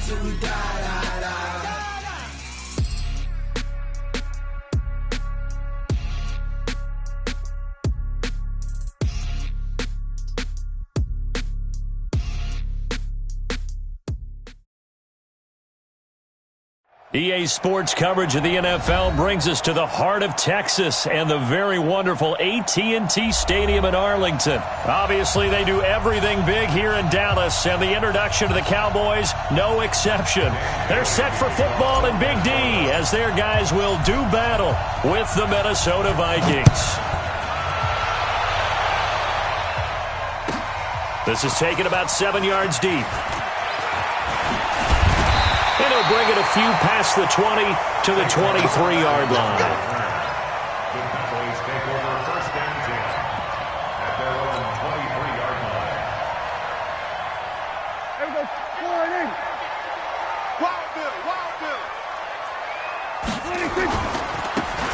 till we die, die, die. EA Sports coverage of the NFL brings us to the heart of Texas and the very wonderful AT&T Stadium in Arlington. Obviously, they do everything big here in Dallas, and the introduction to the Cowboys, no exception. They're set for football in Big D as their guys will do battle with the Minnesota Vikings. This is taken about 7 yards deep. And he'll bring it a few past the 20 to the 23-yard line. The Cowboys take over first and 10 at their own 23-yard line. There we go. Forward in. Wild Bill.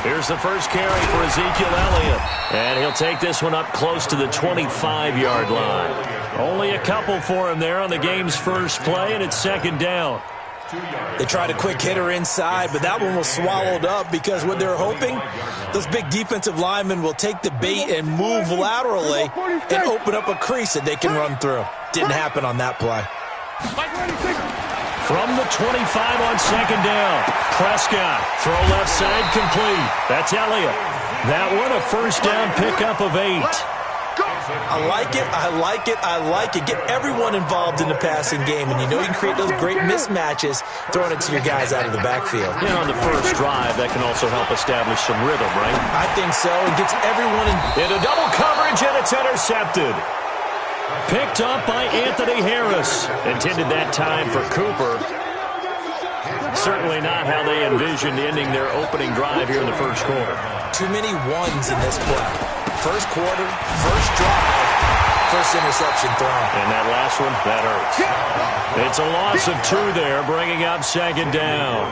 Here's the first carry for Ezekiel Elliott. And he'll take this one up close to the 25-yard line. Only a couple for him there on the game's first play, and it's second down. They tried a quick hitter inside, but that one was swallowed up because what they're hoping, those big defensive linemen will take the bait and move laterally and open up a crease that they can run through. Didn't happen on that play. From the 25 on second down, Prescott, throw left side complete. That's Elliott. That one a first down pickup of 8. I like it, I like it, I like it. Get everyone involved in the passing game, and you know you can create those great mismatches throwing it to your guys out of the backfield. And on the first drive, that can also help establish some rhythm, right? I think so. It gets everyone into double coverage, and it's intercepted. Picked up by Anthony Harris. Intended that time for Cooper. Certainly not how they envisioned ending their opening drive here in the first quarter. Too many ones in this play. First quarter, first drive, first interception thrown. And that last one, that hurts. It's a loss of 2 there, bringing up second down.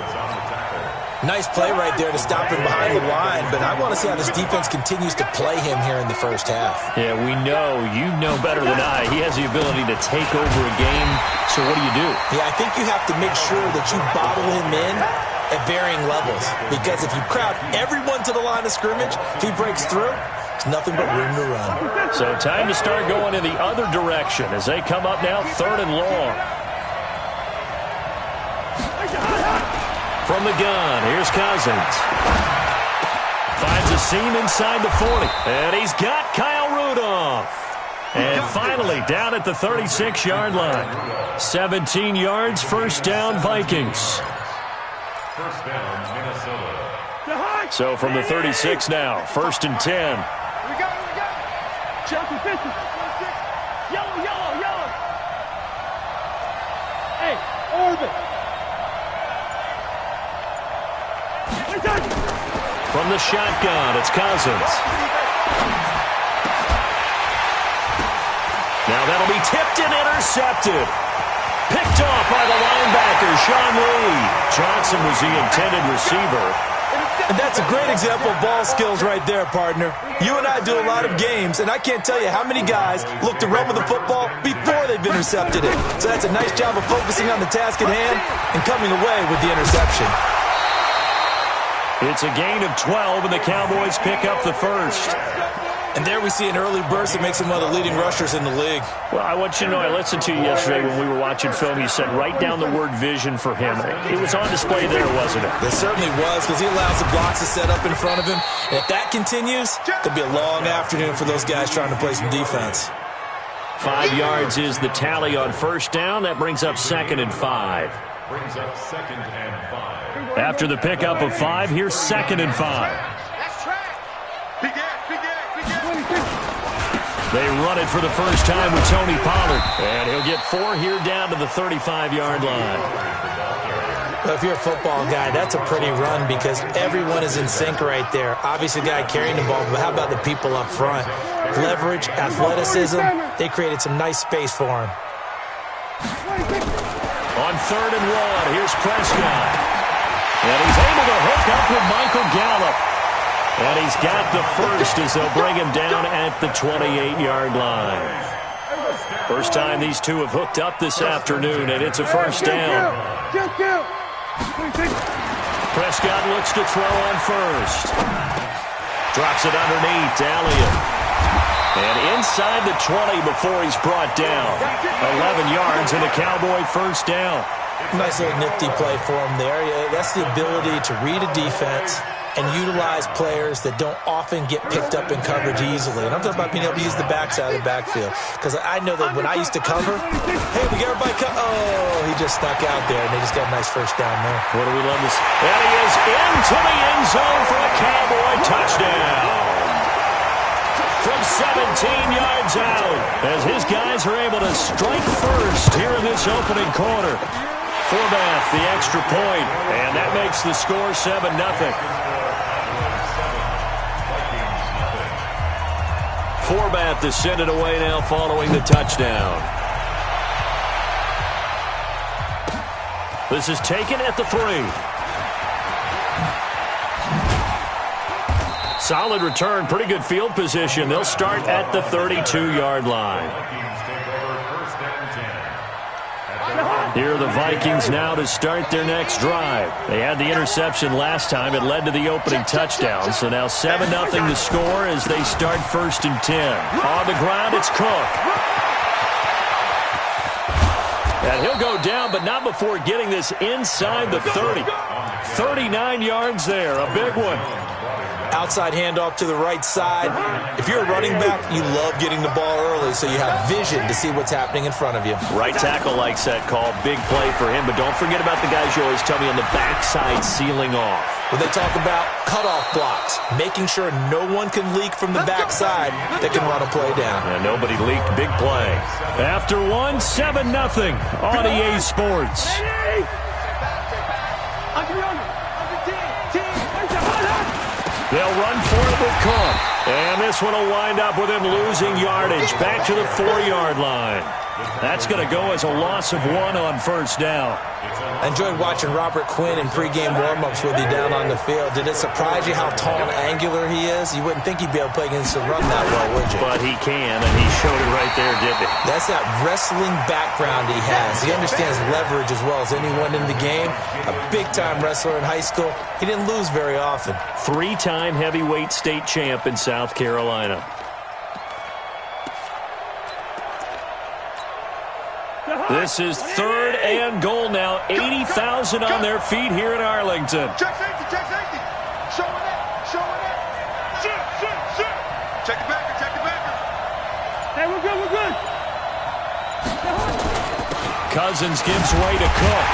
Nice play right there to stop him behind the line, but I want to see how this defense continues to play him here in the first half. Yeah, we know, you know better than I, he has the ability to take over a game, so what do? Yeah, I think you have to make sure that you bottle him in at varying levels, because if you crowd everyone to the line of scrimmage, if he breaks through, there's nothing but room to run. So time to start going in the other direction as they come up now, 3rd and long. From the gun, here's Cousins. Finds a seam inside the 40. And he's got Kyle Rudolph. And finally, down at the 36-yard line. 17 yards, first down, Vikings. First down, Minnesota. So from the 36 now, 1st and 10. We got it. Chelsea, pitches. Yellow. Hey, orbit. From the shotgun, it's Cousins. Now that'll be tipped and intercepted. Picked off by the linebacker, Sean Lee. Johnson was the intended receiver. And that's a great example of ball skills right there, partner. You and I do a lot of games, and I can't tell you how many guys look to run with the football before they've intercepted it. So that's a nice job of focusing on the task at hand and coming away with the interception. It's a gain of 12, and the Cowboys pick up the first. And there we see an early burst that makes him one of the leading rushers in the league. Well, I want you to know, I listened to you yesterday when we were watching film. You said write down the word vision for him. It was on display there, wasn't it? It certainly was, because he allows the blocks to set up in front of him. And if that continues, it'll be a long afternoon for those guys trying to play some defense. 5 yards is the tally on first down. That brings up 2nd and 5. Brings up 2nd and 5. After the pickup of 5, here's 2nd and 5. That's track. Big ass. They run it for the first time with Tony Pollard. And he'll get 4 here down to the 35-yard line. Well, if you're a football guy, that's a pretty run because everyone is in sync right there. Obviously, the guy carrying the ball, but how about the people up front? Leverage, athleticism, they created some nice space for him. On 3rd and 1, here's Prescott. And he's able to hook up with Michael Gallup. And he's got the first as they'll bring him down at the 28-yard line. First time these two have hooked up this afternoon, and it's a first down. Prescott looks to throw on first. Drops it underneath to Elliott. And inside the 20 before he's brought down. 11 yards and a Cowboy first down. Nice little nifty play for him there. Yeah, that's the ability to read a defense and utilize players that don't often get picked up in coverage easily. And I'm talking about being able to use the backside of the backfield. Because I know that when I used to cover, hey, we got everybody oh, he just snuck out there, and they just got a nice first down there. What do we love this? And he is into the end zone for a Cowboy touchdown. From 17 yards out, as his guys are able to strike first here in this opening quarter. Forbath, the extra point, and that makes the score 7-0. Forbath to send it away now following the touchdown. This is taken at the 3. Solid return, pretty good field position. They'll start at the 32-yard line. Here are the Vikings now to start their next drive. They had the interception last time. It led to the opening touchdown. So now 7-0 to score as they start 1st and 10. On the ground, it's Cook. And he'll go down, but not before getting this inside the 30. 39 yards there, a big one. Outside handoff to the right side. If you're a running back, you love getting the ball early so you have vision to see what's happening in front of you. Right tackle likes that call. Big play for him, but don't forget about the guys you always tell me on the backside sealing off. When they talk about cutoff blocks, making sure no one can leak from the backside that can run a play down. And nobody leaked. Big play. After 7-0 on EA Sports. They'll run for it with Cook. And this one will wind up with him losing yardage back to the 4-yard line. That's going to go as a loss of 1 on first down. I enjoyed watching Robert Quinn in pregame warm-ups with you down on the field. Did it surprise you how tall and angular he is? You wouldn't think he'd be able to play against the run that well, would you? But he can, and he showed it right there, didn't he? That's that wrestling background he has. He understands leverage as well as anyone in the game. A big-time wrestler in high school. He didn't lose very often. 3-time heavyweight state champ in South Carolina. This is 3rd and goal now. 80,000 on their feet here in Arlington. Check safety, check safety. Showing it, showing it. Shoot. Check the backer. Hey, we're good. Cousins gives way to Cook.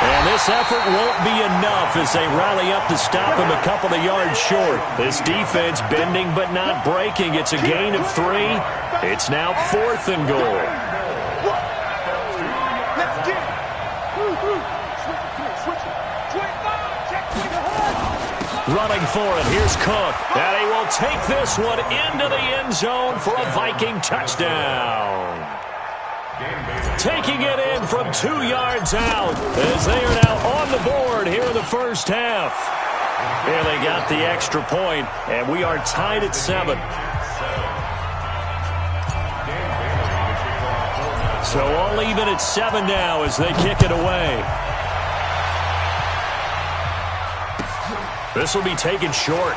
And this effort won't be enough as they rally up to stop him a couple of yards short. This defense bending but not breaking. It's a gain of 3. It's now 4th and goal. Running for it, here's Cook. And he will take this one into the end zone for a Viking touchdown. Taking it in from 2 yards out as they are now on the board here in the first half. Here they got the extra point, and we are tied at 7. So all even at 7 now as they kick it away. This will be taken short.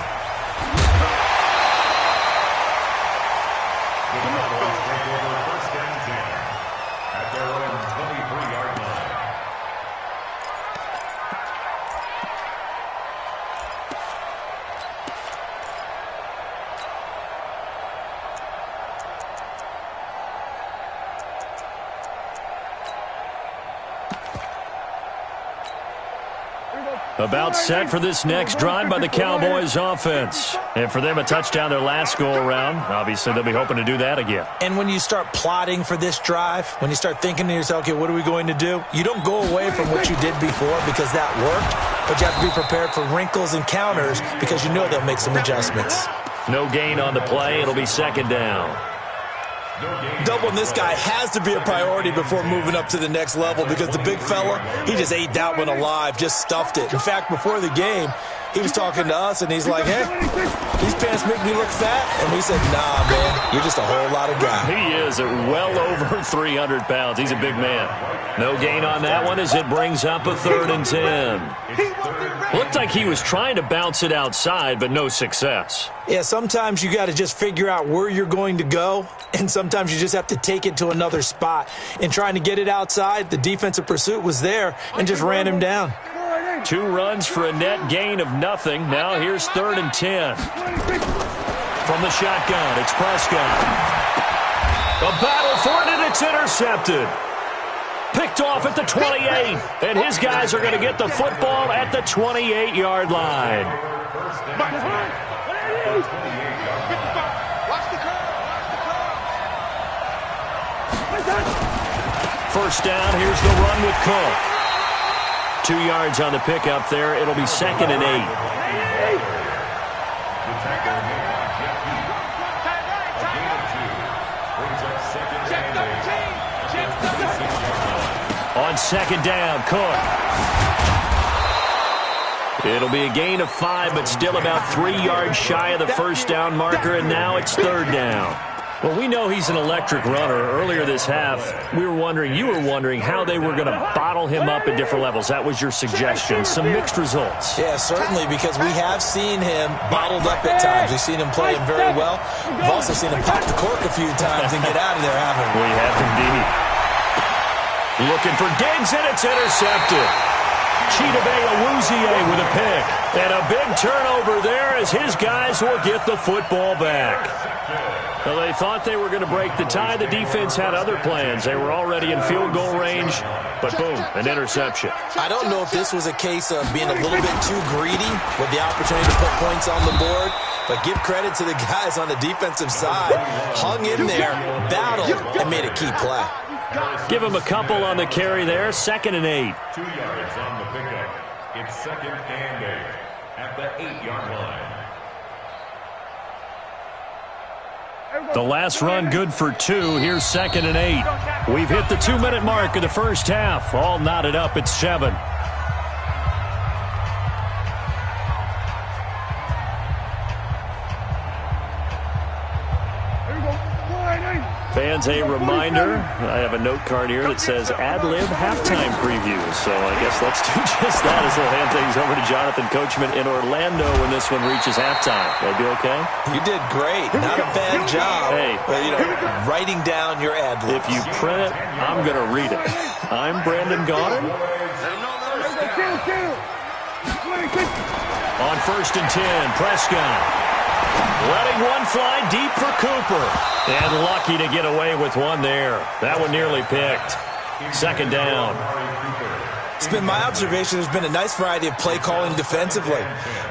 About set for this next drive by the Cowboys offense. And for them, a touchdown their last go-around. Obviously, they'll be hoping to do that again. And when you start plotting for this drive, when you start thinking to yourself, okay, what are we going to do? You don't go away from what you did before because that worked, but you have to be prepared for wrinkles and counters because you know they'll make some adjustments. No gain on the play. It'll be 2nd down. Doubling this guy has to be a priority before moving up to the next level because the big fella, he just ate that one alive, just stuffed it. In fact, before the game, He was talking to us, and he's like, hey, these pants make me look fat. And we said, nah, man, you're just a whole lot of guy. He is at well over 300 pounds. He's a big man. No gain on that one as it brings up a 3rd and 10. Looked like he was trying to bounce it outside, but no success. Yeah, sometimes you got to just figure out where you're going to go, and sometimes you just have to take it to another spot. And trying to get it outside, the defensive pursuit was there and just ran him down. 2 runs for a net gain of nothing. Now here's 3rd and 10. From the shotgun, it's Prescott. A battle for it, and it's intercepted. Picked off at the 28, and his guys are going to get the football at the 28-yard line. First down, here's the run with Cook. 2 yards on the pickup there. It'll be 2nd and 8. On 2nd down, Cook. It'll be a gain of 5, but still about 3 yards shy of the first down marker, and now it's 3rd down. Well, we know he's an electric runner. Earlier this half, you were wondering how they were going to bottle him up at different levels. That was your suggestion. Some mixed results. Yeah, certainly, because we have seen him bottled up at times. We've seen him play very well. We've also seen him pop the cork a few times and get out of there, haven't we? We have indeed. Looking for Diggs, and it's intercepted. Chidobe with a pick. And a big turnover there as his guys will get the football back. Well, they thought they were going to break the tie. The defense had other plans. They were already in field goal range, but boom, an interception. I don't know if this was a case of being a little bit too greedy with the opportunity to put points on the board, but give credit to the guys on the defensive side. Hung in there, battled, and made a key play. Give him a couple on the carry there. 2nd and 8. 2 yards on the pickup. It's 2nd and 8 at the 8-yard line. The last run good for 2. Here's 2nd and 8. We've hit the 2-minute mark of the first half. All knotted up at 7. Fans, a reminder, I have a note card here that says ad-lib halftime preview. So I guess let's do just that as we'll hand things over to Jonathan Coachman in Orlando when this one reaches halftime. Will I be okay? You did great. Not a bad job. Hey, writing down your ad-libs. If you print it, I'm going to read it. I'm Brandon Gaudin. On 1st and 10, Prescott. Letting one fly deep for Cooper. And lucky to get away with one there. That one nearly picked. 2nd down. It's been my observation there's been a nice variety of play calling defensively.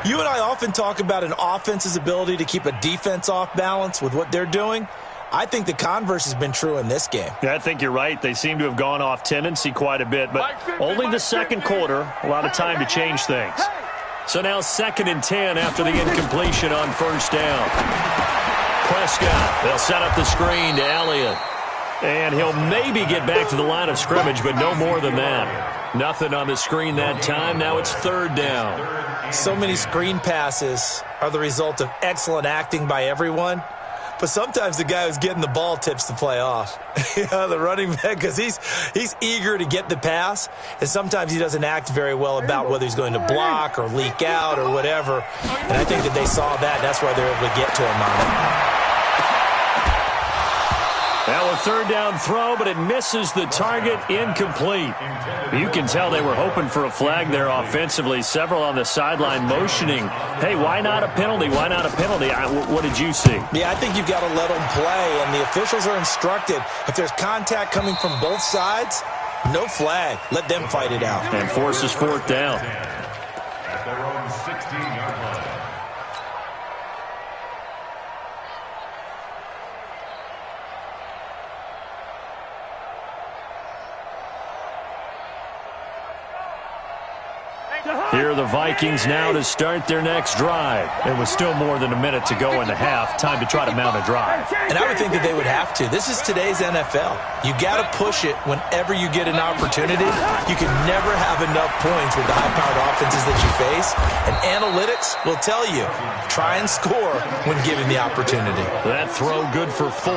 You and I often talk about an offense's ability to keep a defense off balance with what they're doing. I think the converse has been true in this game. Yeah, I think you're right. They seem to have gone off tendency quite a bit, but only the second quarter, a lot of time to change things. So now 2nd and 10 after the incompletion on 1st down. Prescott, they'll set up the screen to Elliott. And he'll maybe get back to the line of scrimmage, but no more than that. Nothing on the screen that time. Now it's 3rd down. So many screen passes are the result of excellent acting by everyone. But sometimes the guy who's getting the ball tips the play off. The running back, because he's eager to get the pass, and sometimes he doesn't act very well about whether he's going to block or leak out or whatever. And I think that they saw that. That's why they're able to get to him on it. Now a 3rd down throw, but it misses the target, incomplete. You can tell they were hoping for a flag there offensively. Several on the sideline motioning, hey, why not a penalty? Why not a penalty? What did you see? Yeah, I think you've got to let them play, and the officials are instructed. If there's contact coming from both sides, no flag. Let them fight it out. And forces 4th down. At their own 16-yard line. Here are the Vikings now to start their next drive. It was still more than a minute to go in the half. Time to try to mount a drive. And I would think that they would have to. This is today's NFL. You got to push it whenever you get an opportunity. You can never have enough points with the high-powered offenses that you face. And analytics will tell you, try and score when given the opportunity. That throw good for 4.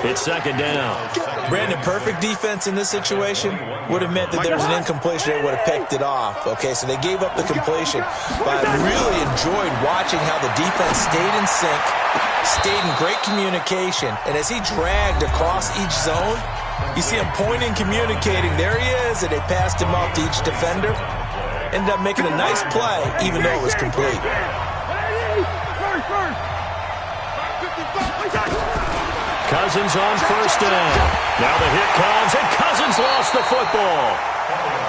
It's second down. Brandon, perfect defense in this situation would have meant that there was an incompletion. They would have picked it off. Okay, so they gave up the completion. But I really enjoyed watching how the defense stayed in sync, stayed in great communication. And as he dragged across each zone, you see him pointing, communicating. There he is, and they passed him off to each defender. Ended up making a nice play, even though it was complete. Cousins on first down. Now the hit comes, and Cousins lost the football.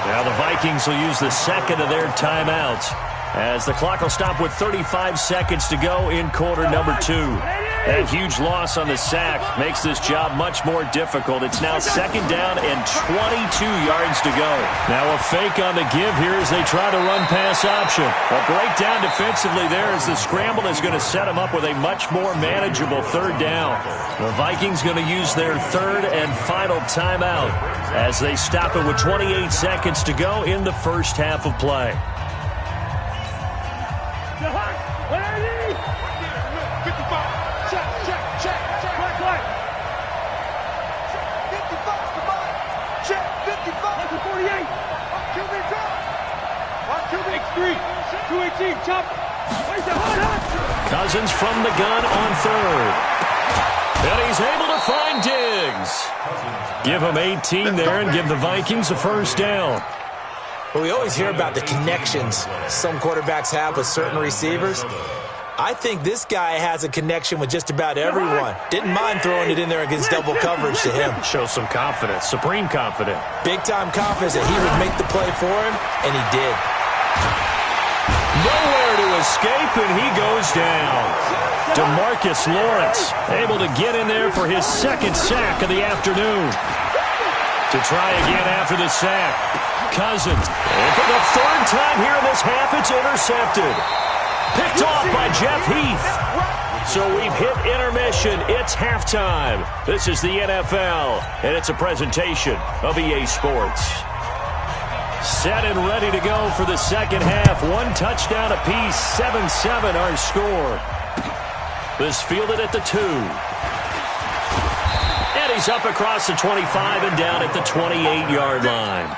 Now the Vikings will use the second of their timeouts as the clock will stop with 35 seconds to go in quarter number 2. That huge loss on the sack makes this job much more difficult. It's now second down and 22 yards to go. Now a fake on the give here as they try to run pass option. A breakdown defensively there as the scramble is going to set them up with a much more manageable third down. The Vikings going to use their third and final timeout as they stop it with 28 seconds to go in the first half of play. Cousins from the gun on third. And he's able to find Diggs. Give him 18 there and give the Vikings a first down. Well, we always hear about the connections some quarterbacks have with certain receivers. I think this guy has a connection with just about everyone. Didn't mind throwing it in there against double coverage to him. Shows some confidence, supreme confidence. Big-time confidence that he would make the play for him, and he did. Nowhere to escape, and he goes down. DeMarcus Lawrence able to get in there for his second sack of the afternoon. To try again after the sack. Cousins, and for the third time here in this half, it's intercepted. Picked off by Jeff Heath. So we've hit intermission. It's halftime. This is the NFL, and it's a presentation of EA Sports. Set and ready to go for the second half. One touchdown apiece, 7-7 our score. This fielded at the 2. And he's up across the 25 and down at the 28-yard line.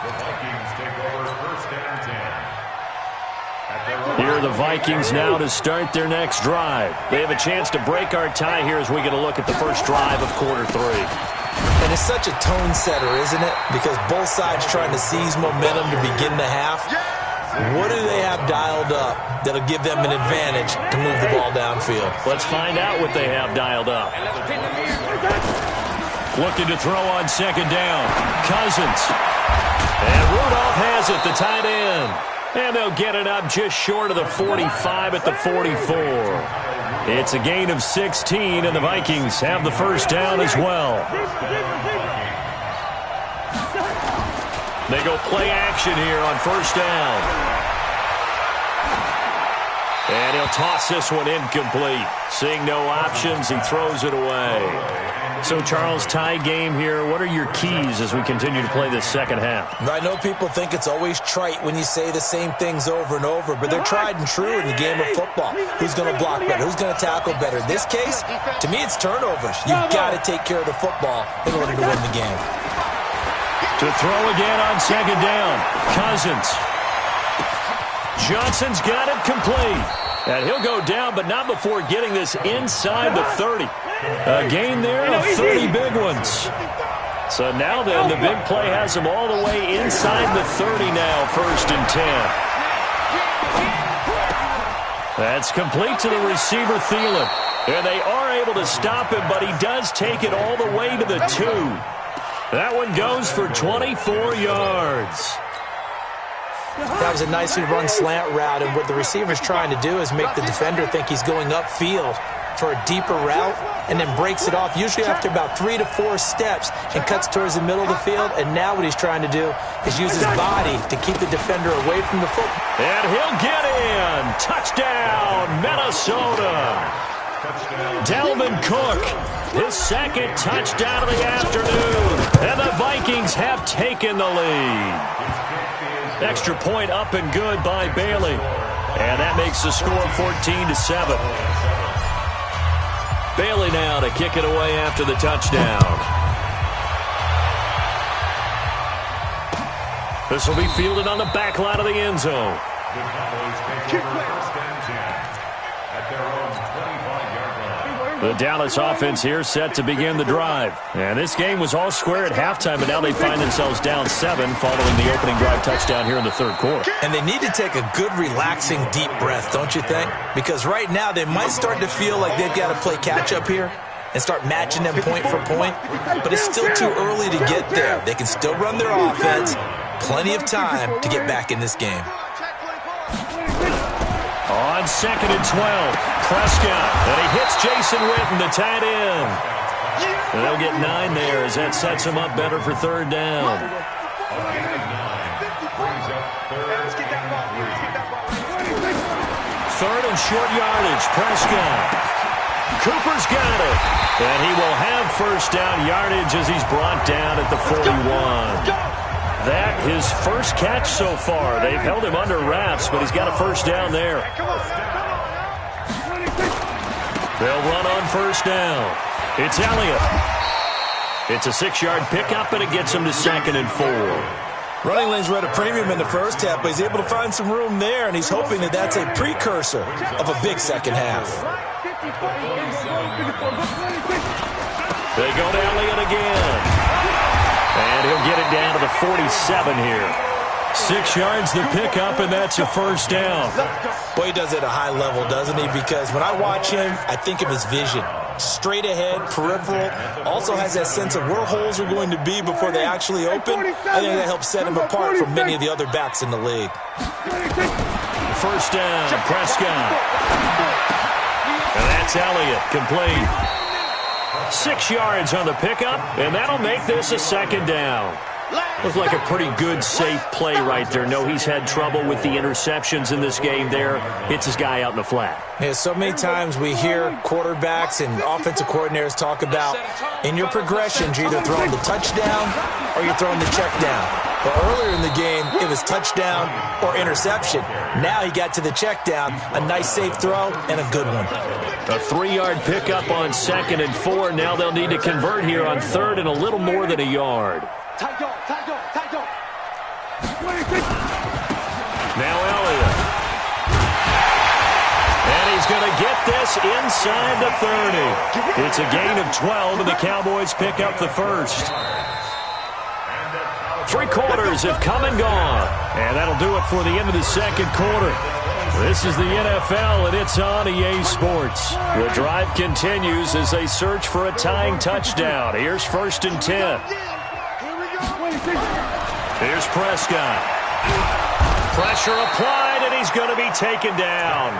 Here are the Vikings now to start their next drive. They have a chance to break our tie here as we get a look at the first drive of quarter 3. And it's such a tone setter, isn't it? Because both sides trying to seize momentum to begin the half. What do they have dialed up that'll give them an advantage to move the ball downfield? Let's find out what they have dialed up. Looking to throw on second down. Cousins. And Rudolph has it, the tight end. And they'll get it up just short of the 45 at the 44. It's a gain of 16, and the Vikings have the first down as well. They go play action here on first down. And he'll toss this one incomplete. Seeing no options, he throws it away. So, Charles, tie game here. What are your keys as we continue to play this second half? I know people think it's always trite when you say the same things over and over, but they're tried and true in the game of football. Who's going to block better? Who's going to tackle better? In this case, to me, it's turnovers. You've got to take care of the football in order to win the game. To throw again on second down. Cousins. Johnson's got it complete. And he'll go down, but not before getting this inside the 30. A gain there of 30 big ones. So now then, the big play has him all the way inside the 30 now, first and 10. That's complete to the receiver, Thielen. And they are able to stop him, but he does take it all the way to the 2. That one goes for 24 yards. That was a nicely run slant route, and what the receiver's trying to do is make the defender think he's going upfield for a deeper route, and then breaks it off, usually after about 3 to 4 steps, and cuts towards the middle of the field. And now what he's trying to do is use his body to keep the defender away from the football. And he'll get in. Touchdown, Minnesota. Dalvin Cook, his second touchdown of the afternoon. And the Vikings have taken the lead. Extra point up and good by Bailey. And that makes the score 14-7. Bailey now to kick it away after the touchdown. This will be fielded on the back line of the end zone. The Cowboys take over first and 10 at their own 25-yard line. The Dallas offense here set to begin the drive. And this game was all square at halftime, but now they find themselves down 7 following the opening drive touchdown here in the third quarter. And they need to take a good, relaxing, deep breath, don't you think? Because right now they might start to feel like they've got to play catch-up here and start matching them point for point. But it's still too early to get there. They can still run their offense. Plenty of time to get back in this game. On 2nd and 12, Prescott, and he hits Jason Witten, the tight end. And they'll get 9 there as that sets him up better for third down. Third and short yardage, Prescott. Cooper's got it. And he will have first down yardage as he's brought down at the 41. That his first catch so far. They've held him under wraps, but he's got a first down there. They'll run on first down. It's Elliott. It's a 6-yard pickup, and it gets him to 2nd and 4. Running lanes were at a premium in the first half, but he's able to find some room there, and he's hoping that that's a precursor of a big second half. They go to Elliott again. And he'll get it down to the 47 here. 6 yards the pickup, and that's a first down. Boy, he does it at a high level, doesn't he? Because when I watch him, I think of his vision. Straight ahead, peripheral. Also has that sense of where holes are going to be before they actually open. I think that helps set him apart from many of the other backs in the league. First down, Prescott. And that's Elliott, complete. 6 yards on the pickup, and that'll make this a second down. Looks like a pretty good, safe play right there. No, he's had trouble with the interceptions in this game there. Hits his guy out in the flat. Yeah, so many times we hear quarterbacks and offensive coordinators talk about in your progressions, you're either throwing the touchdown or you're throwing the check down. But earlier in the game, it was touchdown or interception. Now he got to the check down, a nice safe throw, and a good one. A 3-yard pickup on 2nd and 4. Now they'll need to convert here on 3rd and a little more than a yard. Now Elliott. And he's going to get this inside the 30. It's a gain of 12, and the Cowboys pick up the first. 3 quarters have come and gone. And that'll do it for the end of the second quarter. This is the NFL, and it's on EA Sports. The drive continues as they search for a tying touchdown. Here's 1st and 10. Here's Prescott. Pressure applied, and he's going to be taken down.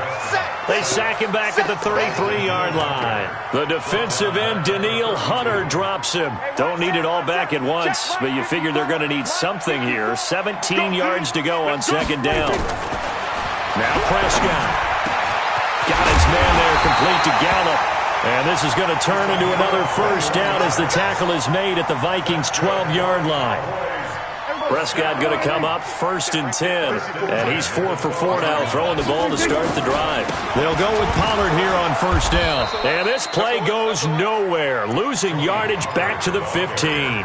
They sack him back at the 33-yard line. The defensive end, Danielle Hunter, drops him. Don't need it all back at once, but you figure they're going to need something here. 17 yards to go on 2nd down. Now Prescott. Got his man there, complete to Gallup. And this is going to turn into another first down as the tackle is made at the Vikings' 12-yard line. Prescott going to come up 1st and 10. And he's 4 for 4 now, throwing the ball to start the drive. They'll go with Pollard here on 1st down. And this play goes nowhere, losing yardage back to the 15.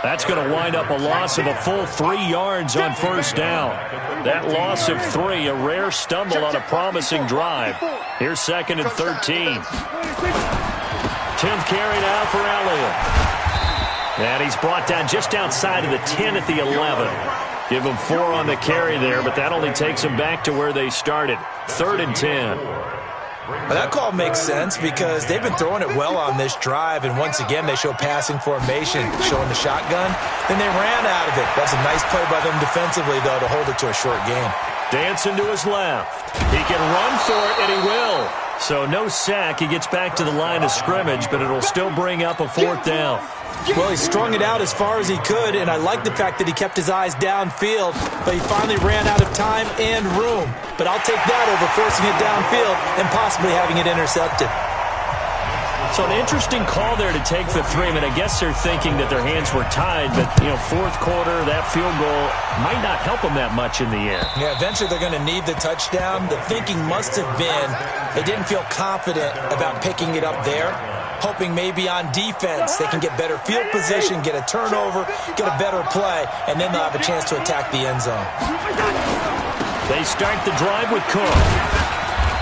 That's going to wind up a loss of a full 3 yards on 1st down. That loss of 3, a rare stumble on a promising drive. Here's 2nd and 13. 10th carry now for Elliott. And he's brought down just outside of the 10 at the 11. Give him 4 on the carry there, but that only takes them back to where they started. 3rd and 10. Well, that call makes sense because they've been throwing it well on this drive, and once again they show passing formation, showing the shotgun. Then they ran out of it. That's a nice play by them defensively, though, to hold it to a short game. Dancing to his left. He can run for it, and he will. So no sack. He gets back to the line of scrimmage, but it'll still bring up a 4th down. Well, he strung it out as far as he could, and I like the fact that he kept his eyes downfield, but he finally ran out of time and room. But I'll take that over forcing it downfield and possibly having it intercepted. So an interesting call there to take the 3. I mean, I guess they're thinking that their hands were tied, but, 4th quarter, that field goal might not help them that much in the end. Yeah, eventually they're going to need the touchdown. The thinking must have been they didn't feel confident about picking it up there, hoping maybe on defense they can get better field position, get a turnover, get a better play, and then they'll have a chance to attack the end zone. They start the drive with Cook.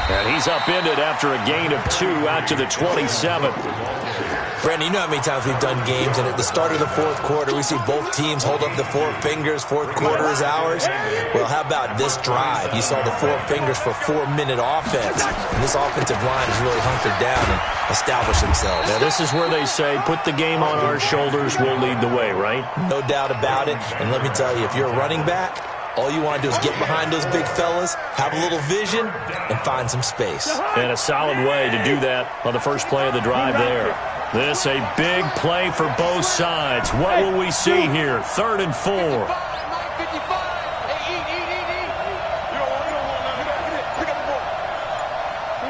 And he's upended after a gain of 2 out to the 27. Brandon, you know how many times we've done games, and at the start of the 4th quarter, we see both teams hold up the 4 fingers, 4th quarter is ours. Well, how about this drive? You saw the 4 fingers for 4-minute offense, and this offensive line has really hunkered down and established themselves. Now, this is where they say, put the game on our shoulders, we'll lead the way, right? No doubt about it, and let me tell you, if you're a running back, all you want to do is get behind those big fellas, have a little vision, and find some space. And a solid way to do that on the first play of the drive there. This a big play for both sides. What will we see here? 3rd and 4. Here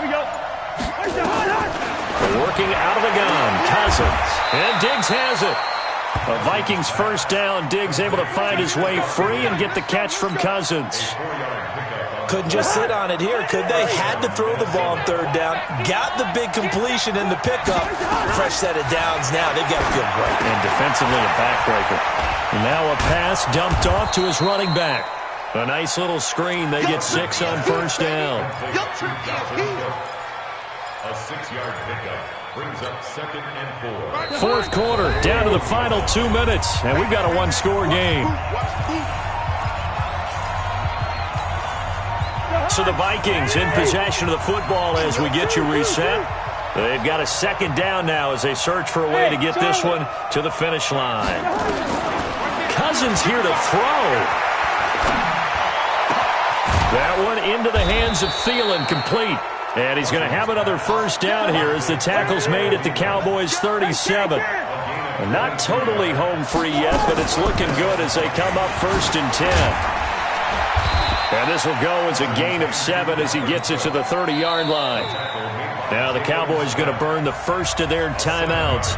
we go. Working out of the gun, Cousins. And Diggs has it. A Vikings 1st down. Diggs able to find his way free and get the catch from Cousins. Couldn't just sit on it here, could they? Had to throw the ball on 3rd down. Got the big completion in the pickup. Fresh set of downs now. They've got to feel great. And defensively a backbreaker. Now a pass dumped off to his running back. A nice little screen. They get 6 on 1st down. A 6-yard pickup brings up 2nd and 4. 4th quarter, down to the final 2 minutes, and we've got a 1-score game. So the Vikings in possession of the football as we get you reset. They've got a 2nd down now as they search for a way to get this one to the finish line. Cousins here to throw. That one into the hands of Thielen, complete. And he's going to have another 1st down here as the tackle's made at the Cowboys' 37. Not totally home free yet, but it's looking good as they come up 1st and 10. And this will go as a gain of 7 as he gets it to the 30-yard line. Now the Cowboys going to burn the first of their timeouts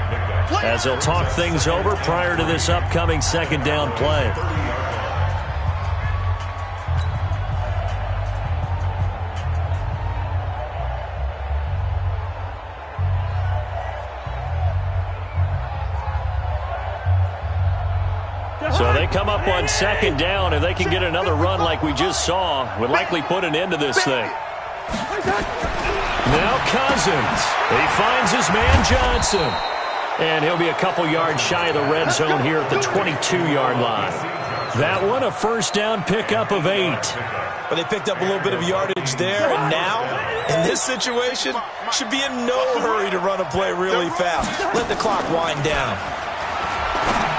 as they'll talk things over prior to this upcoming 2nd down play. So they come up on 2nd down. If they can get another run like we just saw, would likely put an end to this thing. Now Cousins. He finds his man Johnson. And he'll be a couple yards shy of the red zone here at the 22-yard line. That one a 1st down pickup of 8. But they picked up a little bit of yardage there, and now, in this situation, should be in no hurry to run a play really fast. Let the clock wind down.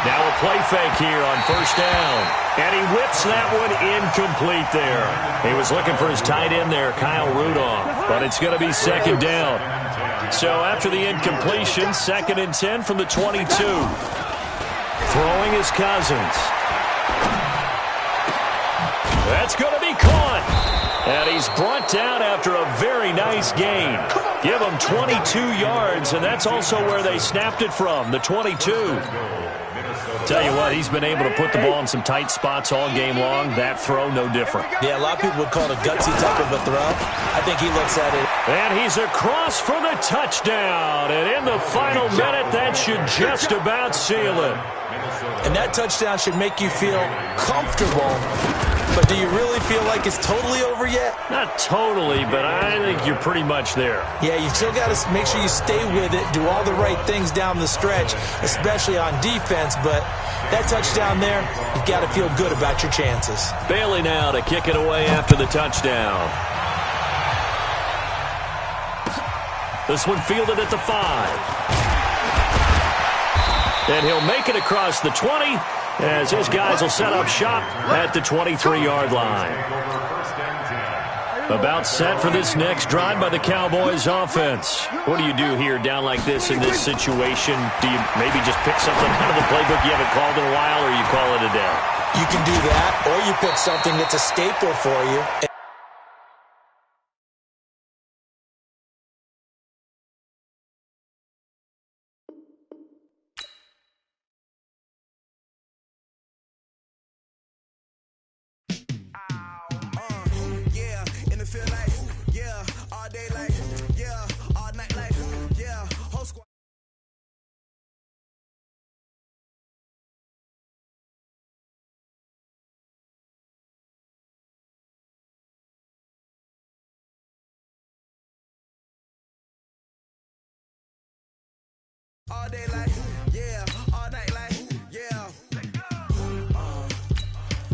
Now a play fake here on 1st down. And he whips that one incomplete there. He was looking for his tight end there, Kyle Rudolph. But it's going to be 2nd down. So after the incompletion, 2nd and 10 from the 22. Throwing is Cousins. That's going to be caught. And he's brought down after a very nice gain. Give him 22 yards, and that's also where they snapped it from, the 22. Tell you what, he's been able to put the ball in some tight spots all game long. That throw, no different. Yeah, a lot of people would call it a gutsy type of a throw. I think he looks at it. And he's across for the touchdown. And in the final minute, that should just about seal it. And that touchdown should make you feel comfortable. But do you really feel like it's totally over yet? Not totally, but I think you're pretty much there. Yeah, you've still got to make sure you stay with it, do all the right things down the stretch, especially on defense. But that touchdown there, you've got to feel good about your chances. Bailey now to kick it away after the touchdown. This one fielded at the 5. And he'll make it across the 20 as his guys will set up shop at the 23-yard line. About set for this next drive by the Cowboys offense. What do you do here down like this in this situation? Do you maybe just pick something out of the playbook you haven't called in a while, or you call it a day? You can do that, or you pick something that's a staple for you. All day like, yeah, all night like, yeah.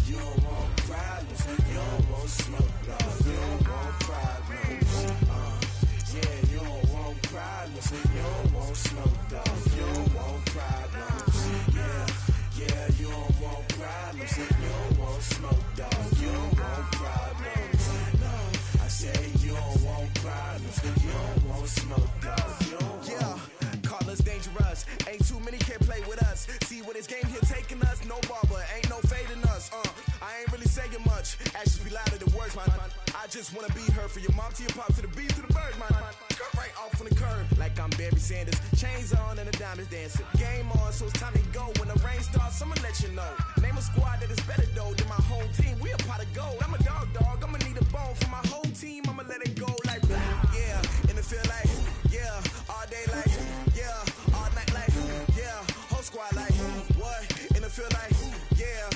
You don't want problems, you don't want smoke, no. You don't want problems, yeah, you don't want problems, you don't want smoke, dog. You don't want problems, yeah, you don't want problems, you don't want smoke, dog. You don't want problems, no. I say you don't want problems, you don't want smoke, dog. Dangerous, ain't too many can play with us. See what this game here taking us, no barber, ain't no fading us. I ain't really saying much, actions be louder than words, man. I just wanna be heard for your mom to your pop to the beat to the bird, man. Cut right off on the curb, like I'm Barry Sanders. Chains on and the diamonds dancing. Game on, so it's time to go. When the rain starts, I'ma let you know. Name a squad that is better though than my home team. We a pot of gold. I'm a dog, I'ma need a bone for my whole team. I'ma let it go like, yeah, and it feel like, yeah, all day like, yeah. Squad like, what? And it feel like, yeah.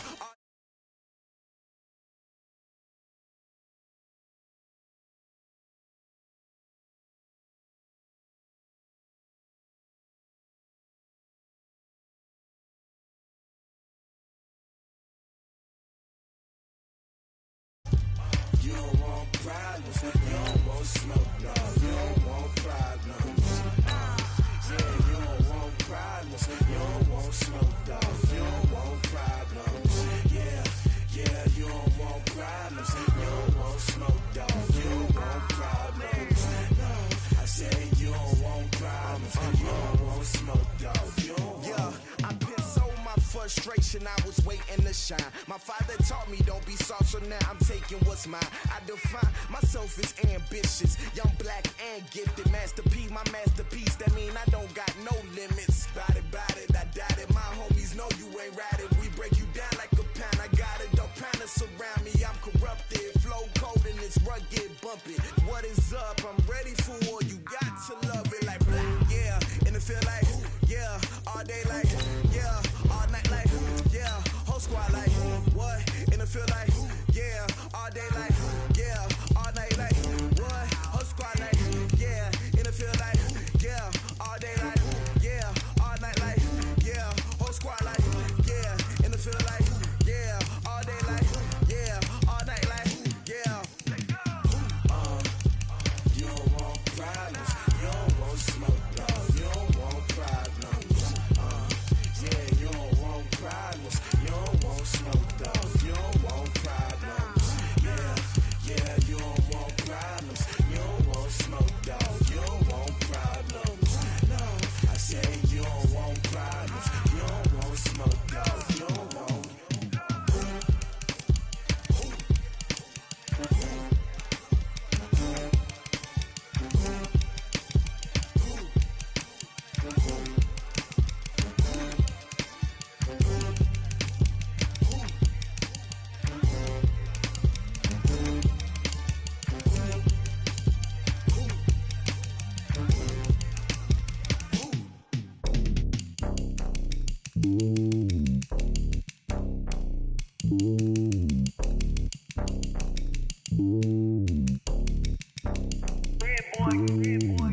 You don't want problems, you don't want smoke, no. You don't want problems, yeah, you don't want problems, you don't want smoke, dog. You don't want problems, yeah, you don't want problems, you don't want smoke, dog. You don't want problems, no. I say you don't want problems, you don't want smoke, dog. You don't want. I pissed so my frustration, I was waiting to shine. My father taught me don't be soft, so now I'm taking what's mine. I define myself as ambitious, young, black, and gifted. Masterpiece, my masterpiece, that mean I don't got no limits. Bout it, I doubt it. My homies know you ain't ratted. We break you down like a pound. I got it, don't pound us around me. I'm corrupted, flow cold and it's rugged, bumping. What is up? I'm ready for war. You got to love it like, yeah, and it feel like, yeah, all day like, yeah, all night like, yeah, whole squad like, what? And it feel like, yeah, all day like, yeah, all night like, what? Whole squad like, yeah, and it feel like, yeah, all day like, yeah, all night like, yeah, whole squad like, yeah, and it feel like, yeah, all day like, yeah, all night like, yeah. You don't want problems, you don't want smoke, dog. You don't want problems, yeah, you don't want problems, you don't want smoke, dog. You don't want problems, yeah, you don't want problems, you don't want smoke, dog. You don't want problems, no. I say you don't want problems, you don't want smoke, dog. You don't want.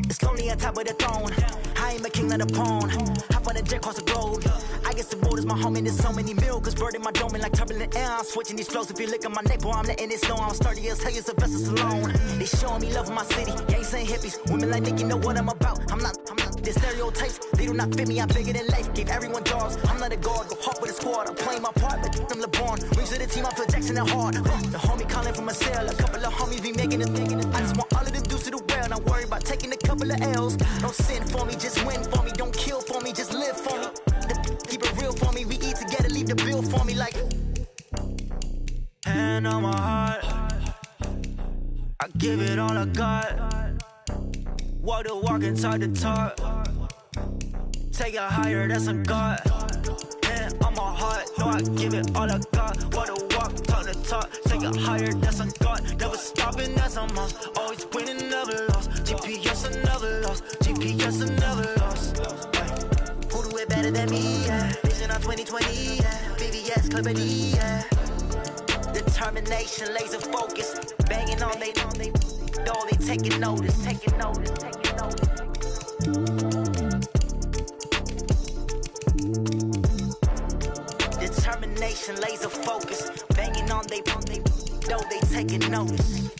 It's lonely on top of the throne. I ain't a king of the pawn. Hop on a jet across the globe. I guess the world is my home and there's so many milk. Bird in my dome and like turbulent air. I'm switching these flows. If you look at my neck, boy, I'm letting it slow. I'm sturdy as hell, as a vessel alone. They showing me love in my city. Gangs and hippies. Women like Nicky know what I'm about. I'm not The stereotypes, they do not fit me, I'm bigger than life. Gave everyone jobs, I'm not a guard. Go hard with a squad, I'm playing my part, but I'm LeBron. Rings of the team, I feel Jackson and hard. The homie calling from a cell, a couple of homies be making a thing. I just want all of them dudes to do well, not worry about taking a couple of L's. Don't sin for me, just win for me. Don't kill for me, just live for me. Keep it real for me, we eat together, leave the bill for me like. Hand on my heart, I give it all I got. Walk the walk and talk the talk. Take it higher, that's a God. Hand on my heart, no, I give it all I got. Walk the walk, talk the talk. Take it higher, that's a God. Never stopping, that's a must. Always winning, never lost. GPS, I never lost. GPS, I never lost. Who do it better than me? Yeah. Vision on 2020, yeah. VVS, Clippity, yeah. Determination, laser focus. Banging on they door, they taking notice, taking notice, taking notice. Determination, laser focus. Banging on they door, they taking notice.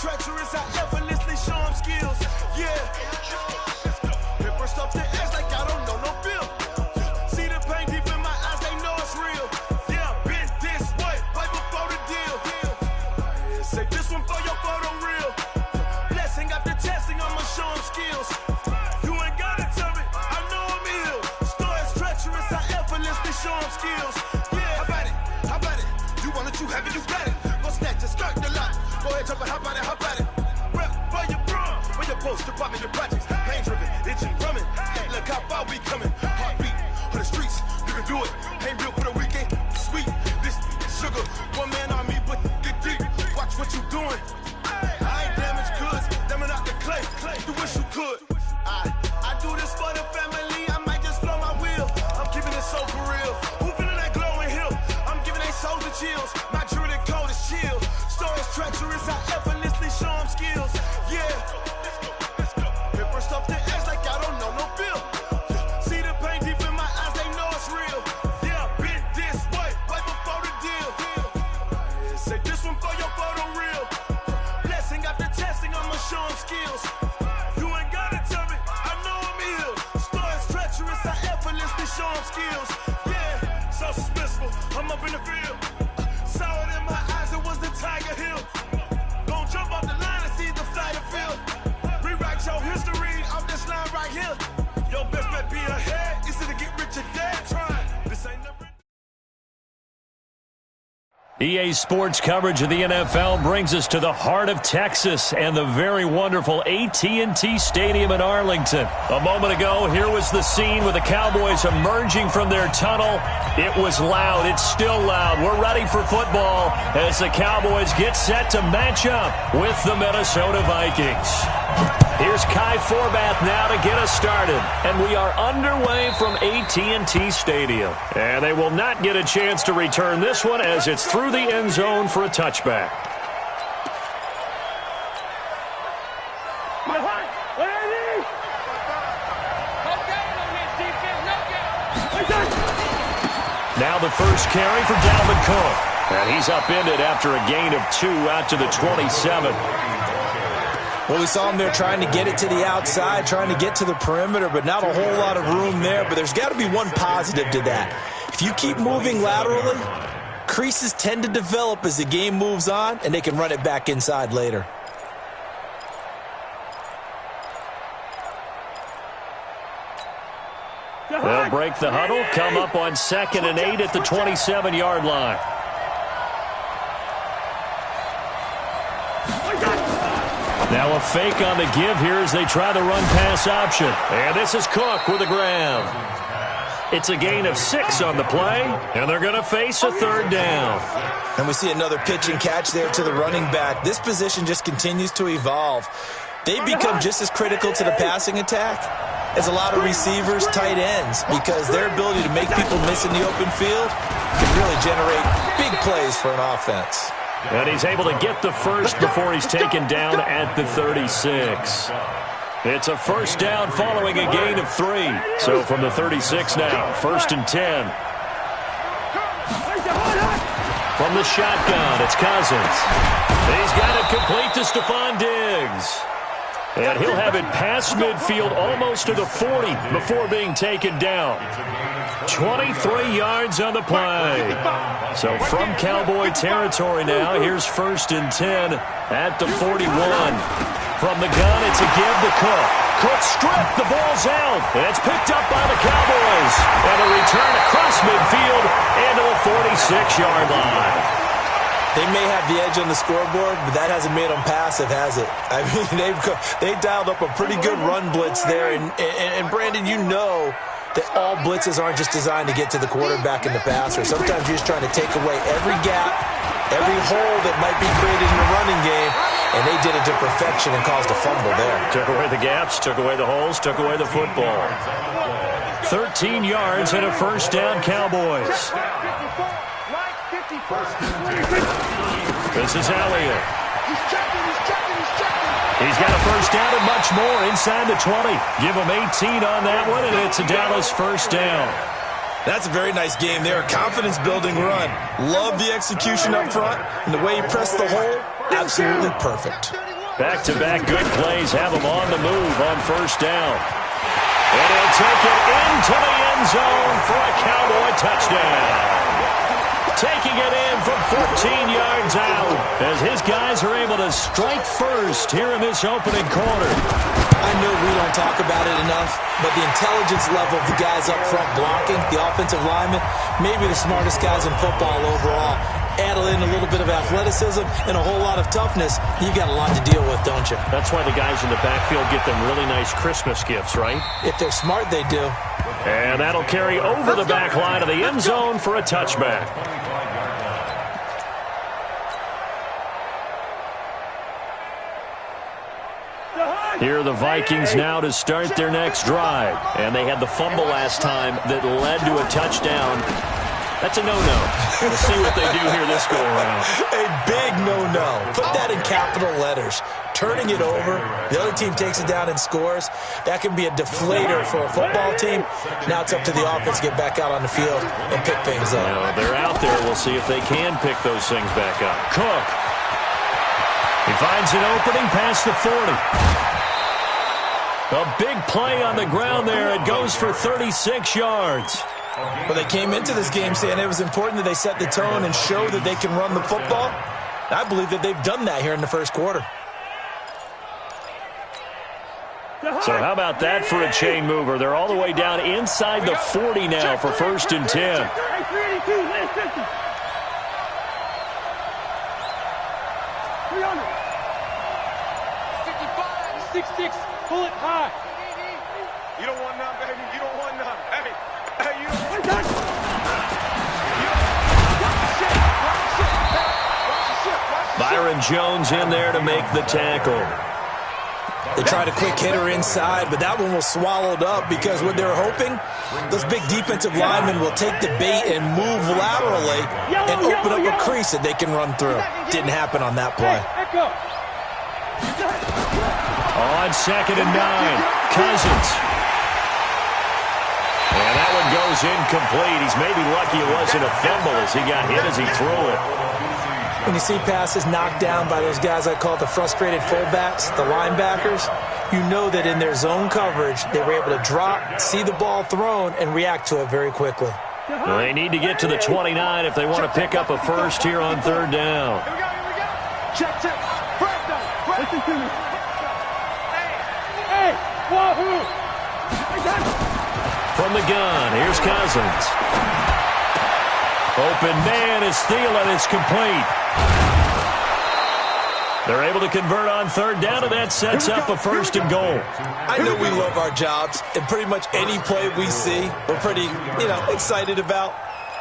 treacherous, I effortlessly show them skills. Yeah. Pepper stuff the edge like I don't know no bill. See the pain deep in my eyes, they know it's real. Yeah, been this way, way before the deal. Say this one for your photo reel. Blessing after testing, I'ma show them skills. You ain't gotta tell me, I know I'm ill. Store is treacherous, I effortlessly show them skills. Yeah, how about it? How about it? You want it, you have it, you got it. Go snatch a skirt the lot. Go ahead, jump it, how about it, how about it? Rep for your bra, where your post, department, your projects. Pain driven, itching, drumming. Hey, look how far we coming. Heartbeat on the streets, you can do it. Ain't built for the weekend, sweet. This sugar, one man on me, but get deep. Watch what you doing. I ain't damaged goods, damn out the clay. You wish you could. I do this for the family, I might just blow my wheel. I'm keeping it so for up in the field. Saw it in my eyes, it was the Tiger Hill. Don't jump off the line and see the flight of field. Rewrite your history off this line right here. Your best bet be ahead. It's to get rich or dead trying. This ain't never. EA Sports coverage of the NFL brings us to the heart of Texas and the very wonderful AT&T Stadium in Arlington. A moment ago, here was the scene with the Cowboys emerging from their tunnel. It was loud. It's still loud. We're ready for football as the Cowboys get set to match up with the Minnesota Vikings. Here's Kai Forbath now to get us started. And we are underway from AT&T Stadium. And they will not get a chance to return this one as it's through the end zone for a touchback. Now the first carry for Dalvin Cook. And he's upended after a gain of 2 out to the 27. Well, we saw him there trying to get it to the outside, trying to get to the perimeter, but not a whole lot of room there. But there's got to be one positive to that. If you keep moving laterally, creases tend to develop as the game moves on, and they can run it back inside later. They'll break the huddle, come up on 2nd and 8 at the 27-yard line. Now a fake on the give here as they try the run-pass option. And this is Cook with the ground. It's a gain of 6 on the play, and they're going to face a 3rd down. And we see another pitch and catch there to the running back. This position just continues to evolve. They become just as critical to the passing attack as a lot of receivers, tight ends, because their ability to make people miss in the open field can really generate big plays for an offense. And he's able to get the first before he's taken down at the 36. It's a first down following a gain of 3. So from the 36 now, 1st and 10. From the shotgun, it's Cousins. He's got it complete to Stephon Diggs. And he'll have it past midfield almost to the 40 before being taken down. 23 yards on the play. So from Cowboy territory now, here's 1st and 10 at the 41. From the gun, it's a give to Cook. Cook stripped, the ball's out. And it's picked up by the Cowboys. And a return across midfield into the 46-yard line. They may have the edge on the scoreboard, but that hasn't made them passive, has it? I mean, they dialed up a pretty good run blitz there. And Brandon, you know that all blitzes aren't just designed to get to the quarterback and the passer. Sometimes you're just trying to take away every gap, every hole that might be created in the running game, and they did it to perfection and caused a fumble there. Took away the gaps, took away the holes, took away the football. 13 yards and a first down, Cowboys. This is Elliott. He's got a first down and much more inside the 20. Give him 18 on that one, and it's a Dallas first down. That's a very nice game there. Confidence-building run. Love the execution up front, and the way he pressed the hole, absolutely perfect. Back-to-back good plays have him on the move on first down. And he'll take it into the end zone for a Cowboy touchdown. Taking it in from 14 yards out as his guys are able to strike first here in this opening quarter. I know we don't talk about it enough, but the intelligence level of the guys up front blocking, the offensive linemen, maybe the smartest guys in football overall. Add in a little bit of athleticism and a whole lot of toughness, you got a lot to deal with, don't you? That's why the guys in the backfield get them really nice Christmas gifts, right? If they're smart, they do. And that'll carry over the back line of the end zone for a touchback. Here are the Vikings now to start their next drive. And they had the fumble last time that led to a touchdown. That's a no-no. We'll see what they do here this go-around. A big no-no. Put that in capital letters. Turning it over, the other team takes it down and scores. That can be a deflator for a football team. Now it's up to the offense to get back out on the field and pick things up. Now, they're out there. We'll see if they can pick those things back up. Cook. He finds an opening past the 40. A big play on the ground there. It goes for 36 yards. Well, they came into this game saying it was important that they set the tone and show that they can run the football. I believe that they've done that here in the first quarter. So how about that for a chain mover? They're all the way down inside the 40 now for 1st and 10. Hey, 382, last 50. 300. 55, 66, pull it high. You don't want none, baby. You don't want none. Hey, you don't want none. Byron Jones in there to make the tackle. They tried a quick hitter inside, but that one was swallowed up because what they're hoping, those big defensive linemen will take the bait and move laterally and open up a crease that they can run through. Didn't happen on that play. On 2nd and 9, Cousins. And that one goes incomplete. He's maybe lucky it wasn't a fumble as he got hit as he threw it. When you see passes knocked down by those guys I call the frustrated fullbacks, the linebackers, you know that in their zone coverage, they were able to drop, see the ball thrown, and react to it very quickly. Well, they need to get to the 29 if they want to pick up a first here on 3rd down. Here we go. Check. Listen to me. Hey, wahoo! From the gun, here's Cousins. Open man is Thielen. It's complete. They're able to convert on 3rd down, and that sets up a 1st and goal. I know we love our jobs, and pretty much any play we see, we're pretty, excited about.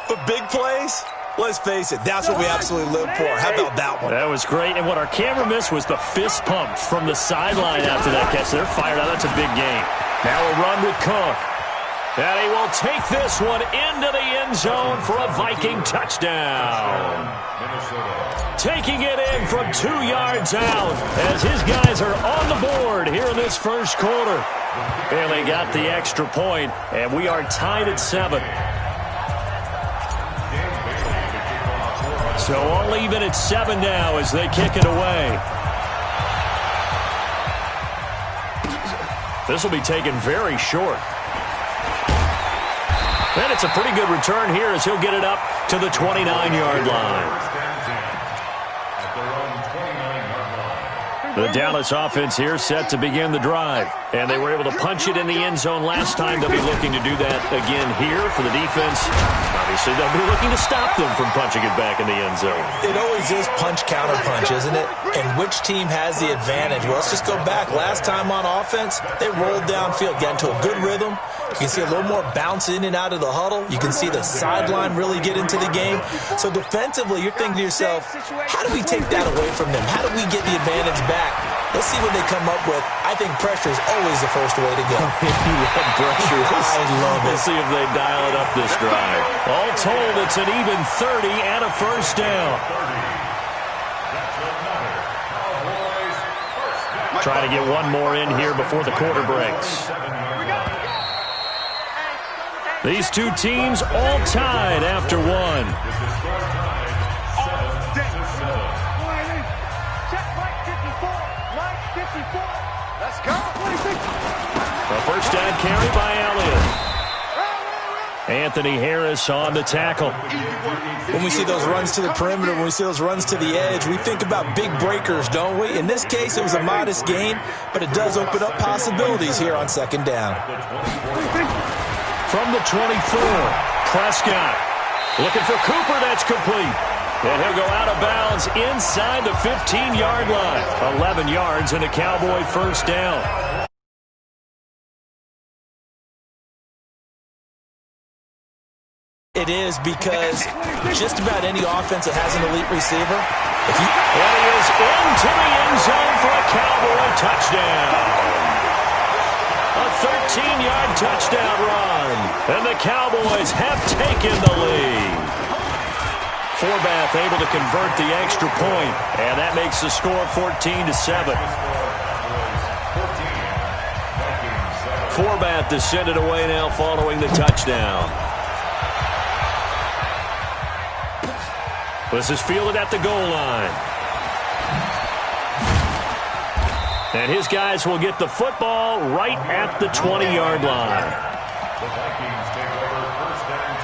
But big plays, let's face it, that's what we absolutely live for. How about that one? That was great, and what our camera missed was the fist pump from the sideline after that catch. They're fired out. That's a big game. Now a run with Cook. And he will take this one into the end zone for a Viking touchdown. Taking it in from 2 yards out as his guys are on the board here in this first quarter. And they got the extra point, and we are tied at 7. So all even at 7 now as they kick it away. This will be taken very short. And it's a pretty good return here as he'll get it up to the 29-yard line. The Dallas offense here set to begin the drive. And they were able to punch it in the end zone last time. They'll be looking to do that again here for the defense. Obviously, they'll be looking to stop them from punching it back in the end zone. It always is punch-counter-punch, isn't it? And which team has the advantage? Well, let's just go back. Last time on offense, they rolled downfield, got into a good rhythm. You can see a little more bounce in and out of the huddle. You can see the sideline really get into the game. So defensively, you're thinking to yourself, how do we take that away from them? How do we get the advantage back? Let's see what they come up with. I think pressure is always the first way to go. You love pressure. I love it. Let's see if they dial it up this drive. All told, it's an even 30 and a first down. Try to get one more in here before the quarter breaks. These two teams all tied after one. Let's go. A first down carry by Elliott. Anthony Harris on the tackle. When we see those runs to the perimeter, when we see those runs to the edge, we think about big breakers, don't we? In this case, it was a modest gain, but it does open up possibilities here on 2nd down. From the 24, Prescott. Looking for Cooper, that's complete. And he'll go out of bounds inside the 15-yard line. 11 yards and a Cowboy first down. It is because just about any offense that has an elite receiver, and he is into the end zone for a Cowboy touchdown. A 13-yard touchdown run, and the Cowboys have taken the lead. Forbath able to convert the extra point, and that makes the score 14-7. Forbath to send it away now following the touchdown. This is fielded at the goal line. And his guys will get the football right at the 20-yard line. The Vikings take over 1st and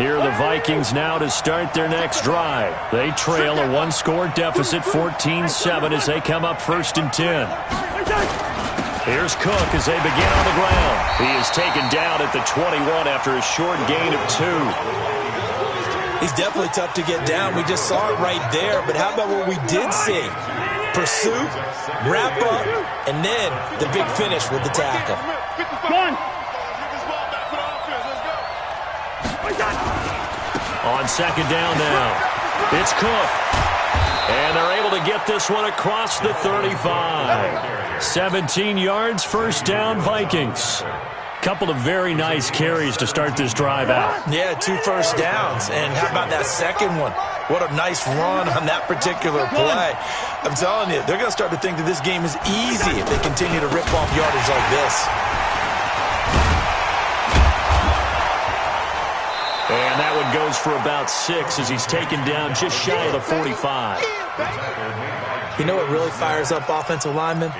Here are the Vikings now to start their next drive. They trail a one-score deficit, 14-7, as they come up 1st and 10. Here's Cook as they begin on the ground. He is taken down at the 21 after a short gain of 2. He's definitely tough to get down. We just saw it right there. But how about what we did see? Pursuit, wrap up, and then the big finish with the tackle. On 2nd down now, it's Cook. And they're able to get this one across the 35. 17 yards, 1st down, Vikings. Couple of very nice carries to start this drive out. Yeah, 2 first downs. And how about that second one? What a nice run on that particular play. I'm telling you, they're going to start to think that this game is easy if they continue to rip off yardage like this. And that one goes for about 6 as he's taken down just shy of the 45. You know what really fires up offensive linemen?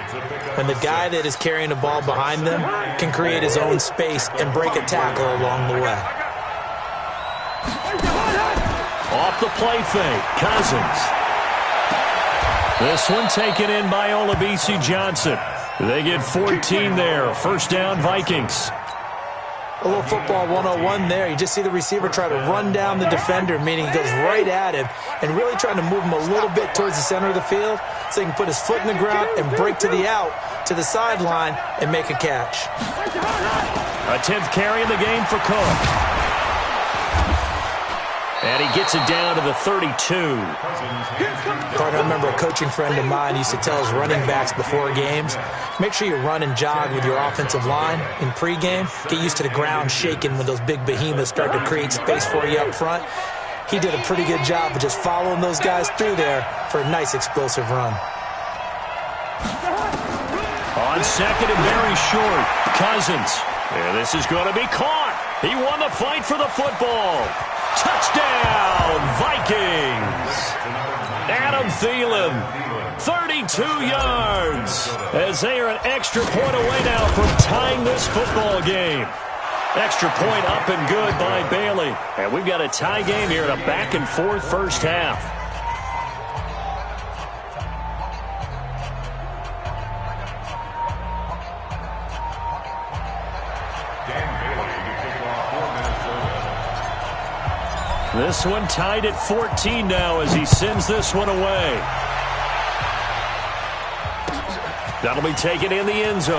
When the guy that is carrying the ball behind them can create his own space and break a tackle along the way. Off the play fake, Cousins. This one taken in by Olabisi Johnson. They get 14 there. 1st down, Vikings. A little football 101 there. You just see the receiver try to run down the defender, meaning he goes right at him and really trying to move him a little bit towards the center of the field so he can put his foot in the ground and break to the out, to the sideline, and make a catch. A 10th carry in the game for Cook. And he gets it down to the 32. Partner, I remember a coaching friend of mine used to tell his running backs before games, make sure you run and jog with your offensive line in pregame. Get used to the ground shaking when those big behemoths start to create space for you up front. He did a pretty good job of just following those guys through there for a nice explosive run. On 2nd and very short, Cousins. And this is going to be caught. He won the fight for the football. Touchdown, Vikings! Adam Thielen, 32 yards, as they are an extra point away now from tying this football game. Extra point up and good by Bailey. And we've got a tie game here in a back-and-forth 1st half. This one tied at 14 now as he sends this one away. That'll be taken in the end zone.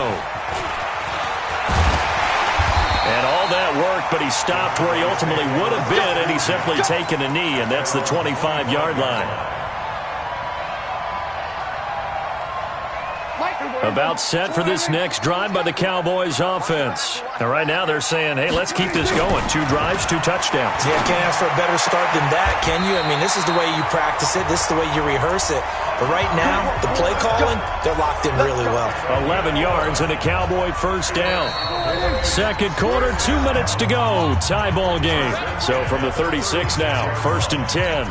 And all that worked, but he stopped where he ultimately would have been, and he's simply taken a knee, and that's the 25-yard line. About set for this next drive by the Cowboys offense. And right now they're saying, hey, let's keep this going. 2 drives, 2 touchdowns. Yeah, can't ask for a better start than that, can you? I mean, this is the way you practice it. This is the way you rehearse it. But right now, the play calling, they're locked in really well. 11 yards and a Cowboy 1st down. 2nd quarter, 2 minutes to go. Tie ball game. So from the 36 now, 1st and 10.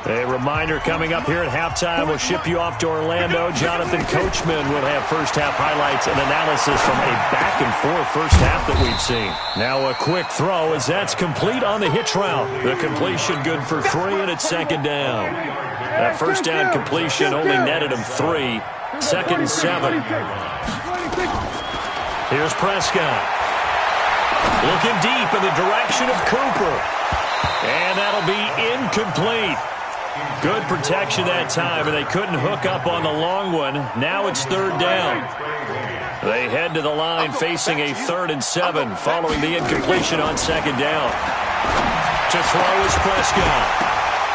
A reminder coming up here at halftime. We'll ship you off to Orlando. Jonathan Coachman will have first-half highlights and analysis from a back-and-forth first half that we've seen. Now a quick throw as that's complete on the hitch route. The completion good for 3, and it's 2nd down. That 1st down completion only netted him 3. 2nd and 7. Here's Prescott. Looking deep in the direction of Cooper. And that'll be incomplete. Good protection that time, and they couldn't hook up on the long one. Now it's 3rd down. They head to the line facing a 3rd and 7 following the incompletion on 2nd down. To throw is Prescott.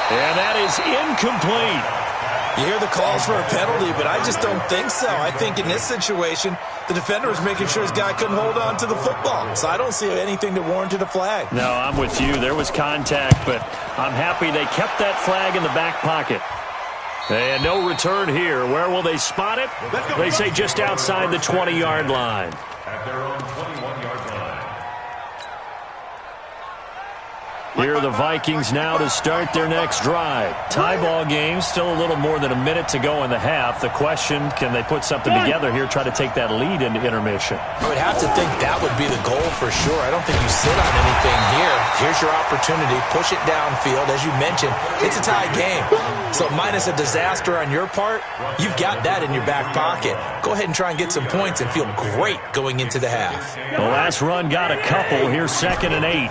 And that is incomplete. You hear the calls for a penalty, but I just don't think so. I think in this situation, the defender was making sure his guy couldn't hold on to the football. So I don't see anything that warranted a flag. No, I'm with you. There was contact, but I'm happy they kept that flag in the back pocket. And no return here. Where will they spot it? They say just outside the 20-yard line. At their own 21-yard line. Here are the Vikings now to start their next drive. Tie ball game, still a little more than a minute to go in the half. The question, can they put something together here, try to take that lead into intermission? I would have to think that would be the goal for sure. I don't think you sit on anything here. Here's your opportunity. Push it downfield. As you mentioned, it's a tie game. So minus a disaster on your part, you've got that in your back pocket. Go ahead and try and get some points and feel great going into the half. The last run got a couple. Here's 2nd and 8.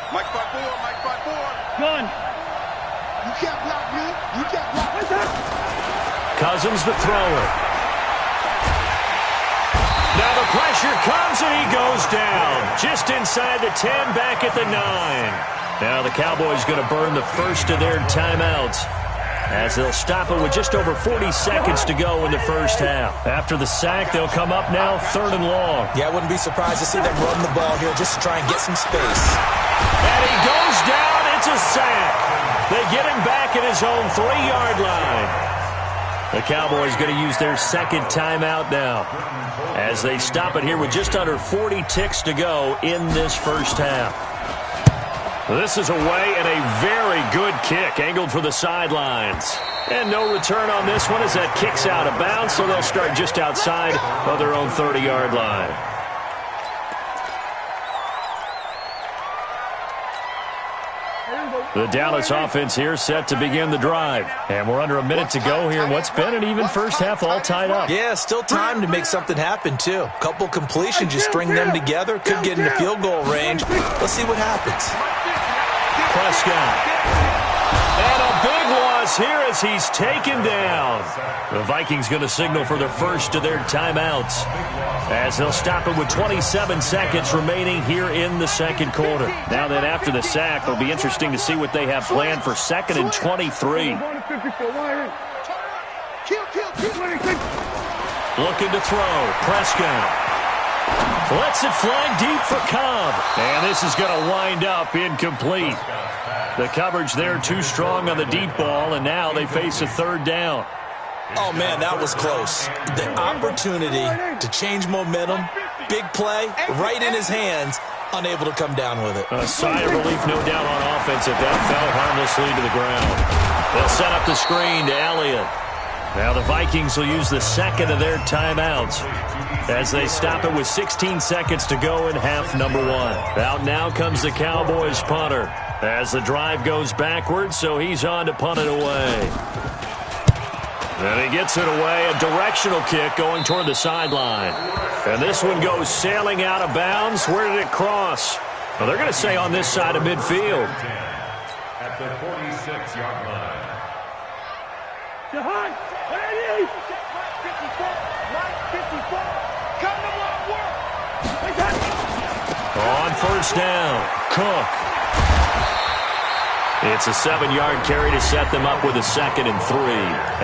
Mike 5-4, Mike 5-4. Gun. You can't block me. You can't block me. Cousins the thrower. Now the pressure comes and he goes down. Just inside the 10, back at the 9. Now the Cowboys going to burn the first of their timeouts, as they'll stop it with just over 40 seconds to go in the first half. After the sack, they'll come up now 3rd and long. Yeah, I wouldn't be surprised to see them run the ball here just to try and get some space. And he goes down. It's a sack. They get him back at his own 3-yard line. The Cowboys going to use their second timeout now, as they stop it here with just under 40 ticks to go in this first half. This is away, and a very good kick angled for the sidelines. And no return on this one as that kicks out of bounds, so they'll start just outside of their own 30-yard line. The Dallas offense here set to begin the drive. And we're under a minute to go here in what's been an even first half, all tied up. Yeah, still time to make something happen, too. Couple completions, you string them together, could get into field goal range. Let's see what happens. Prescott. And a big loss here as he's taken down. The Vikings going to signal for the first of their timeouts, as they'll stop it with 27 seconds remaining here in the second quarter. Now then, after the sack, it'll be interesting to see what they have planned for 2nd and 23. Looking to throw. Prescott lets it fly deep for Cobb. And this is going to wind up incomplete. The coverage there too strong on the deep ball, and now they face a 3rd down. Oh, man, that was close. The opportunity to change momentum, big play, right in his hands, unable to come down with it. A sigh of relief, no doubt, on offense if that fell harmlessly to the ground. They'll set up the screen to Elliott. Now the Vikings will use the second of their timeouts, as they stop it with 16 seconds to go in half number 1. Out now comes the Cowboys punter, as the drive goes backwards, so he's on to punt it away. And he gets it away, a directional kick going toward the sideline. And this one goes sailing out of bounds. Where did it cross? Well, they're going to say on this side of midfield. At the 46-yard line. Jahan, what are you? On first down, Cook. It's a 7-yard carry to set them up with a 2nd and 3.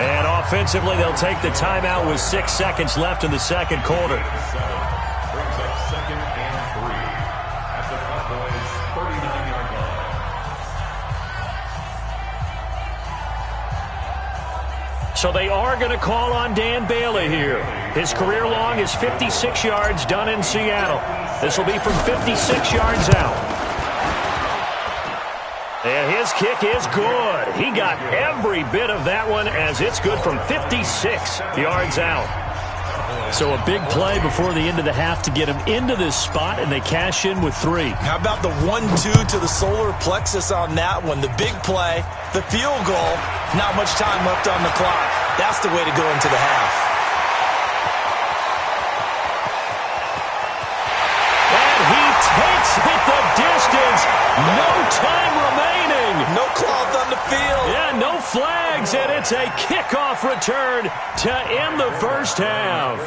And offensively, they'll take the timeout with 6 seconds left in the second quarter. Brings up 2nd and 3 at the Cowboys' 39-yard line. So they are going to call on Dan Bailey here. His career long is 56 yards done in Seattle. This will be from 56 yards out. And his kick is good. He got every bit of that one, as it's good from 56 yards out. So a big play before the end of the half to get him into this spot, and they cash in with 3. How about the 1-2 to the solar plexus on that one? The big play, the field goal, not much time left on the clock. That's the way to go into the half. And he takes it the distance. No time remaining. No cloth on the field. Yeah, no flags, and it's a kickoff return to end the first half.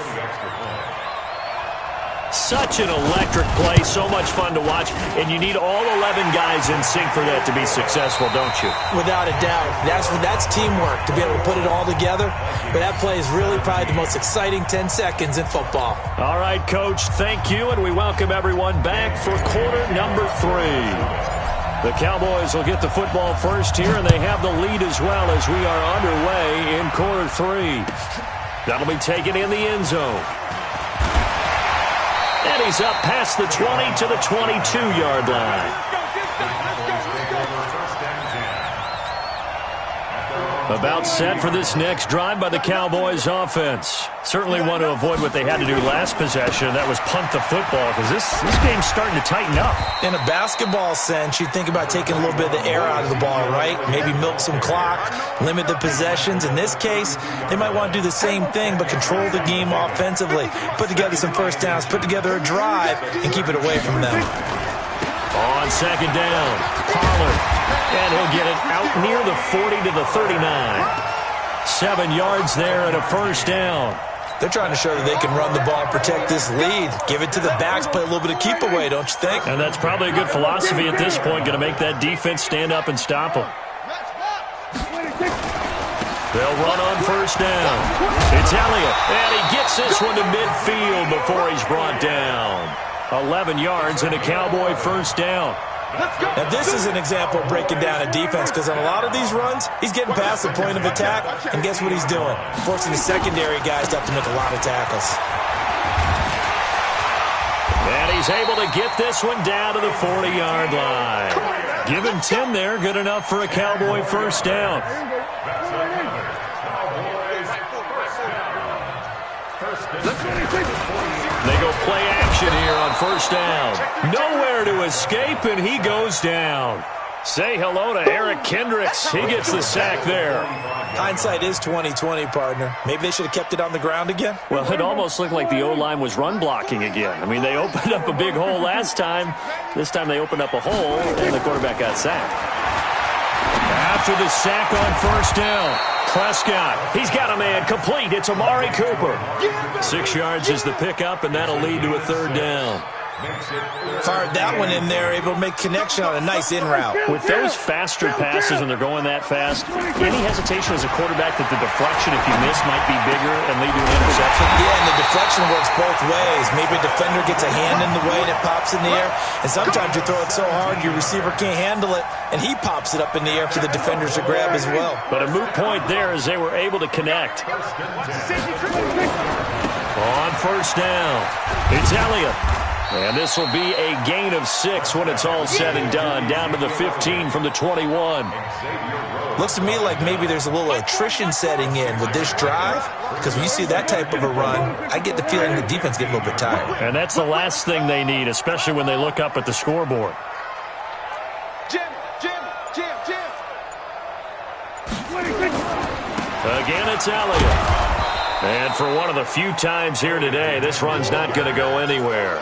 Such an electric play, so much fun to watch, and you need all 11 guys in sync for that to be successful, don't you? Without a doubt. That's teamwork, to be able to put it all together. But that play is really probably the most exciting 10 seconds in football. All right, Coach, thank you, and we welcome everyone back for quarter number 3. The Cowboys will get the football first here, and they have the lead as well as we are underway in quarter 3. That'll be taken in the end zone. And he's up past the 20 to the 22-yard line. About set for this next drive by the Cowboys offense. Certainly want to avoid what they had to do last possession. That was punt the football, because this game's starting to tighten up. In a basketball sense, you think about taking a little bit of the air out of the ball, right? Maybe milk some clock, limit the possessions. In this case, they might want to do the same thing, but control the game offensively. Put together some first downs, put together a drive, and keep it away from them. On second down, Pollard. And he'll get it out near the 40 to the 39. 7 yards there and a first down. They're trying to show that they can run the ball and protect this lead. Give it to the backs, play a little bit of keep away, don't you think? And that's probably a good philosophy at this point, going to make that defense stand up and stop them. They'll run on first down. It's Elliott, and he gets this one to midfield before he's brought down. 11 yards and a Cowboy first down. Now, this is an example of breaking down a defense, because on a lot of these runs, he's getting past the point of attack, and guess what he's doing? Forcing the secondary guys to have to make a lot of tackles. And he's able to get this one down to the 40-yard line. Give him 10 there, good enough for a Cowboy first down. They go play action here on first down. Nowhere to escape, and he goes down. Say hello to Eric Kendricks. He gets the sack there. Hindsight is 20/20, partner. Maybe they should have kept it on the ground again. Well, it almost looked like the O-line was run blocking again. I mean, they opened up a big hole last time. This time they opened up a hole, and the quarterback got sacked. After the sack on first down, Prescott, he's got a man complete. It's Amari Cooper. 6 yards is the pickup, and that'll lead to a third down. Fired that one in there, able to make connection on a nice in route. With those faster passes and they're going that fast, any hesitation as a quarterback that the deflection, if you miss, might be bigger and lead to an interception? Yeah, and the deflection works both ways. Maybe a defender gets a hand in the way and it pops in the air, and sometimes you throw it so hard your receiver can't handle it, and he pops it up in the air for the defenders to grab as well. But a moot point there as they were able to connect. On first down, it's Elliott. And this will be a gain of 6 when it's all said and done. Down to the 15 from the 21. Looks to me like maybe there's a little attrition setting in with this drive, because when you see that type of a run, I get the feeling the defense gets a little bit tired. And that's the last thing they need, especially when they look up at the scoreboard. Jim. Again, it's Elliott. And for one of the few times here today, this run's not going to go anywhere.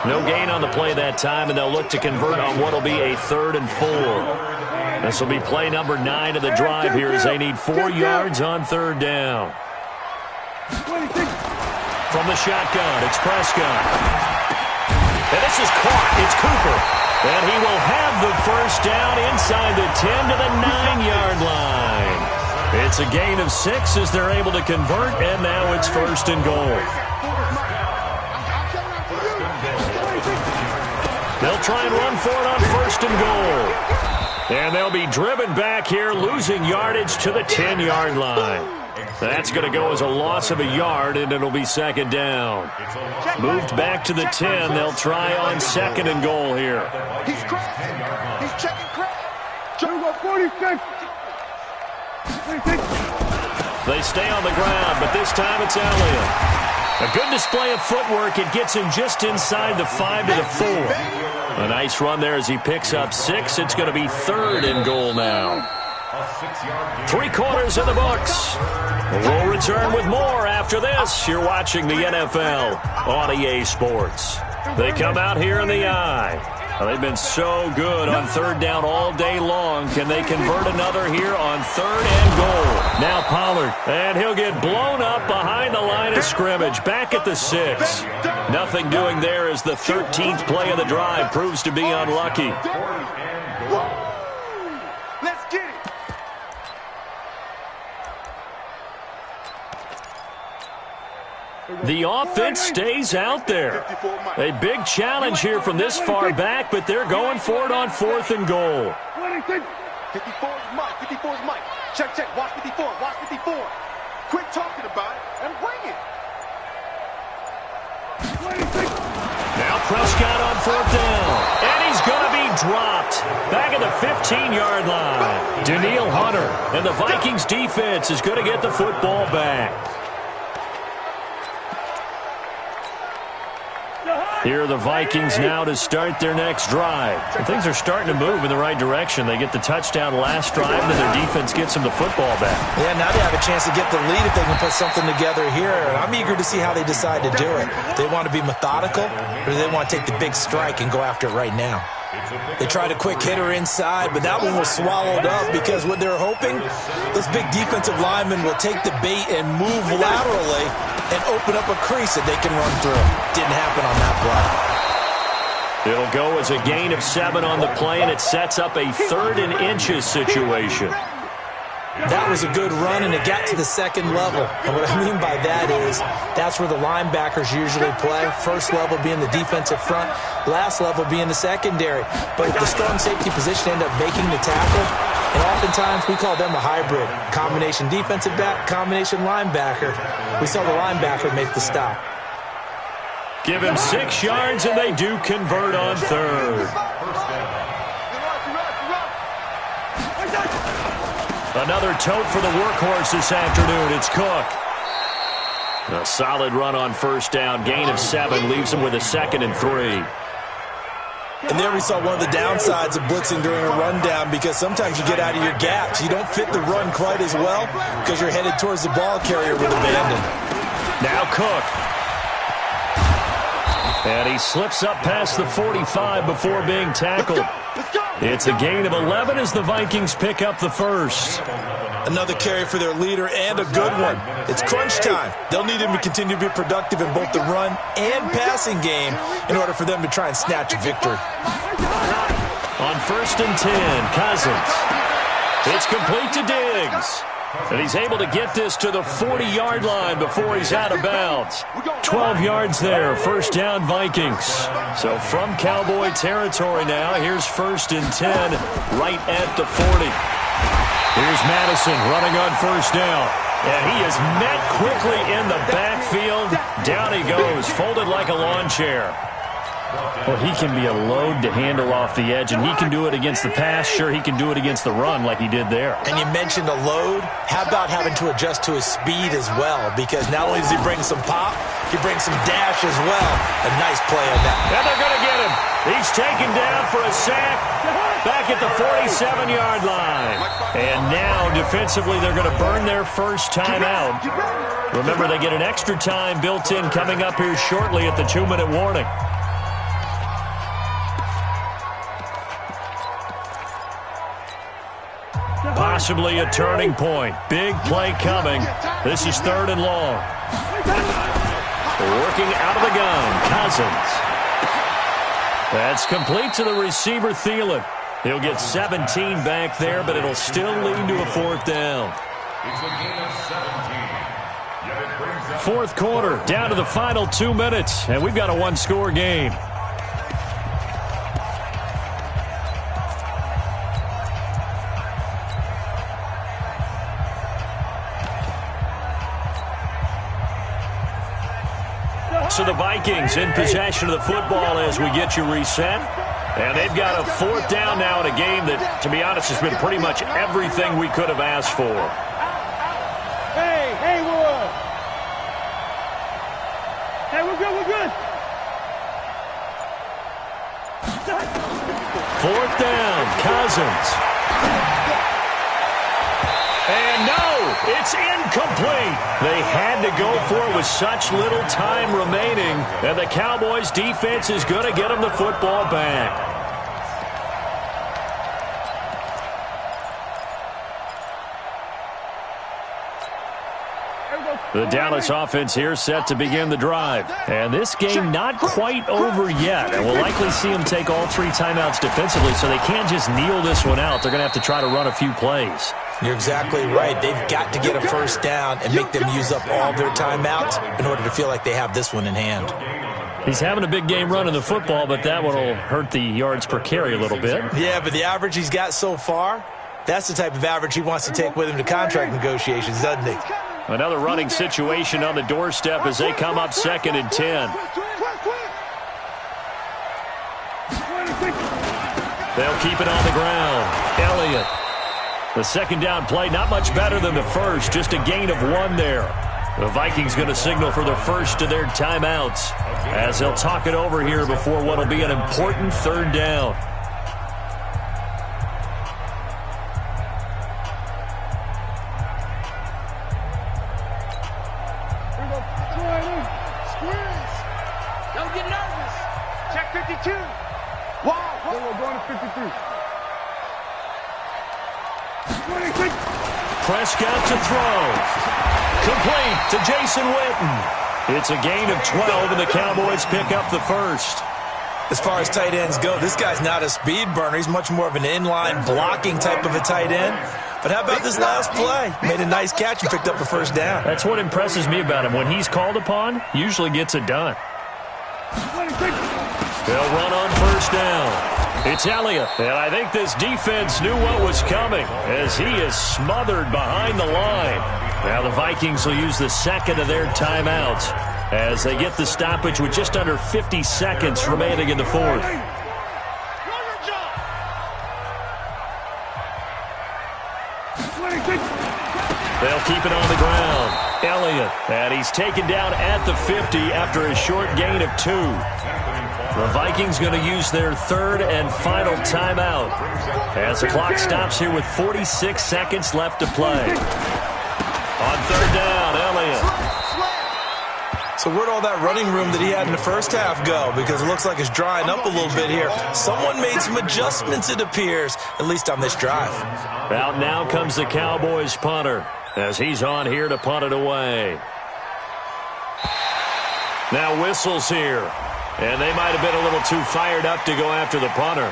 No gain on the play that time, and they'll look to convert on what will be a 3rd and 4. This will be play number 9 of the drive here as they need 4 yards on third down. From the shotgun, it's Prescott. And this is caught. It's Cooper. And he will have the first down inside the 10 to the 9-yard line. It's a gain of 6 as they're able to convert, and now it's 1st and goal. They'll try and run for it on 1st and goal. And they'll be driven back here, losing yardage to the 10-yard line. That's going to go as a loss of a yard, and it'll be 2nd down. Moved back to the 10. They'll try on 2nd and goal here. He's cracked. He's checking crack. 46. They stay on the ground, but this time it's Elliott. A good display of footwork. It gets him just inside the 5 to the 4. A nice run there as he picks up 6. It's going to be 3rd and goal now. 3 quarters in the books. We'll return with more after this. You're watching the NFL on EA Sports. They come out here in the eye. They've been so good on 3rd down all day long. Can they convert another here on 3rd and goal? Now Pollard, and he'll get blown up behind the line of scrimmage, back at the 6. Nothing doing there as the 13th play of the drive proves to be unlucky. Let's get it. The offense stays out there. A big challenge here from this far back, but they're going for it on 4th and goal. 54 is Mike. 54 is Mike. Check. Watch 54. Watch 54. Quit talking about it and bring it. Prescott on 4th down. And he's going to be dropped. Back at the 15-yard line. Danielle Hunter. And the Vikings defense is going to get the football back. Here are the Vikings now to start their next drive. And things are starting to move in the right direction. They get the touchdown last drive, and their defense gets them the football back. Yeah, now they have a chance to get the lead if they can put something together here. And I'm eager to see how they decide to do it. Do they want to be methodical, or do they want to take the big strike and go after it right now? They tried a quick hitter inside, but that one was swallowed up because what they're hoping, those big defensive linemen will take the bait and move laterally and open up a crease that they can run through. Didn't happen on that play. It'll go as a gain of 7 on the play, and it sets up a 3rd and inches situation. That was a good run, and it got to the second level. And what I mean by that is that's where the linebackers usually play. First level being the defensive front, last level being the secondary. But the strong safety position ended up making the tackle, and oftentimes we call them a hybrid. Combination defensive back, combination linebacker. We saw the linebacker make the stop. Give him 6 yards, and they do convert on 3rd. Another tote for the workhorse this afternoon. It's Cook. A solid run on 1st down. Gain of 7 leaves him with a 2nd and 3. And there we saw one of the downsides of blitzing during a rundown, because sometimes you get out of your gaps. You don't fit the run quite as well because you're headed towards the ball carrier with abandon. Now Cook. And he slips up past the 45 before being tackled. It's a gain of 11 as the Vikings pick up the 1st. Another carry for their leader, and a good one. It's crunch time. They'll need him to continue to be productive in both the run and passing game in order for them to try and snatch a victory. On 1st and 10, Cousins. It's complete to Diggs. And he's able to get this to the 40-yard line before he's out of bounds. 12 yards there, 1st down Vikings. So from Cowboy territory now, here's 1st and 10, right at the 40. Here's Madison running on 1st down. And he is met quickly in the backfield. Down he goes, folded like a lawn chair. Well, he can be a load to handle off the edge, and he can do it against the pass. Sure, he can do it against the run like he did there. And you mentioned a load. How about having to adjust to his speed as well? Because not only does he bring some pop, he brings some dash as well. A nice play on that. And they're going to get him. He's taken down for a sack back at the 47-yard line. And now, defensively, they're going to burn their first time out. Remember, they get an extra time built in coming up here shortly at the 2-minute warning. Possibly a turning point. Big play coming. This is 3rd and long. Working out of the gun, Cousins. That's complete to the receiver, Thielen. He'll get 17 back there, but it'll still lead to a 4th down. It's a gain of 17. Yet it brings up 4th quarter, down to the final 2 minutes, and we've got a 1-score game. So the Vikings in possession of the football as we get you reset. And they've got a 4th down now in a game that, to be honest, has been pretty much everything we could have asked for. Hey, Haywood! Hey, we're good, we're good! 4th down, Cousins. And no, it's incomplete. They had to go for it with such little time remaining. And the Cowboys' defense is going to get them the football back. The Dallas offense here set to begin the drive. And this game not quite over yet. And we'll likely see them take all 3 timeouts defensively, so they can't just kneel this one out. They're going to have to try to run a few plays. You're exactly right. They've got to get a 1st down and make them use up all their timeouts in order to feel like they have this one in hand. He's having a big game running the football, but that one will hurt the yards per carry a little bit. Yeah, but the average he's got so far, that's the type of average he wants to take with him to contract negotiations, doesn't he? Another running situation on the doorstep as they come up 2nd and 10. They'll keep it on the ground. Elliott. The second down play, not much better than the first, just a gain of 1 there. The Vikings going to signal for the first of their timeouts as they'll talk it over here before what will be an important third down. Don't get nervous. Check 52. Wow. We're going to 53. 26. Prescott to throw. Complete to Jason Witten. It's a gain of 12, and the Cowboys pick up the first. As far as tight ends go, this guy's not a speed burner. He's much more of an inline blocking type of a tight end. But how about this last play? Made a nice catch and picked up a first down. That's what impresses me about him. When he's called upon, usually gets it done. They'll run on first down. It's Elliott, and I think this defense knew what was coming as he is smothered behind the line. Now the Vikings will use the second of their timeouts as they get the stoppage with just under 50 seconds remaining in the fourth. They'll keep it on the ground. Elliott, and he's taken down at the 50 after a short gain of 2. The Vikings going to use their third and final timeout as the clock stops here with 46 seconds left to play. On third down, Elliott. So where'd all that running room that he had in the first half go? Because it looks like it's drying up a little bit here. Someone made some adjustments, it appears, at least on this drive. Out now comes the Cowboys punter as he's on here to punt it away. Now whistles here. And they might have been a little too fired up to go after the punter.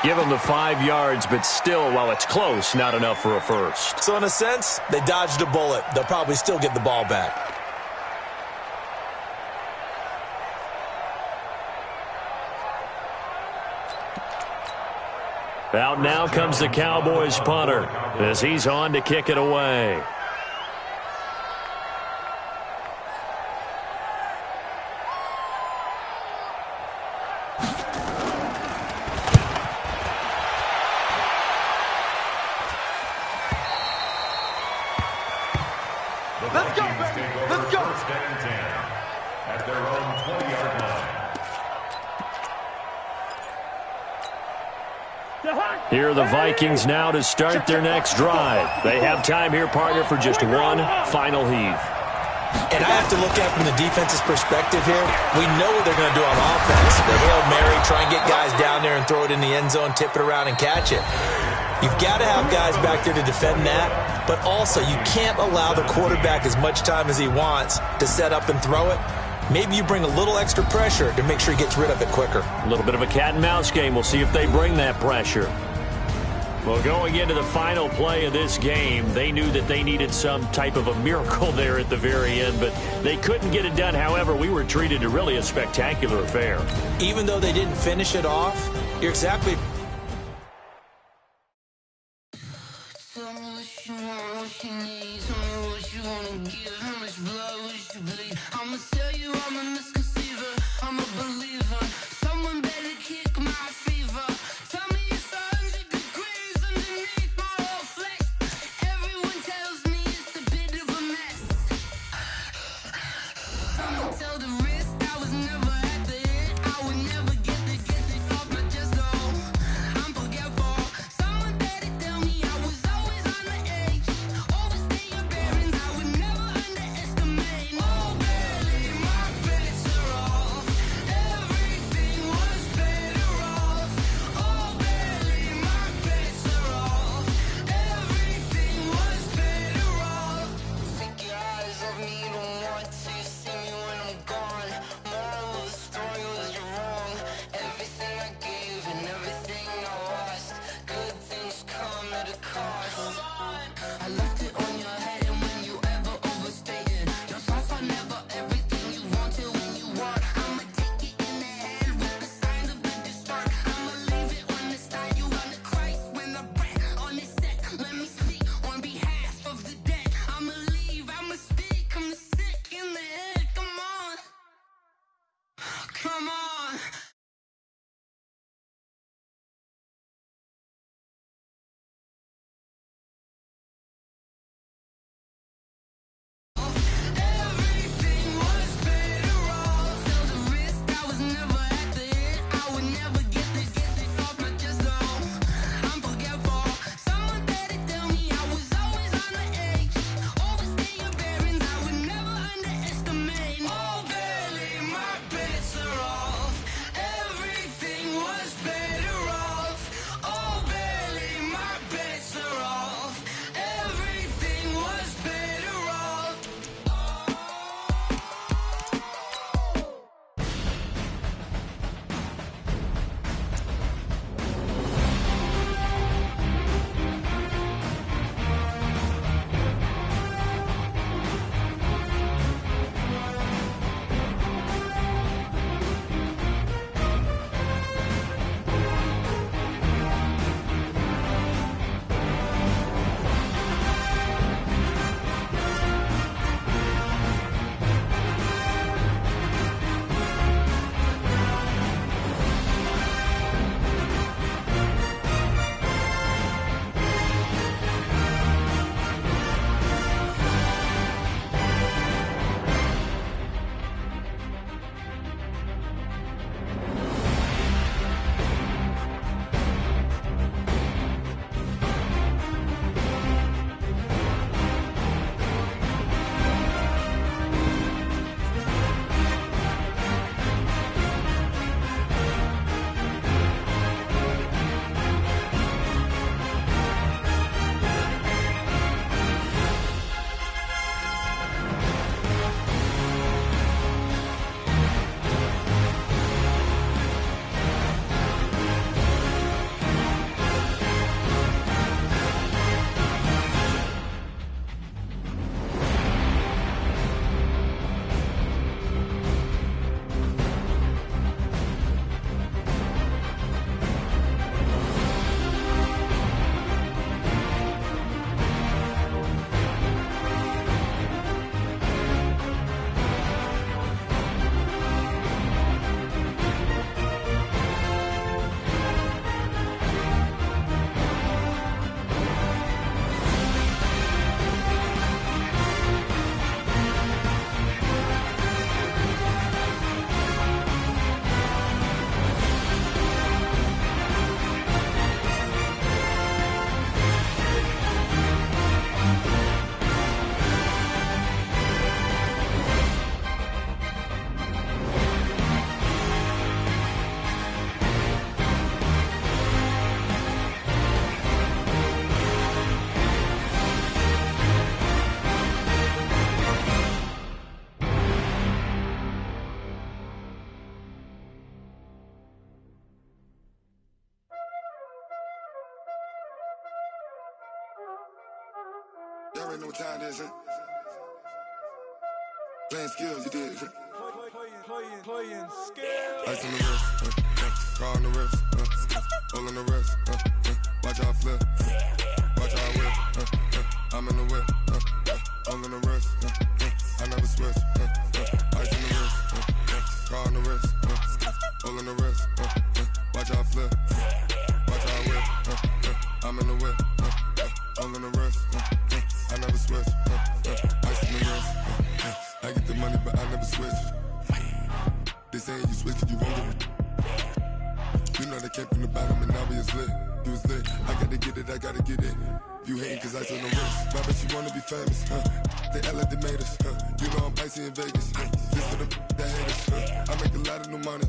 Give them the 5 yards, but still, while it's close, not enough for a first. So in a sense, they dodged a bullet. They'll probably still get the ball back. Out now comes the Cowboys punter as he's on to kick it away. Let's go, baby. Let's go. First and 10 at their own 20-yard line. Here are the Vikings now to start their next drive. They have time here, partner, for just one final heave. And I have to look at it from the defense's perspective here. We know what they're going to do on offense. The Hail Mary, try and get guys down there and throw it in the end zone, tip it around and catch it. You've got to have guys back there to defend that, but also you can't allow the quarterback as much time as he wants to set up and throw it. Maybe you bring a little extra pressure to make sure he gets rid of it quicker. A little bit of a cat and mouse game. We'll see if they bring that pressure. Well, going into the final play of this game, they knew that they needed some type of a miracle there at the very end, but they couldn't get it done. However, we were treated to really a spectacular affair. Even though they didn't finish it off, you're exactly Tell me what you want, what you need. Tell me what you wanna give. How much blood would you bleed? I'ma tell you I'm a misconceiver. I'm a believer. Someone better kick my fever. Tell me it's 100 degrees underneath my whole flesh. Everyone tells me it's a bit of a mess. Someone tell the risk I was never at the end. I would never get it off my chest. Oh, I'm forgetful. Someone better tell me I was always on the edge. Overstay your bearings, I would never underestimate. Oh, barely, my bets are off. Everything was better off. Oh, barely, my bets are off. Everything was better off. Take your eyes off me, don't want to see me when I'm gone. Moral of the story was you're wrong. Everything I gave and everything I lost. Good things come at a cost. I left it on your head, and when you ever overstated, your thoughts are never everything you wanted when you want. I'ma take it in the head with the signs of the distort. I'ma leave it on the side. You on the Christ when I breath on this set. Let me speak on behalf of the dead. I'ma leave, I'ma speak. I'm sick in the head. Come on, come on. Y'all already know what time it is, huh? Playing skills, you did. Playing skills. Ice on the wrist, car on the wrist, hole in the wrist, watch how I flip, watch how I whip, I'm in the whip, hole in the wrist, I never switch, ice on the wrist, car on the wrist, hole in the wrist, watch how I flip, watch how I whip, I'm in the whip, hole in the wrist, I never switch, ice on the wrist, I get the money but I never switch. They saying you switch it, you won't get it. You know they came from the bottom and now we is lit. You was lit, I gotta get it, I gotta get it. You hating cause I on the wrist. My bitch, you wanna be famous, They act like they made us, You know I'm icy in Vegas, This for the that hate us, I make a lot of new money,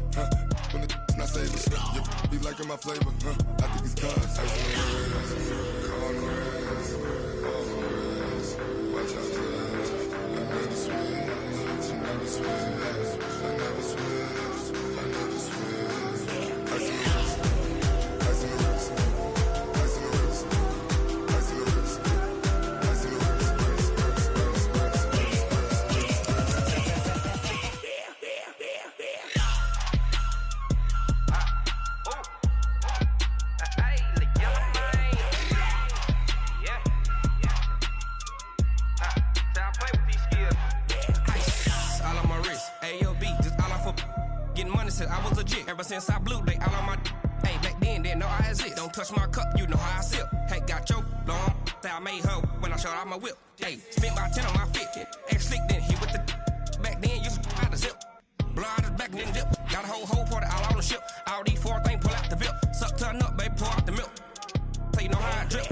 When the not save us, You be liking my flavor, I think it's cause ice on the wrist, on the wrist, on the wrist. Watch out, flash, I never switch, I never switch. I never switch, I never switch. Ice in the wrist, ice in the wrist, ice in the wrist, ice in the wrist, ice in the wrist, I was legit ever since I blew they all on my hey back then didn't know I exist. Don't touch my cup, you know how I sip. Hey, got your long that I made her when I showed out my whip. Hey, spent about 10 on my fit. Ex slick then hit with the back then used to out the zip. Blow out his back then dip. Got a whole party all on the ship. All these four things pull out the VIP. Suck turn up, baby, pour out the milk. So you know how I drip.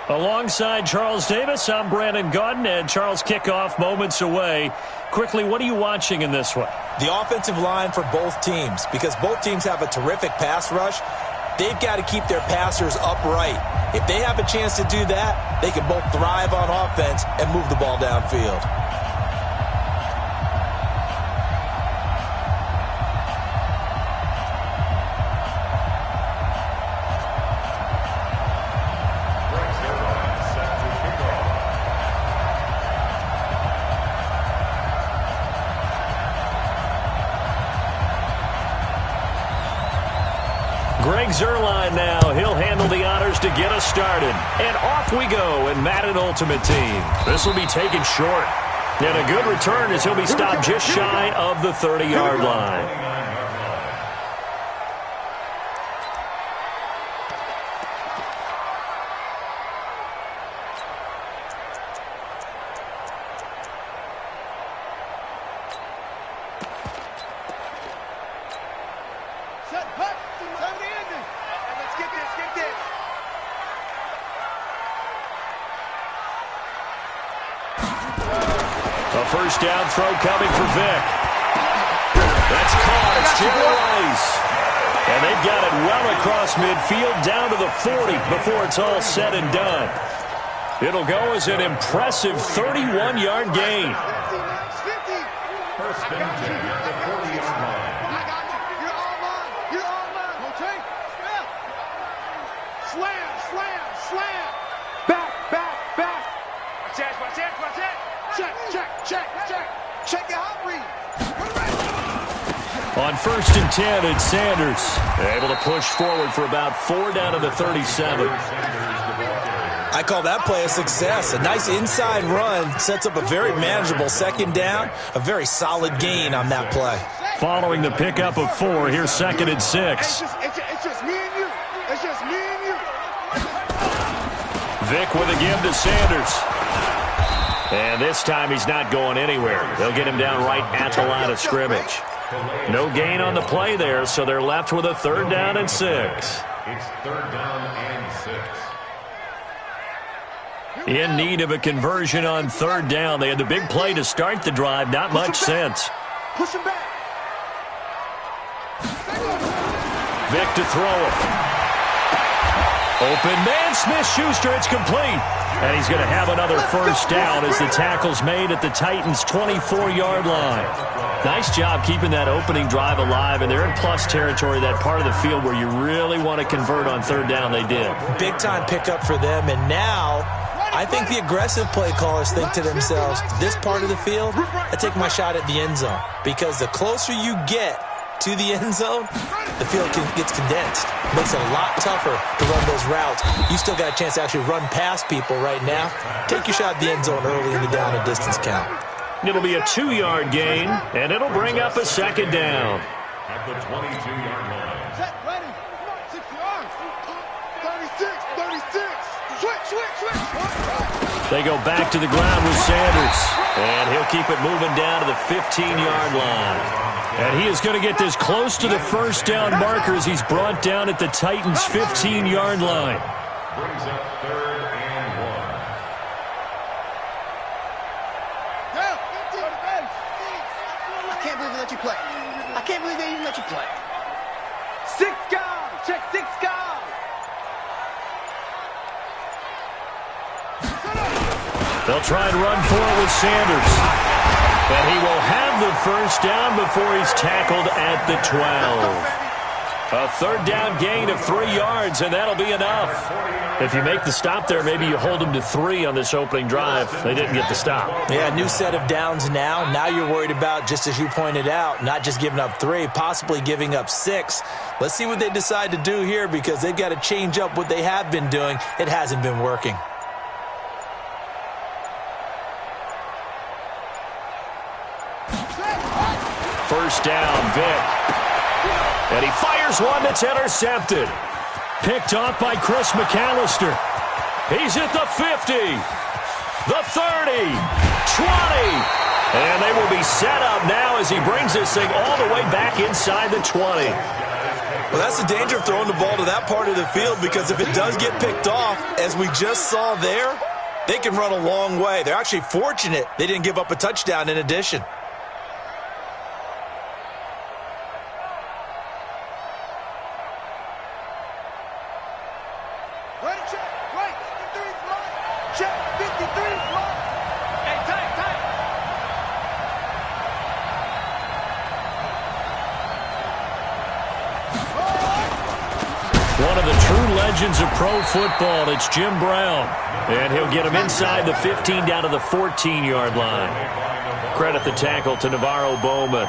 Alongside Charles Davis, I'm Brandon Gaudin, and Charles, kickoff moments away. Quickly, what are you watching in this one? The offensive line for both teams, because both teams have a terrific pass rush. They've got to keep their passers upright. If they have a chance to do that, they can both thrive on offense and move the ball downfield. Greg Zuerlein now. He'll handle the honors to get us started. And off we go in Madden Ultimate Team. This will be taken short. And a good return as he'll be stopped just shy of the 30-yard line. First down throw coming for Vic. That's caught. It's Jerry Rice. And they've got it well across midfield down to the 40 before it's all said and done. It'll go as an impressive 31-yard gain. First down at the 40-yard line. I got you. You're all mine. You're all mine. Okay? Slam, slam, slam. Back, back, back. Watch that, watch that, watch that. Check, check, check, check. Check your hot read. On first and 10, it's Sanders. Able to push forward for about 4 down to the 37. I call that play a success. A nice inside run sets up a very manageable second down. A very solid gain on that play. Following the pickup of 4, here's second and 6. It's just me and you. It's just me and you. Vic with a give to Sanders. And this time he's not going anywhere. They'll get him down right at the line of scrimmage. No gain on the play there, so they're left with a 3rd down and 6. It's 3rd down and 6. In need of a conversion on third down. They had the big play to start the drive. Not much sense. Push him back. Vic to throw it. Open man, Smith-Schuster. It's complete. And he's going to have another first down as the tackle's made at the Titans' 24-yard line. Nice job keeping that opening drive alive, and they're in plus territory, that part of the field where you really want to convert on third down. They did. Big-time pickup for them, and now I think the aggressive play callers think to themselves, this part of the field, I take my shot at the end zone, because the closer you get to the end zone, the field gets condensed. Makes it a lot tougher to run those routes. You still got a chance to actually run past people right now. Take your shot at the end zone early in the down and distance count. It'll be a 2-yard gain, and it'll bring up a second down. At the 22-yard line. Set, ready. 6 yards. 36. Switch. They go back to the ground with Sanders, and he'll keep it moving down to the 15-yard line. And he is going to get this close to the first down marker as he's brought down at the Titans' 15-yard line. Brings up 3rd and 1. I can't believe they let you play. I can't believe they even let you play. 6 guys. Check 6 guys. They'll try and run for it with Sanders. And he will have the first down before he's tackled at the 12. A third down gain of 3 yards, and that'll be enough. If you make the stop there, maybe you hold them to 3 on this opening drive. They didn't get the stop. Yeah, new set of downs now. Now you're worried about, just as you pointed out, not just giving up 3, possibly giving up 6. Let's see what they decide to do here, because they've got to change up what they have been doing. It hasn't been working. First down, Vic. And he fires one that's intercepted. Picked off by Chris McAllister. He's at the 50, the 30, 20. And they will be set up now as he brings this thing all the way back inside the 20. Well, that's the danger of throwing the ball to that part of the field, because if it does get picked off, as we just saw there, they can run a long way. They're actually fortunate they didn't give up a touchdown in addition. One of the true legends of pro football, it's Jim Brown. And he'll get him inside the 15 down to the 14-yard line. Credit the tackle to Navarro Bowman.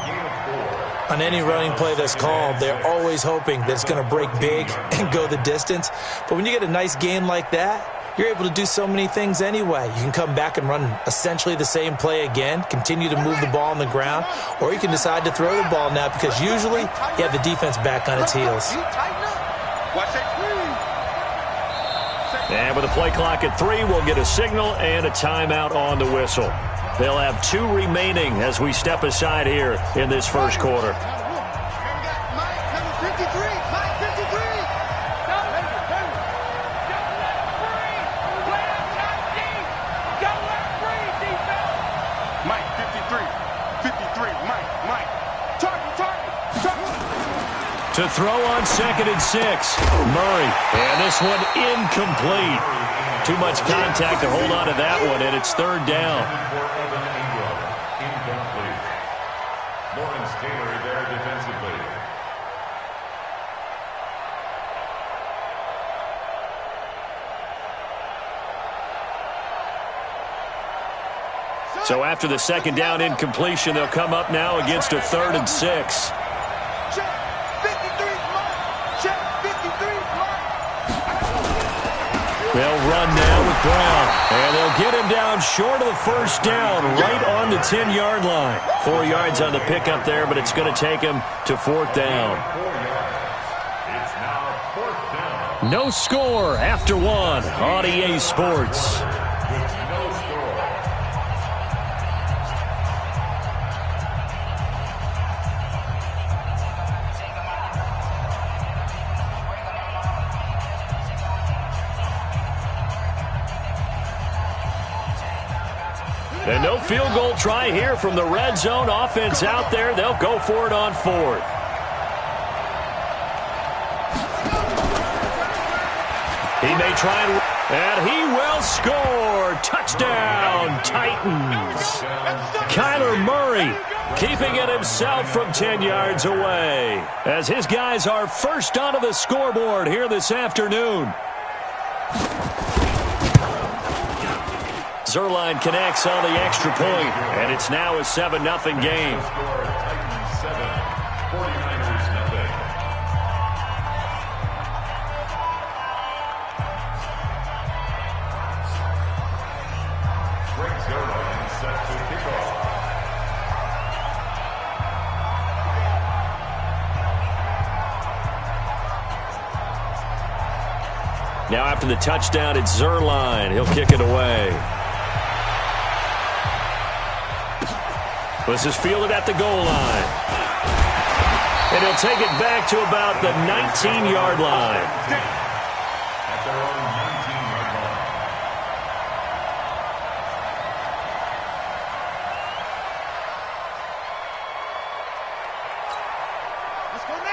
On any running play that's called, they're always hoping that it's going to break big and go the distance. But when you get a nice game like that, you're able to do so many things anyway. You can come back and run essentially the same play again, continue to move the ball on the ground, or you can decide to throw the ball now, because usually you have the defense back on its heels. And with a play clock at 3, we'll get a signal and a timeout on the whistle. They'll have 2 remaining as we step aside here in this first quarter. To throw on 2nd and 6, Murray. And this one incomplete. Too much contact to hold on to that one, and it's 3rd down. Incomplete. Lawrence Taylor there defensively. So after the 2nd down incompletion, they'll come up now against a 3rd and 6. They'll run now with Brown, and they'll get him down short of the first down, right on the 10-yard line. 4 yards on the pickup there, but it's going to take him to 4th down. It's now 4th down. No score after 1 on EA Sports. No score. And no field goal try here from the red zone. Offense out there. They'll go for it on 4th. He may try and he will score. Touchdown, Titans. Kyler Murray keeping it himself from 10 yards away as his guys are first onto the scoreboard here this afternoon. Zerline connects on the extra point, and it's now a 7-0 game. Titans 7, 49ers nothing. Greg Zerline set to kick off. Now after the touchdown, it's Zerline. He'll kick it away. This is fielded at the goal line. And he'll take it back to about the 19-yard line. At their own 19-yard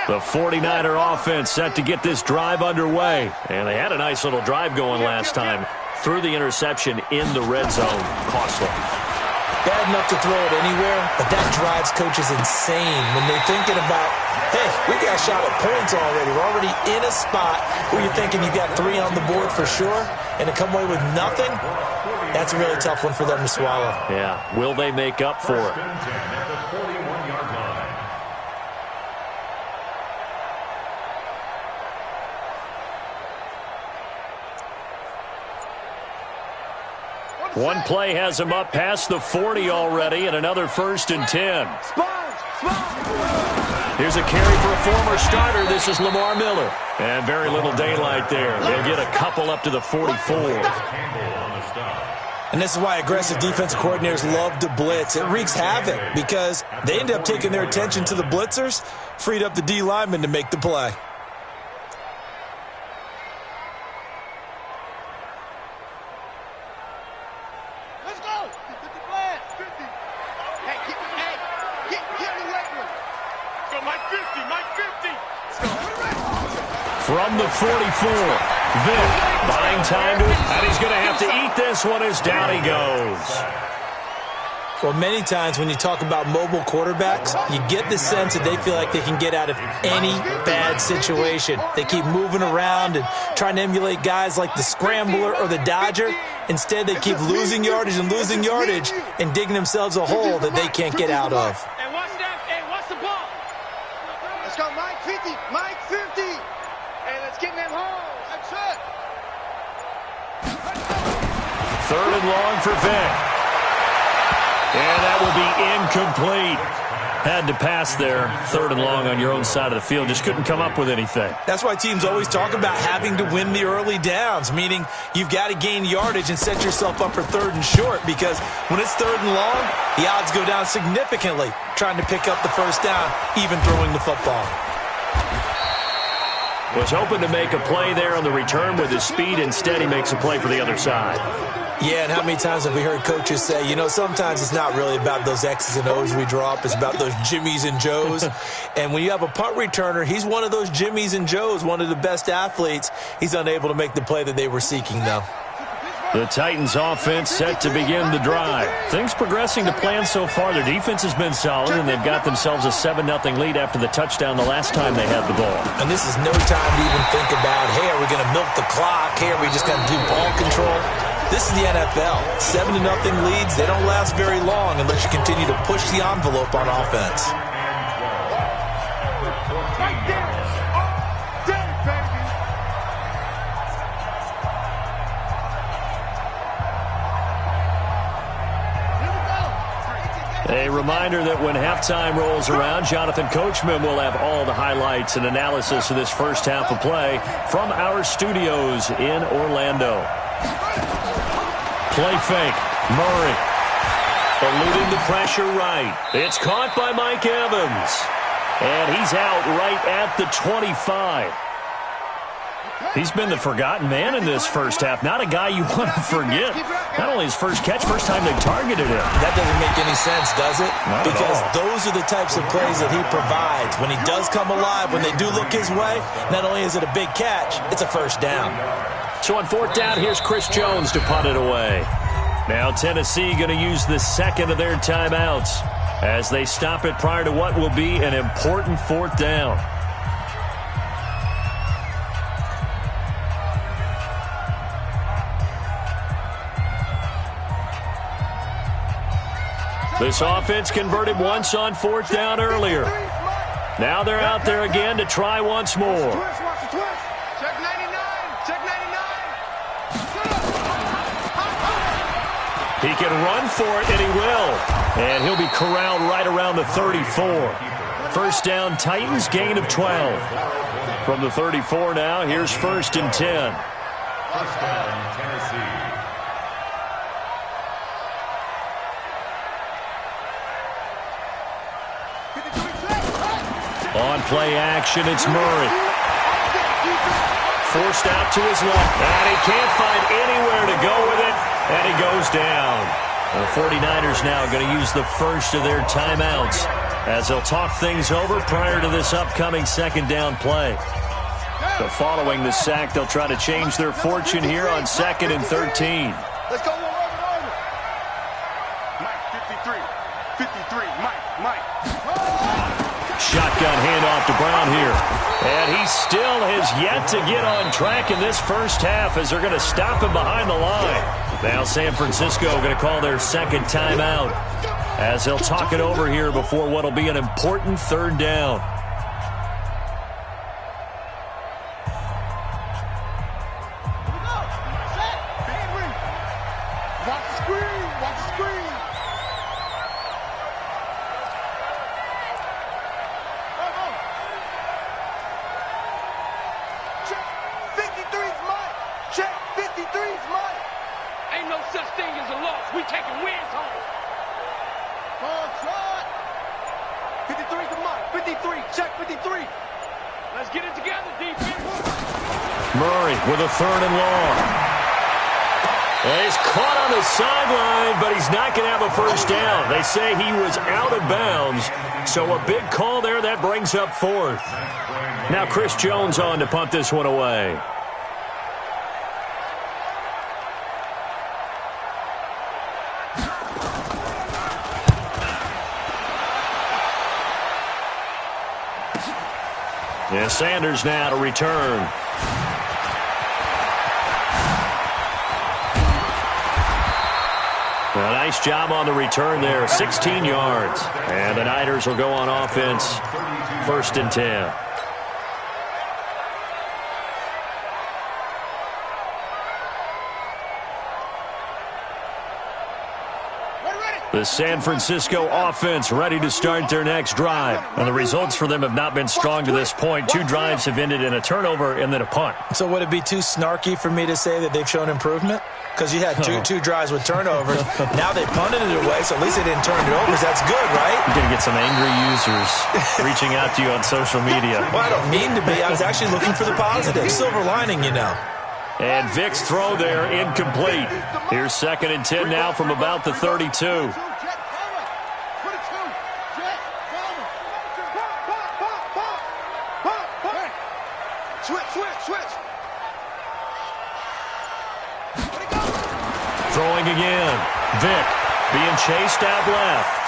line. The 49er offense set to get this drive underway. And they had a nice little drive going last time. Threw the interception in the red zone. Costly. Bad enough to throw it anywhere, but that drives coaches insane when they're thinking about, hey, we got a shot at points already. We're already in a spot where you're thinking you got 3 on the board for sure, and to come away with nothing, that's a really tough one for them to swallow. Yeah, will they make up for it? At the 41-yard line. One play has him up past the 40 already, and another 1st and 10. Here's a carry for a former starter. This is Lamar Miller. And very little daylight there. They'll get a couple up to the 44. And this is why aggressive defensive coordinators love to blitz. It wreaks havoc because they end up taking their attention to the blitzers, freed up the D lineman to make the play. From the 44, Vick buying time to it, and he's going to have to eat this one as down he goes. Well, many times when you talk about mobile quarterbacks, you get the sense that they feel like they can get out of any bad situation. They keep moving around and trying to emulate guys like the Scrambler or the Dodger. Instead, they keep losing yardage and digging themselves a hole that they can't get out of. Hey, watch that. Hey, watch the ball. Let's go, Mike 50. Mike 50. Hey, let's get in them holes. That's it. 3rd and long for Vick. And that will be incomplete. Had to pass there. 3rd and long on your own side of the field. Just couldn't come up with anything. That's why teams always talk about having to win the early downs, meaning you've got to gain yardage and set yourself up for 3rd and short, because when it's 3rd and long, the odds go down significantly trying to pick up the 1st down, even throwing the football. Was hoping to make a play there on the return with his speed. Instead, he makes a play for the other side. Yeah, and how many times have we heard coaches say, you know, sometimes it's not really about those X's and O's we draw up. It's about those Jimmies and Joes. And when you have a punt returner, he's one of those Jimmies and Joes, one of the best athletes. He's unable to make the play that they were seeking, though. The Titans offense set to begin the drive. Things progressing to plan so far. Their defense has been solid, and they've got themselves a 7-0 lead after the touchdown the last time they had the ball. And this is no time to even think about, hey, are we going to milk the clock? Hey, are we just going to do ball control? This is the NFL. 7-0 leads, they don't last very long unless you continue to push the envelope on offense. A reminder that when halftime rolls around, Jonathan Coachman will have all the highlights and analysis of this first half of play from our studios in Orlando. Play fake. Murray eluding the pressure right. It's caught by Mike Evans. And he's out right at the 25. He's been the forgotten man in this first half. Not a guy you want to forget. Not only his first catch, first time they targeted him. That doesn't make any sense, does it? Not because at all. Those are the types of plays that he provides. When he does come alive, when they do look his way, not only is it a big catch, it's a first down. So on fourth down, here's Chris Jones to punt it away. Now Tennessee going to use the second of their timeouts as they stop it prior to what will be an important fourth down. This offense converted once on fourth down earlier. Now they're out there again to try once more. Check 99. Check 99. He can run for it, and he will. And he'll be corralled right around the 34. First down, Titans, gain of 12. From the 34 now, here's first and 10. First down, Tennessee. On play action, it's Murray. Forced out to his left, and he can't find anywhere to go with it, and he goes down. The 49ers now going to use the first of their timeouts as they'll talk things over prior to this upcoming second down play. So following the sack, they'll try to change their fortune here on 2nd and 13. Let's go. Mike, 53. 53. Mike. Shotgun handoff to Brown here. And he still has yet to get on track in this first half as they're going to stop him behind the line. Now San Francisco going to call their second timeout as they'll talk it over here before what will be an important third down. Watch the screen. Watch the screen. Check 53's Mike. Check 53's Mike. Ain't no such thing as a loss. We taking wins home. Contract. 53's the Mike. 53. Check 53. Let's get it together, defense. Murray with a third and long. And he's caught on the sideline, but he's not going to have a first down. They say he was out of bounds, so a big call there that brings up fourth. Now Chris Jones on to punt this one away. Yeah, Sanders now to return. A nice job on the return there, 16 yards. And the Niners will go on offense, 1st and 10. The San Francisco offense ready to start their next drive. And the results for them have not been strong to this point. 2 drives have ended in a turnover and then a punt. So would it be too snarky for me to say that they've shown improvement? Because you had two drives with turnovers. Now they punted it away, so at least they didn't turn it over. That's good, right? You're going to get some angry users reaching out to you on social media. Well, I don't mean to be. I was actually looking for the positive. Silver lining, you know. And Vic's throw there incomplete. Here's 2nd and 10 now from about the 32. Switch. Throwing again. Vic being chased out left.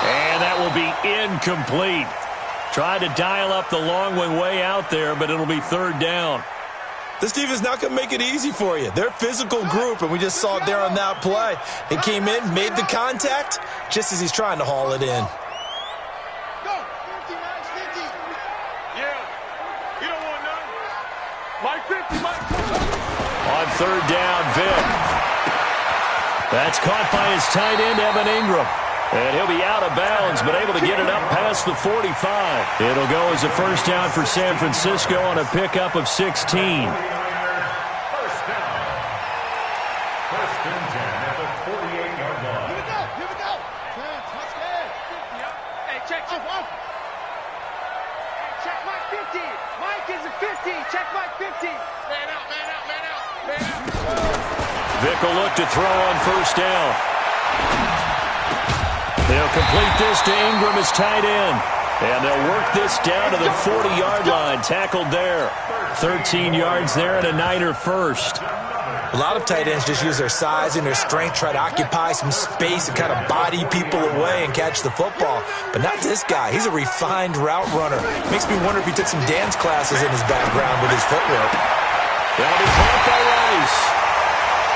And that will be incomplete. Tried to dial up the long one way out there, but it'll be 3rd down. This team is not going to make it easy for you. They're a physical group, and we just saw it there on that play. He came in, made the contact, just as he's trying to haul it in. On 3rd down, Vic. That's caught by his tight end, Evan Ingram. And he'll be out of bounds, but able to get it up past the 45. It'll go as a first down for San Francisco on a pickup of 16. First down. First and 10 at the 48-yard line. Here we go. Touchdown. Hey, check. 50. Mike is a 50. Check Mike 50. Man out, man out, man out, man out. Vic will look to throw on first down. They'll complete this to Ingram as tight end. And they'll work this down to the 40-yard line. Tackled there. 13 yards there and a Niner first. A lot of tight ends just use their size and their strength, try to occupy some space and kind of body people away and catch the football. But not this guy. He's a refined route runner. Makes me wonder if he took some dance classes in his background with his footwork. That'll be caught by Rice.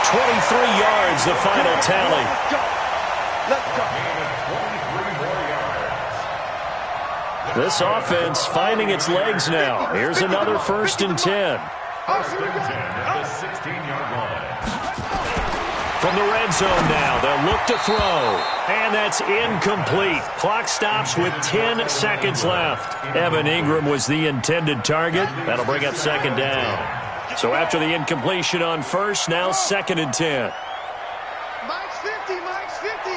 23 yards, the final tally. Let's go. This offense finding its legs now. Here's another 1st and 10. First and 10 at the 16-yard line. From the red zone now, they'll look to throw. And that's incomplete. Clock stops with 10 seconds left. Evan Ingram was the intended target. That'll bring up 2nd down. So after the incompletion on first, now 2nd and 10. Mike's 50, Mike's 50.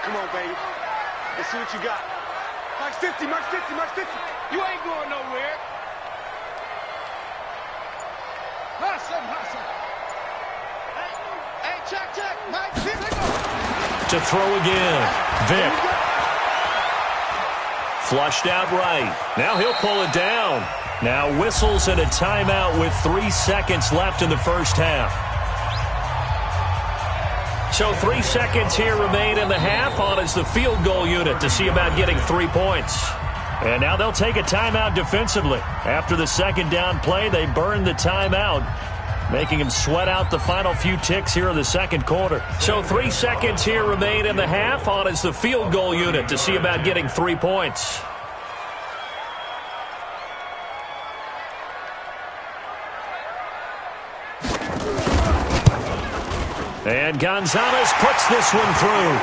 Come on, baby. Let's see what you got. Mike's 50, Mike's 50, Mike's 50. You ain't going nowhere. Hustle, hustle. Hey, check. Mike's 50. To throw again. Vic. Flushed out right. Now he'll pull it down. Now whistles and a timeout with 3 seconds left in the first half. So 3 seconds here remain in the half. On is the field goal unit to see about getting 3 points. And now they'll take a timeout defensively. After the 2nd down play, they burn the timeout, making him sweat out the final few ticks here in the 2nd quarter. So 3 seconds here remain in the half. On is the field goal unit to see about getting 3 points. And Gonzalez puts this one through.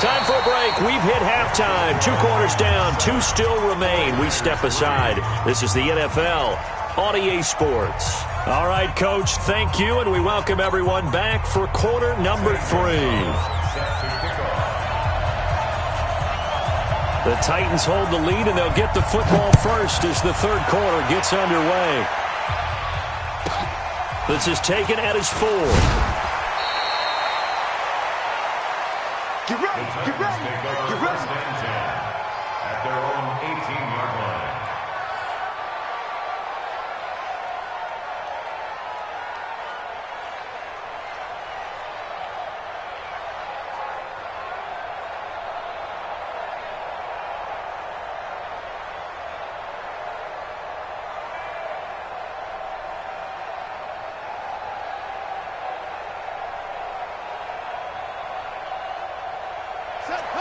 Time for a break. We've hit halftime. 2 quarters down. 2 still remain. We step aside. This is the NFL on EA Sports. All right, Coach, thank you, and we welcome everyone back for quarter number 3. The Titans hold the lead, and they'll get the football first as the 3rd quarter gets underway. This is taken at his 4. Get ready, get ready, get ready. At their own 18-yard line.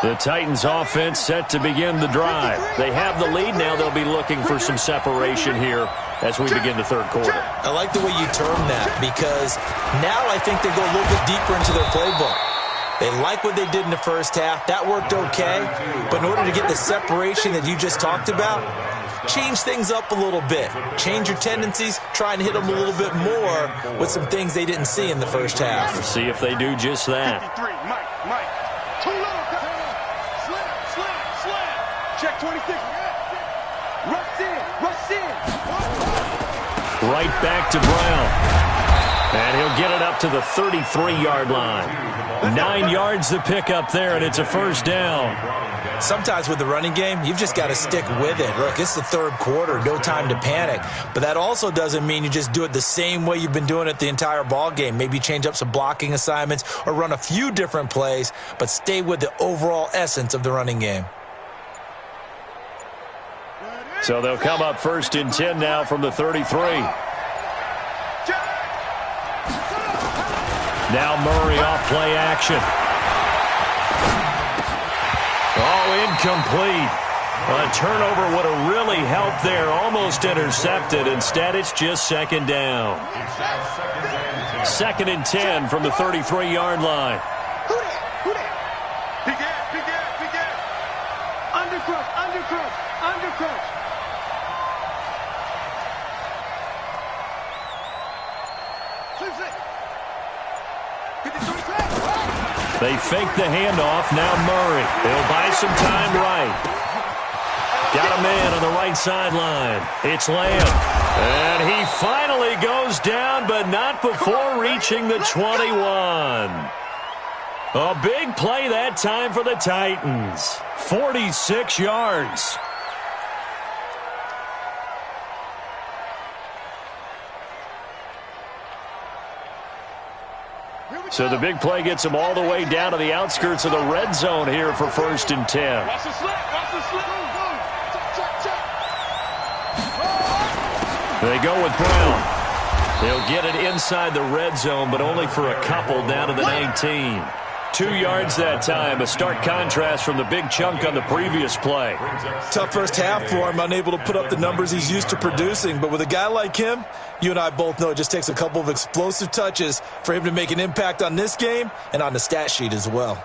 The Titans offense set to begin the drive. They have the lead. Now they'll be looking for some separation here as we begin the 3rd quarter. I like the way you term that, because now I think they go a little bit deeper into their playbook. They like what they did in the first half. That worked okay. But in order to get the separation that you just talked about, change things up a little bit. Change your tendencies. Try and hit them a little bit more with some things they didn't see in the first half. See if they do just that. 53, Mike. Too low. Slam. Check 26. Rush in. Right back to Brown. And he'll get it up to the 33-yard line. 9 yards to pick up there, and it's a 1st down. Sometimes with the running game, you've just got to stick with it. Look, it's the 3rd quarter, no time to panic. But that also doesn't mean you just do it the same way you've been doing it the entire ball game. Maybe change up some blocking assignments or run a few different plays, but stay with the overall essence of the running game. So they'll come up 1st and 10 now from the 33. Now Murray off play action. Oh, incomplete. A turnover would have really helped there. Almost intercepted. Instead, it's just 2nd down. 2nd and 10 from the 33-yard line. Who that? Big ass. Undercrush. They fake the handoff. Now Murray. They'll buy some time right. Got a man on the right sideline. It's Lamb. And he finally goes down, but not before reaching the 21. A big play that time for the Titans. 46 yards. So the big play gets them all the way down to the outskirts of the red zone here for 1st and 10. Watch the slip. Watch the slip. Check. They go with Brown. They'll get it inside the red zone, but only for a couple down to the 19. 2 yards that time, a stark contrast from the big chunk on the previous play. Tough first half for him, unable to put up the numbers he's used to producing. But with a guy like him, you and I both know it just takes a couple of explosive touches for him to make an impact on this game and on the stat sheet as well.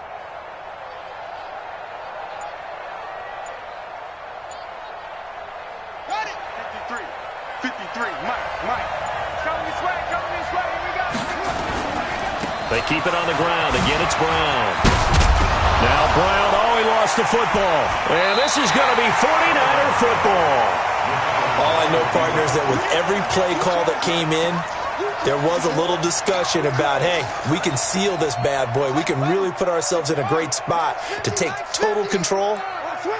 Got it. 53. Mike. Come this way. Here we go. They keep it on the ground. Again, it's Brown. Now Brown, he lost the football. And this is going to be 49er football. All I know, partner, is that with every play call that came in, there was a little discussion about, hey, we can seal this bad boy. We can really put ourselves in a great spot to take total control,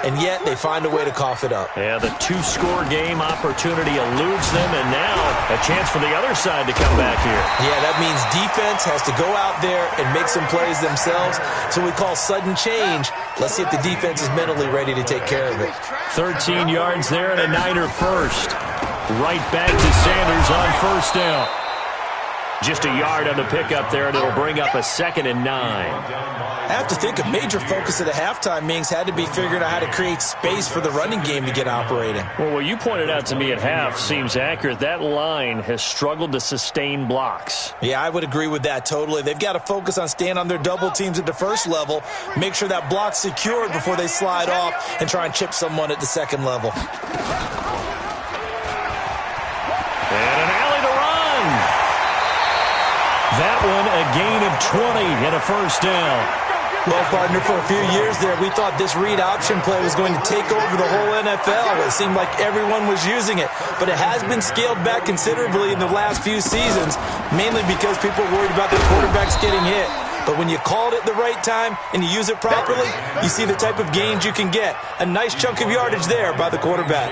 and yet they find a way to cough it up. Yeah, the 2-score game opportunity eludes them, and now a chance for the other side to come back here. Yeah, that means defense has to go out there and make some plays themselves. So we call sudden change. Let's see if the defense is mentally ready to take care of it. 13 yards there and a Niner first. Right back to Sanders on 1st down. Just a yard on the pickup there, and it'll bring up a 2nd and 9. I have to think a major focus of the halftime meetings had to be figuring out how to create space for the running game to get operating. Well, what you pointed out to me at half seems accurate. That line has struggled to sustain blocks. Yeah, I would agree with that totally. They've got to focus on staying on their double teams at the first level, make sure that block's secured before they slide off and try and chip someone at the second level. And an alley to run. That one a gain of 20 and a 1st down. Well, partner, for a few years there, we thought this read option play was going to take over the whole NFL. It seemed like everyone was using it, but it has been scaled back considerably in the last few seasons, mainly because people are worried about their quarterbacks getting hit. But when you call it at the right time and you use it properly, you see the type of gains you can get. A nice chunk of yardage there by the quarterback.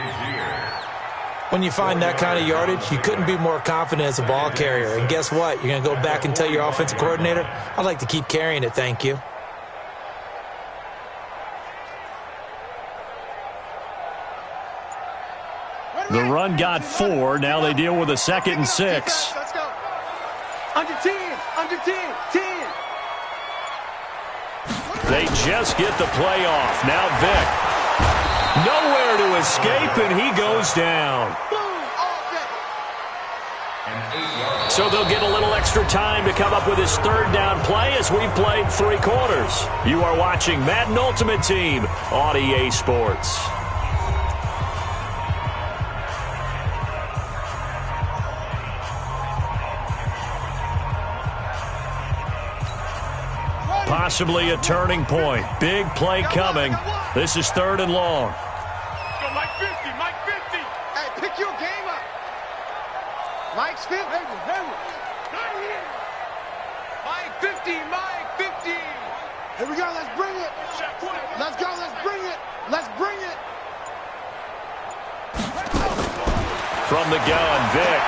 When you find that kind of yardage, you couldn't be more confident as a ball carrier. And guess what? You're going to go back and tell your offensive coordinator, I'd like to keep carrying it, thank you. The run got 4. Now they deal with a 2nd and 6. Let's go. Under 10. 10. They just get the play off. Now Vick. Nowhere to escape, and he goes down. So they'll get a little extra time to come up with his 3rd down play as we've played 3 quarters. You are watching Madden Ultimate Team on EA Sports. Possibly a turning point. Big play coming. This is 3rd and long. Go, Mike 50. Hey, pick your game up. Mike's 50. Mike 50. Here we go. Let's bring it. Let's go. Let's bring it. From the gun, Vick.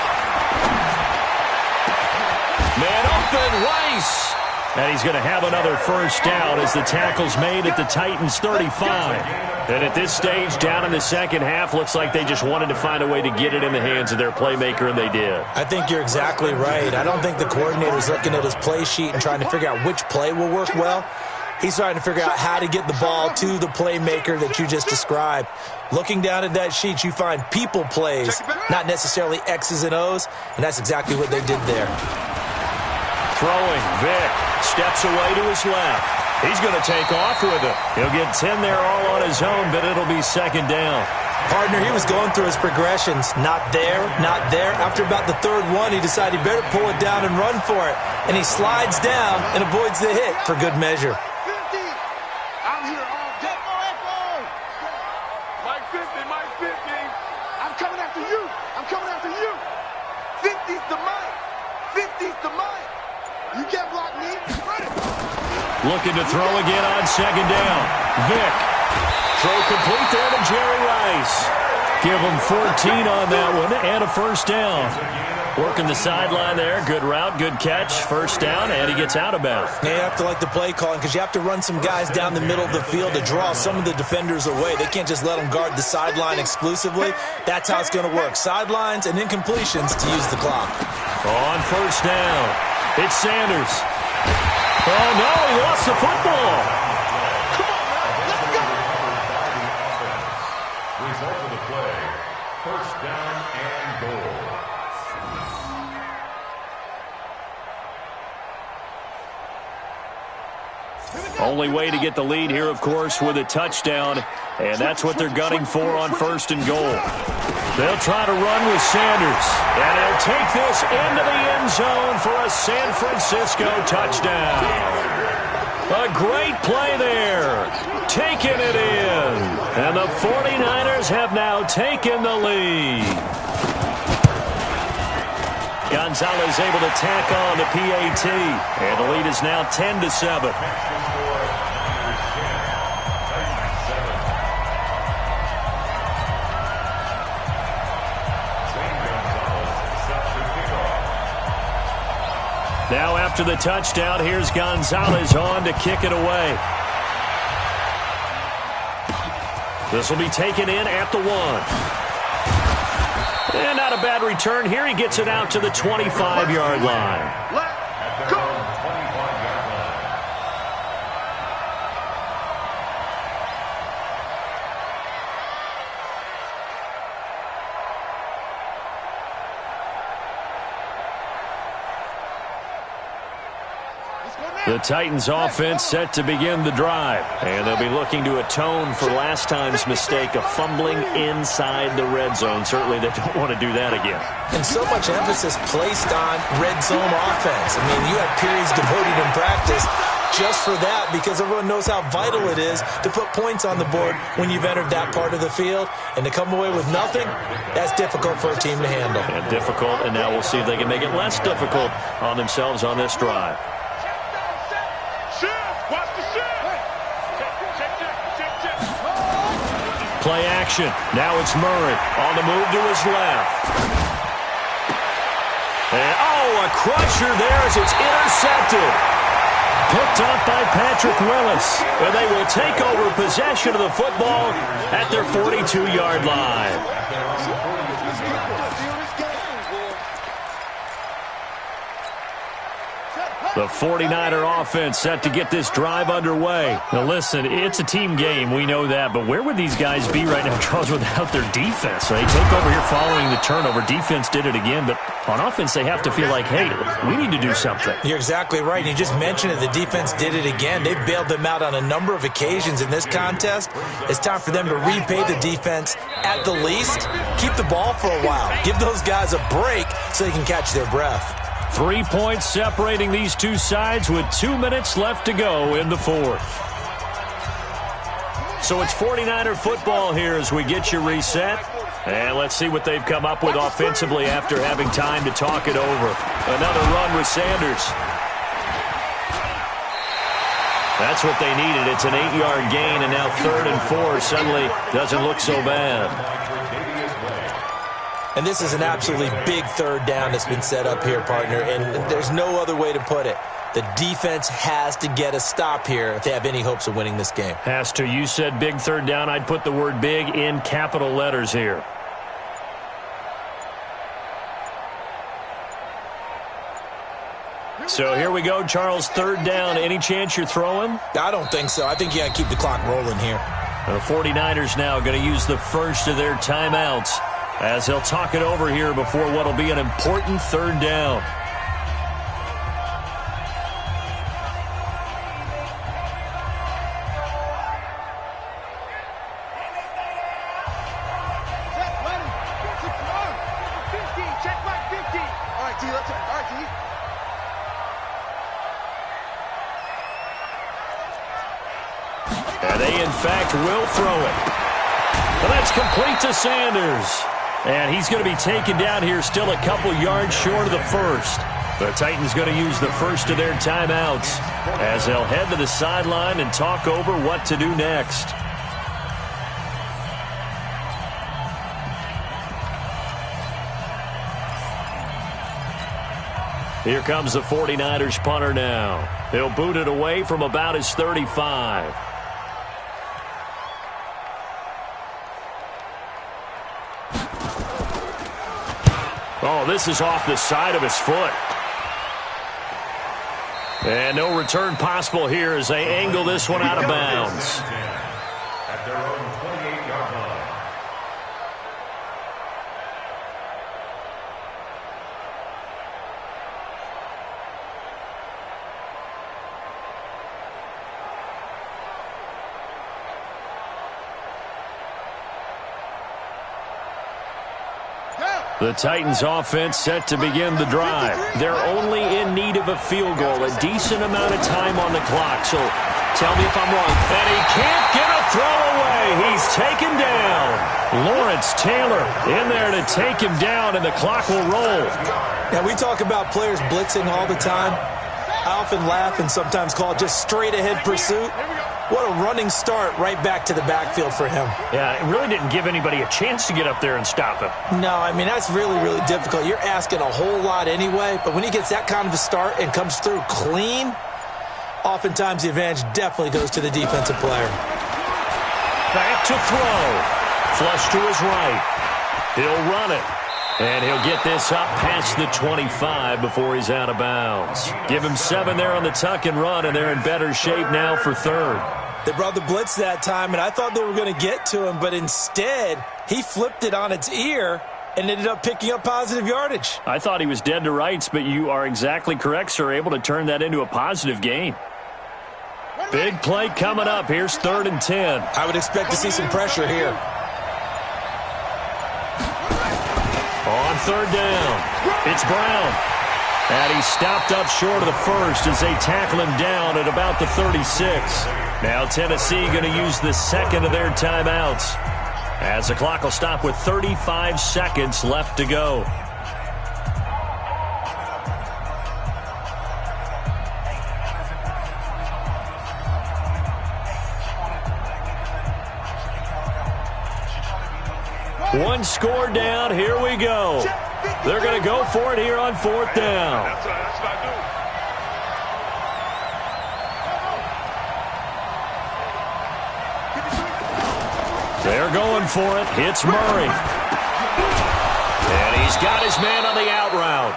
Man open, Rice. And he's going to have another 1st down as the tackle's made at the Titans' 35. And at this stage, down in the second half, looks like they just wanted to find a way to get it in the hands of their playmaker, and they did. I think you're exactly right. I don't think the coordinator's looking at his play sheet and trying to figure out which play will work well. He's trying to figure out how to get the ball to the playmaker that you just described. Looking down at that sheet, you find people plays, not necessarily X's and O's, and that's exactly what they did there. Throwing, Vick steps away to his left. He's going to take off with it. He'll get 10 there all on his own, but it'll be 2nd down. Partner, he was going through his progressions. Not there, not there. After about the 3rd one, he decided he better pull it down and run for it. And he slides down and avoids the hit for good measure. 50. I'm here all day. Mike 50. You can't block me. Run it. Looking to throw again on second down. Vick. Throw complete there to Jerry Rice. Give him 14 on that one and a first down. Working the sideline there. Good route, good catch. First down, and he gets out of bounds. Yeah, you have to like the play calling because you have to run some guys down the middle of the field to draw some of the defenders away. They can't just let them guard the sideline exclusively. That's how it's going to work. Sidelines and incompletions to use the clock. On first down, it's Sanders. Oh, no, he lost the football. Result of the play, first down and goal. Only way to get the lead here, of course, with a touchdown, and that's what they're gunning for on first and goal. They'll try to run with Sanders, and he'll take this into the end zone for a San Francisco touchdown. A great play there, taking it in, and the 49ers have now taken the lead. Gonzalez able to tack on the PAT, and the lead is now 10-7. Now after the touchdown, here's Gonzalez on to kick it away. This will be taken in at the 1. And not a bad return here. He gets it out to the 25-yard line. Let's go. The Titans offense set to begin the drive, and they'll be looking to atone for last time's mistake of fumbling inside the red zone. Certainly they don't want to do that again. And so much emphasis placed on red zone offense. I mean, you have periods devoted in practice just for that because everyone knows how vital it is to put points on the board when you've entered that part of the field. And to come away with nothing, that's difficult for a team to handle. And difficult, and now we'll see if they can make it less difficult on themselves on this drive. Play action. Now it's Murray on the move to his left. And, a crusher there as it's intercepted. Picked up by Patrick Willis. And they will take over possession of the football at their 42-yard line. The 49er offense set to get this drive underway. Now listen, it's a team game, we know that, but where would these guys be right now, Charles, without their defense? They take over here following the turnover. Defense did it again, but on offense they have to feel like, hey, we need to do something. You're exactly right. You just mentioned it. The defense did it again. They've bailed them out on a number of occasions in this contest. It's time for them to repay the defense at the least. Keep the ball for a while. Give those guys a break so they can catch their breath. 3 points separating these two sides with 2 minutes left to go in the fourth. So it's 49er football here as we get you reset. And let's see what they've come up with offensively after having time to talk it over. Another run with Sanders. That's what they needed. It's an 8-yard gain, and now 3rd and 4 suddenly doesn't look so bad. And this is an absolutely big third down that's been set up here, partner, and there's no other way to put it. The defense has to get a stop here if they have any hopes of winning this game. Has to. You said big third down. I'd put the word big in capital letters here. So here we go, Charles, third down. Any chance you're throwing? I don't think so. I think you got to keep the clock rolling here. The 49ers now going to use the first of their timeouts as they'll talk it over here before what will be an important third down. And they, in fact, will throw it. And that's complete to Sanders. And he's going to be taken down here still a couple yards short of the first. The Titans going to use the first of their timeouts as they'll head to the sideline and talk over what to do next. Here comes the 49ers punter now. He'll boot it away from about his 35. Oh, this is off the side of his foot. And no return possible here as they angle this one out of bounds. At their own 28-yard line. The Titans offense set to begin the drive. They're only in need of a field goal, a decent amount of time on the clock. So tell me if I'm wrong. And he can't get a throw away. He's taken down. Lawrence Taylor in there to take him down, and the clock will roll. Now, we talk about players blitzing all the time. I often laugh and sometimes call it just straight-ahead pursuit. What a running start right back to the backfield for him. Yeah, it really didn't give anybody a chance to get up there and stop him. No, I mean, that's really, really difficult. You're asking a whole lot anyway, but when he gets that kind of a start and comes through clean, oftentimes the advantage definitely goes to the defensive player. Back to throw. Flush to his right. He'll run it. And he'll get this up past the 25 before he's out of bounds. Give him 7 there on the tuck and run, and they're in better shape now for third. They brought the blitz that time, and I thought they were going to get to him, but instead, he flipped it on its ear and ended up picking up positive yardage. I thought he was dead to rights, but you are exactly correct, sir. Able to turn that into a positive gain. Big play coming up. Here's 3rd and 10. I would expect to see some pressure here. On 3rd down, it's Brown. And he's stopped up short of the first as they tackle him down at about the 36. Now Tennessee going to use the second of their timeouts as the clock will stop with 35 seconds left to go. One score down. Here we go. They're going to go for it here on 4th down. That's what I do. They're going for it. It's Murray. And he's got his man on the out route.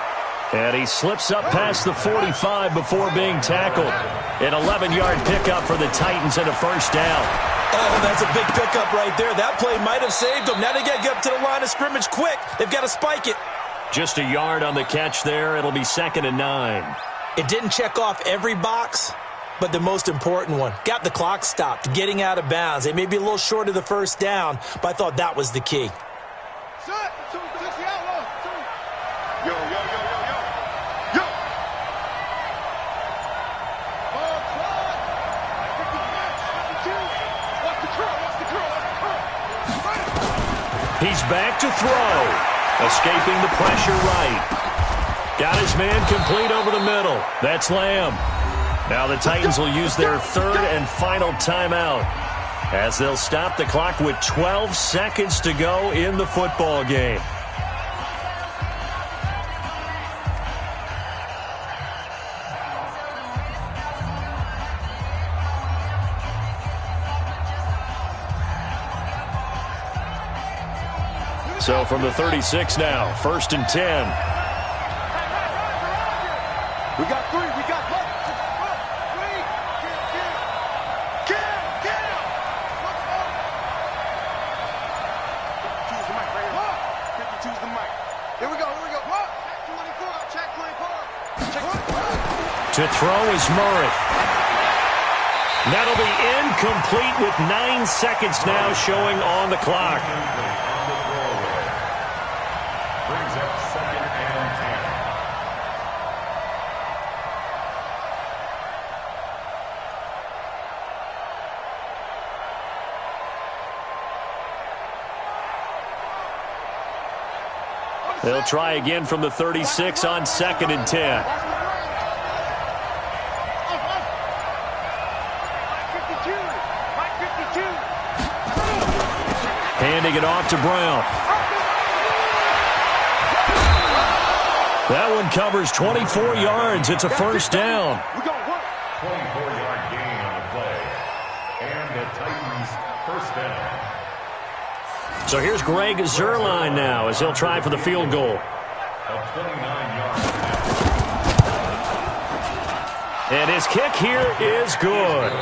And he slips up past the 45 before being tackled. An 11-yard pickup for the Titans and a 1st down. Oh, that's a big pickup right there. That play might have saved them. Now they got to get up to the line of scrimmage quick. They've got to spike it. Just a yard on the catch there. It'll be 2nd and 9. It didn't check off every box, but the most important one. Got the clock stopped, getting out of bounds. They may be a little short of the 1st down, but I thought that was the key. Yo, yo, yo, yo, yo. Yo. He's back to throw. Escaping the pressure right. Got his man complete over the middle. That's Lamb. Now the Titans will use their 3rd and final timeout as they'll stop the clock with 12 seconds to go in the football game. So from the 36 now, 1st and 10. We got 3. We got 1, 2, 3. Get him. Choose the mic right here. 52's the mic. Here we go. Check 24. To throw is Murray. That'll be incomplete with 9 seconds now showing on the clock. Brings up 2nd and 10. They'll try again from the 36 on 2nd and 10. Handing it off to Brown. That one covers 24 yards. It's a first down. 24-yard gain on the play. And the Titans first down. So here's Greg Zuerlein now as he'll try for the field goal. A 29-yard. And his kick here is good.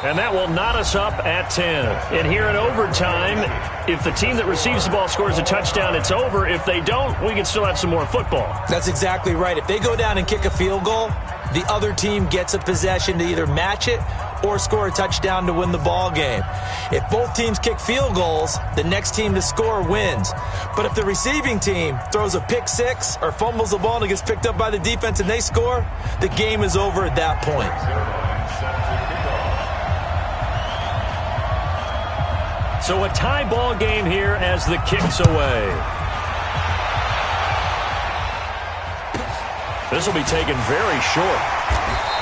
And that will knot us up at 10. And here in overtime, if the team that receives the ball scores a touchdown, it's over. If they don't, we can still have some more football. That's exactly right. If they go down and kick a field goal, the other team gets a possession to either match it or score a touchdown to win the ball game. If both teams kick field goals, the next team to score wins. But if the receiving team throws a pick six or fumbles the ball and it gets picked up by the defense and they score, the game is over at that point. So a tie ball game here as the kick's away. This will be taken very short.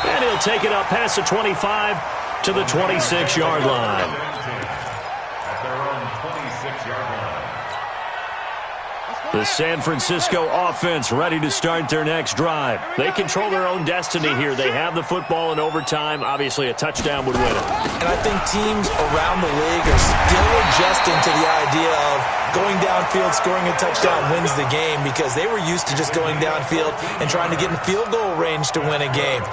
And he'll take it up past the 25 to the 26-yard line. At their own 26-yard line. The San Francisco offense ready to start their next drive. They control their own destiny here. They have the football in overtime. Obviously, a touchdown would win it. And I think teams around the league are still adjusting to the idea of going downfield, scoring a touchdown wins the game because they were used to just going downfield and trying to get in field goal range to win a game.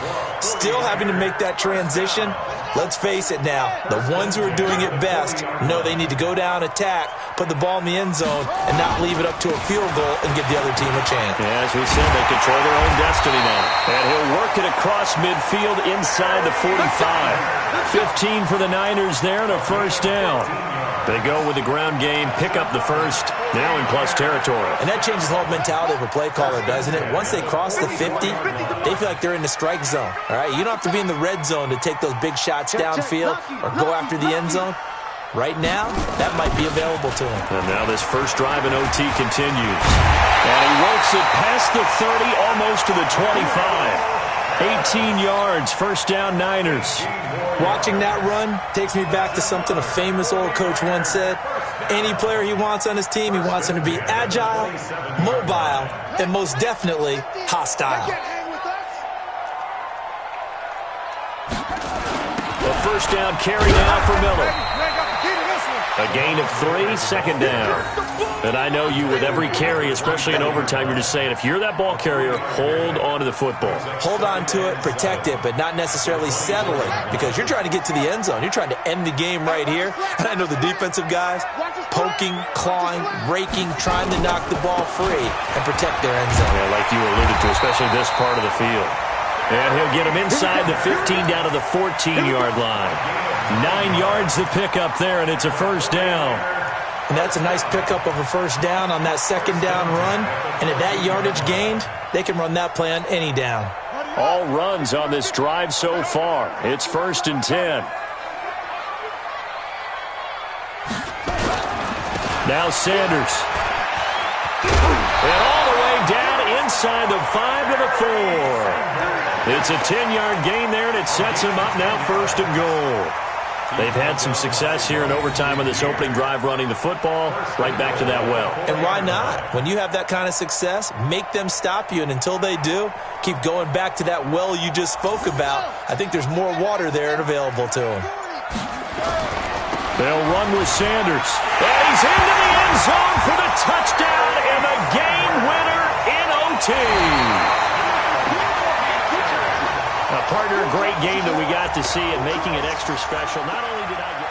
Still having to make that transition. Let's face it now, the ones who are doing it best know they need to go down, attack, put the ball in the end zone, and not leave it up to a field goal and give the other team a chance. Yeah, as we said, they control their own destiny now. And he'll work it across midfield inside the 45. 15 for the Niners there and a first down. They go with the ground game, pick up the first, now in plus territory. And that changes the whole mentality of a play caller, doesn't it? Once they cross the 50, they feel like they're in the strike zone. All right, you don't have to be in the red zone to take those big shots downfield or go after the end zone. Right now, that might be available to him. And now this first drive in OT continues. And he works it past the 30, almost to the 25. 18 yards, first down Niners. Watching that run takes me back to something a famous old coach once said. Any player he wants on his team, he wants him to be agile, mobile, and most definitely hostile. The first down carry now for Miller. A gain of 3, second down. And I know you with every carry, especially in overtime, you're just saying, if you're that ball carrier, hold on to the football. Hold on to it, protect it, but not necessarily settling because you're trying to get to the end zone. You're trying to end the game right here. And I know the defensive guys poking, clawing, raking, trying to knock the ball free and protect their end zone. Yeah, like you alluded to, especially this part of the field. And he'll get him inside the 15 down to the 14-yard line. 9 yards to pick up there, and it's a first down. And that's a nice pickup of a first down on that second down run. And at that yardage gained, they can run that play on any down. All runs on this drive so far. It's first and 10. Now Sanders. And all the way down inside the 5 to the 4. It's a 10-yard gain there, and it sets him up now first and goal. They've had some success here in overtime on this opening drive running the football right back to that well. And why not? When you have that kind of success, make them stop you, and until they do, keep going back to that well you just spoke about. I think there's more water there and available to them. They'll run with Sanders. And he's into the end zone for the touchdown and the game winner in OT. Partner, a great game that we got to see and making it extra special. Not only did I get...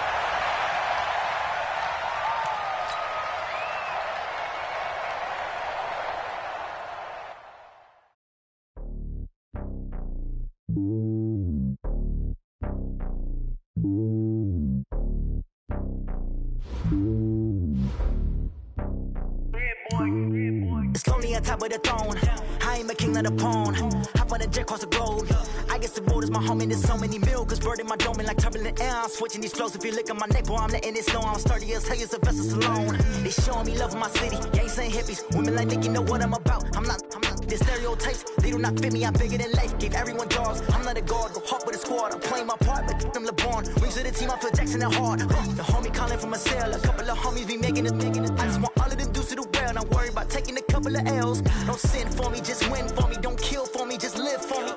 It's lonely on top of the throne. I I ain't a king of the pawn. Hop on a jet across the globe. I guess the road is my home and there's so many milk. Bird in my dome and like turbulent air. I'm switching these flows. If you look at my neck, boy, I'm letting it snow. I'm sturdy as hell, Sylvester Stallone. They showing me love in my city. Gangs ain't hippies. Women like Nick, you know what I'm about. I'm not the stereotypes. They do not fit me. I'm bigger than life. Gave everyone jobs. I'm not a guard. Go hop with a squad. I'm playing my part, but them LeBron. Rings to the team. I feel Jackson and hard. The homie calling from a cell. A couple of homies be making it. I just want all of them dudes to do well. Not worry about taking a couple of L's. Don't sin for me, just win for me. Don't kill for me, just live for me.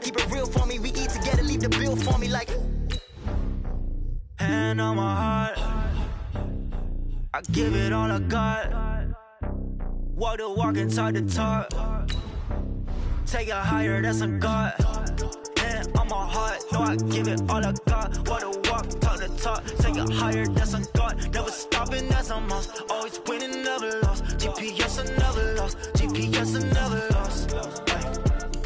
Keep it real for me. We eat together, leave the bill for me like. Hand on my heart, I give it all I got. Walk the walk and talk the talk. Take it higher, that's a God. Hand on my heart, no, I give it all I got. Walk the walk, talk the talk. Take it higher, that's a God. Never stopping, that's a must. Always winning, never lost. GPS, I never lost. GPS, I never lost.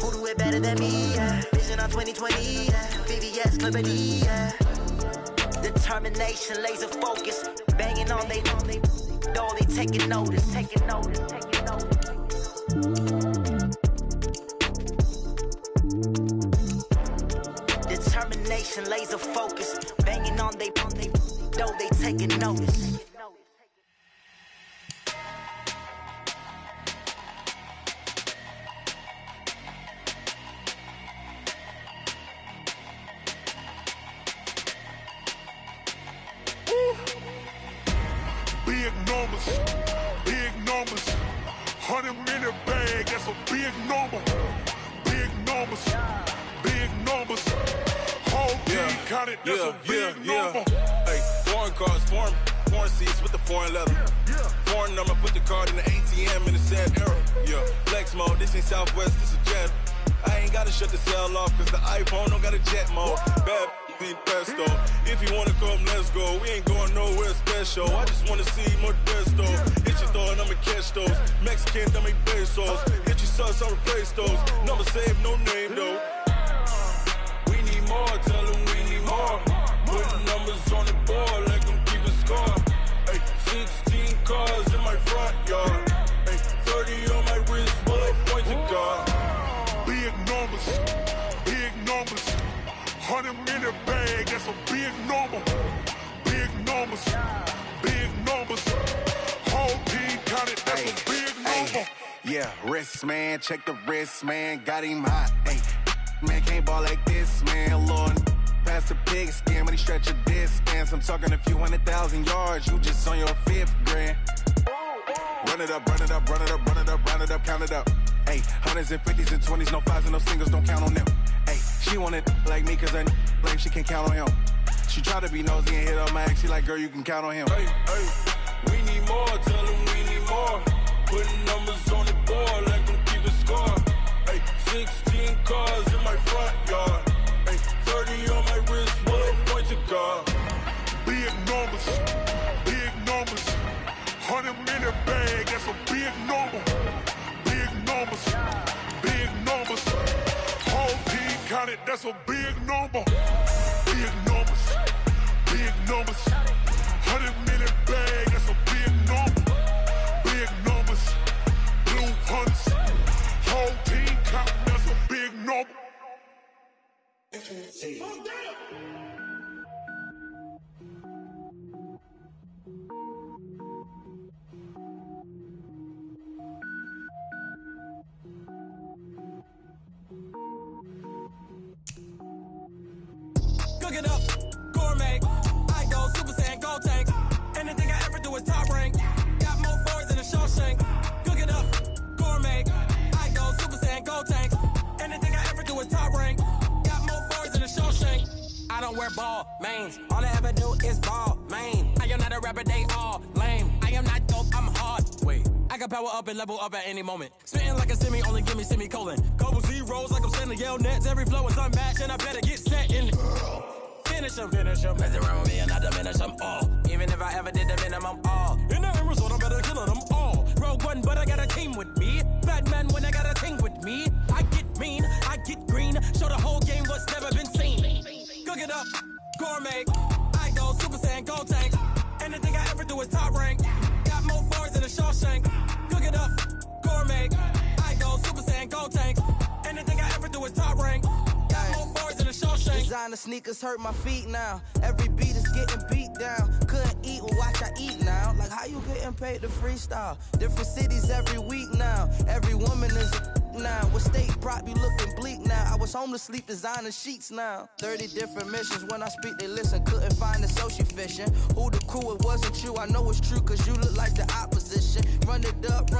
Who do it better than me? Yeah. Vision on 2020. Yeah. VVS, Liberty. Yeah. Determination, laser focus. Banging on they door, they taking notice. Taking notice. Taking notice. Determination, laser focus. Banging on they door, they taking notice. Big numbers, 100-minute bag, that's a big number. Big numbers, whole team counted, that's a big number. Hey, foreign cars, foreign seats with the foreign leather. Foreign number, put the card in the ATM in the sad era. Yeah, flex mode, this ain't Southwest, this is Jet. I ain't gotta shut the cell off, cause the iPhone don't got a jet mode. Bad be pesto. If you wanna come, let's go. We ain't going nowhere special. I just wanna see more desto. Hit your throw and I'ma catch those. Mexican, dummy pesos. Hit your sus, I'll replace those. Number save, no name though. We need more, tell them we need more. Putting numbers on the board, let them keep a score. Hey, 16 cars in my front yard. Hey, 30 on my wrist, bullet point to God. Big numbers, 100-minute bag, that's a big number. Big numbers, whole team counted, that's a big number. Yeah, wrist man, check the wrist man, got him hot. Ay, man can't ball like this, man. Lord, past the pig skin when he stretch a distance. I'm talking a few 100,000 yards, you just on your 5th grand. Run it up, count it up. Ay, hundreds and 50s and 20s, no 5s and no singles, don't count on them. Ay, she want it like me, cause I like she can count on him. She try to be nosy and hit up my ex, she like, girl, you can count on him. Hey, we need more, tell them we need more. Putting numbers on the board, let them keep a score. Hey, 16 cars in my front yard. Hey, 30 on my wrist, bullet point to God. Big numbers, 100-minute bag, that's a big number. Big numbers, whole team counted, that's a big number. Big numbers, 100-minute bag, that's a big number. Big numbers, blue hunts, whole team counted, that's a big number. Cook it up, gourmet. I go Super Saiyan, gold tanks. Anything I ever do is top rank. Got more boys than a Shawshank. Cook it up, gourmet. I go Super Saiyan, gold tanks. Anything I ever do is top rank. Got more boys than a Shawshank. I don't wear ball mains. All I ever do is ball main. I am not a rapper, they all lame. I am not dope, I'm hard. Wait, I can power up and level up at any moment. Spitting like a semi, only give me semicolon. Couple zeros like I'm sending yell nets. Every flow is unmatched and I better get set in. Finish them. Mess around with me and I diminish them all. Even if I ever did the minimum all. In the end result, I better kill them all. Rogue One, but I got a team with me. Batman when I got a team with me. I get mean, I get green. Show the whole game what's never been seen. Cook it up, gourmet. I go Super Saiyan, gold tanks. Anything I ever do is top rank. Got more bars than a Shawshank. Cook it up, gourmet. I go Super Saiyan. Designer sneakers hurt my feet now. Every beat is getting beat down. Couldn't eat, well watch I eat now. Like how you getting paid to freestyle? Different cities every week now. Every woman is a now. With state prop, you looking bleak now. I was home to sleep, designer sheets now. 30 different missions, when I speak they listen. Couldn't find the so she fishing. Who the crew, it wasn't you. I know it's true cause you look like the opposition. Run it up,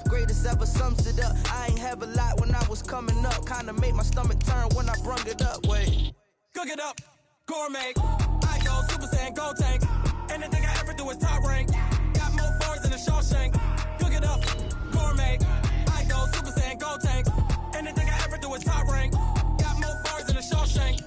greatest ever sums it up. I ain't have a lot when I was coming up. Kinda made my stomach turn when I brung it up. Wait, cook it up, gourmet. I go Super Saiyan, go tank. Anything I ever do is top rank. Got more bars than a Shawshank. Cook it up, gourmet. I go Super Saiyan, go tank. Anything I ever do is top rank. Got more bars than a Shawshank.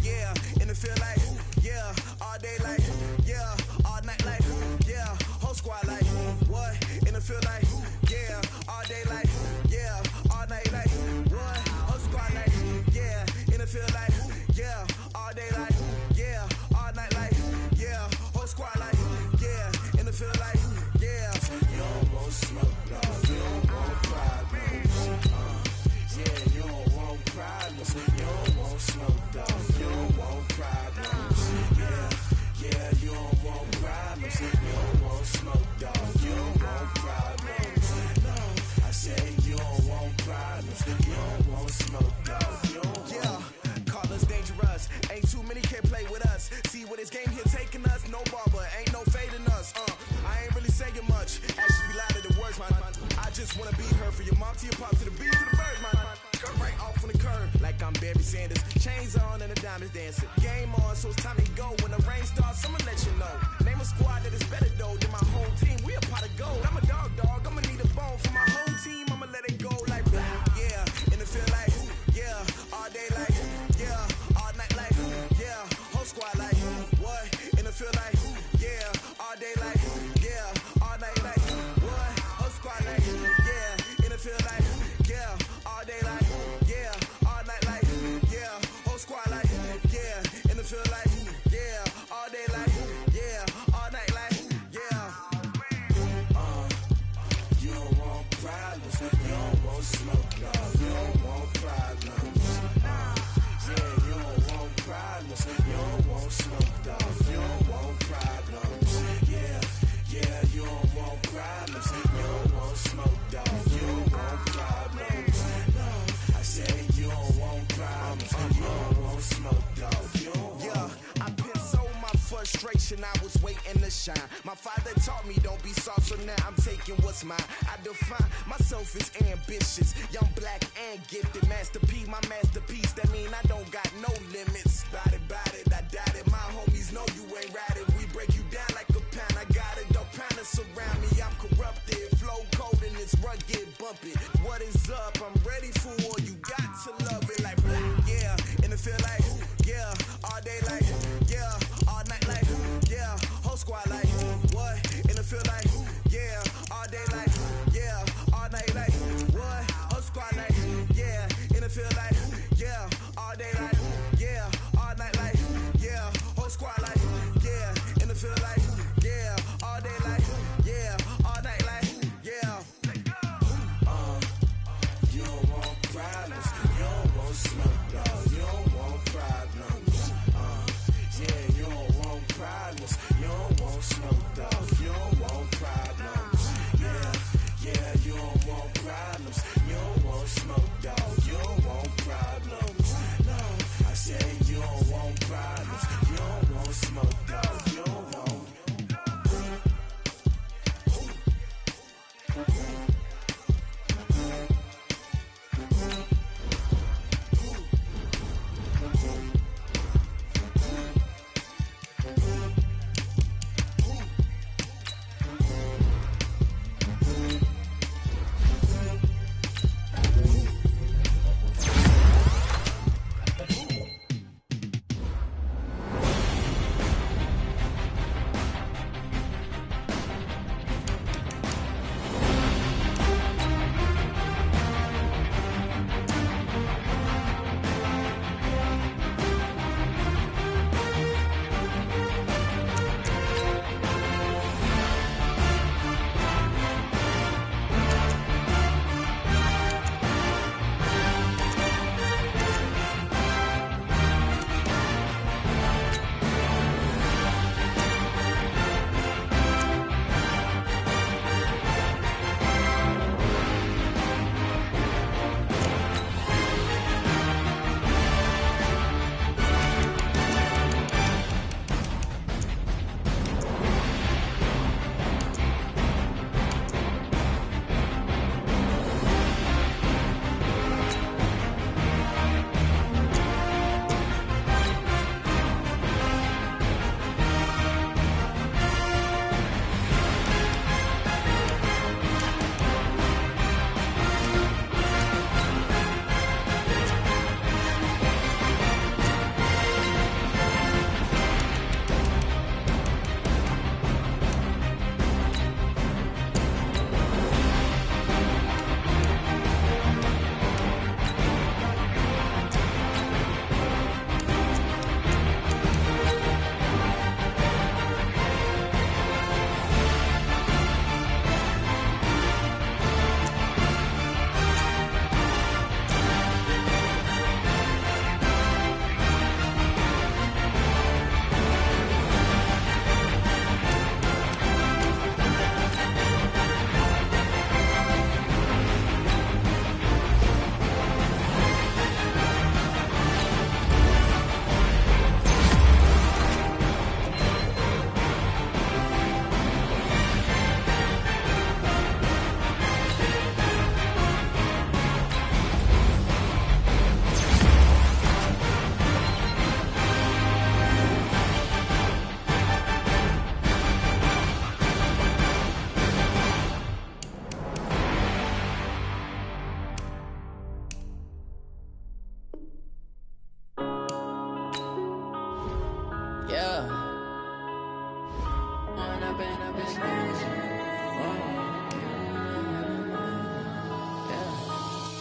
Yeah, and it feel like, yeah, all day like, yeah, all night like, yeah, whole squad like, what? And it feel like, yeah, all day like, yeah, all night like, what? Whole squad like, yeah, and it feel like, yeah, all day like, yeah, all night like, yeah, whole squad like, yeah, and it feel like, yeah. You don't want smoke, no, you don't want problems, yeah, you don't want problems, you don't want smoke, dog, you don't want problems, yeah, you don't want problems, you don't want smoke, dog, you don't want problems, no, I said you don't want problems, you don't want smoke, dog, you don't want. Yeah, call us dangerous, ain't too many can play with us, see where this game here taking us, no barber, ain't no fading us, I ain't really saying much, actually be louder than words, man, I just wanna be heard for your mom to your pop to the beat to the birds, man, cut right off on the curb, like I'm Barry Sanders, chains on and the diamonds dancing, game on, so it's time to go, when the rain starts, I'ma let you know, name a squad that is better though than my whole team, we a pot of gold, I'm a dog, I'ma need a bone for my whole team, I'ma let it go like, yeah, and it feel like, yeah, all day like, yeah, all night like, yeah, whole squad like, what, and it feel like, yeah, all day like, yeah, all night like, what, whole squad like, yeah, and it feel like, yeah, all day like, yeah, all night like, yeah, whole squad like, yeah, and it feel like, yeah, all day like, yeah, all night like, yeah. You don't want problems, you don't want smoke, no, you don't want problems. Yeah, you don't want problems, you don't want smoke, dog, you don't want problems. Yeah, you don't want problems, you don't want smoke, dog, you don't want problems. No, I said you don't want problems, you don't want smoke, dog, you don't want. Yeah, I pissed so my frustration, I was waiting to shine. My father taught me don't be soft, so now I'm taking what's mine. I define myself as ambitious, young, black, and gifted. Master P, my masterpiece, that mean I don't got no limits. Bout it, I doubt it. My homies know you ain't ratted. We break you down like a pound. I got it, don't pound us around me. I'm corrupted, flow cold and it's rugged, bumpy. What is up? I'm ready for war. You got to love it like, yeah, and it feel like, yeah, all day like, yeah, all night like, yeah, whole squad like, what? And it feel like, yeah, all day like, yeah, all night like, what? Whole squad like, yeah, and it feel like, yeah, all day like, yeah, all night like, yeah, whole squad like, yeah, and it feel like, yeah, all day like, yeah, all night like, yeah.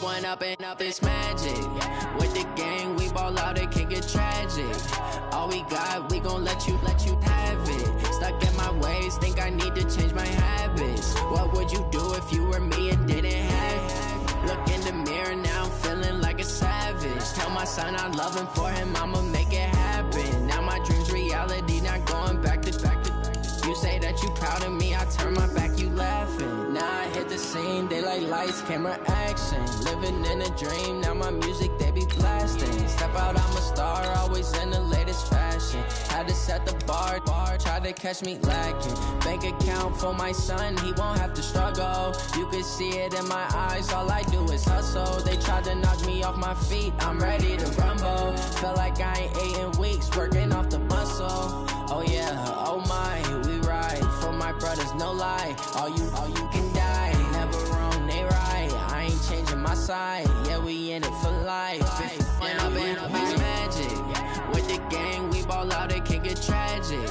one up and up, it's magic. With the gang, we ball out, it can get tragic. All we got, we gon' let you have it. Stuck in my ways, think I need to change my habits. What would you do if you were me and didn't have it? Look in the mirror, now I'm feeling like a savage. Tell my son I love him, for him I'ma make it happen. Now my dream's reality, not going back to. You say that you proud of me, I turn my back, you laughing. Now I hit the scene, they like lights, camera, action. Living in a dream, now my music, they be blasting. Step out, I'm a star, always in the latest fashion. Had to set the bar, try to catch me lacking. Bank account for my son, he won't have to struggle. You can see it in my eyes, all I do is hustle. They tried to knock me off my feet, I'm ready to rumble. Feel like I ain't ate in weeks, working off the muscle. Oh yeah, oh my, we ride for my brothers, no lie. All you can die, never wrong, they right. I ain't changing my side, yeah, we in it for life. When up and up, it's magic. With the gang, we ball out, it can get tragic.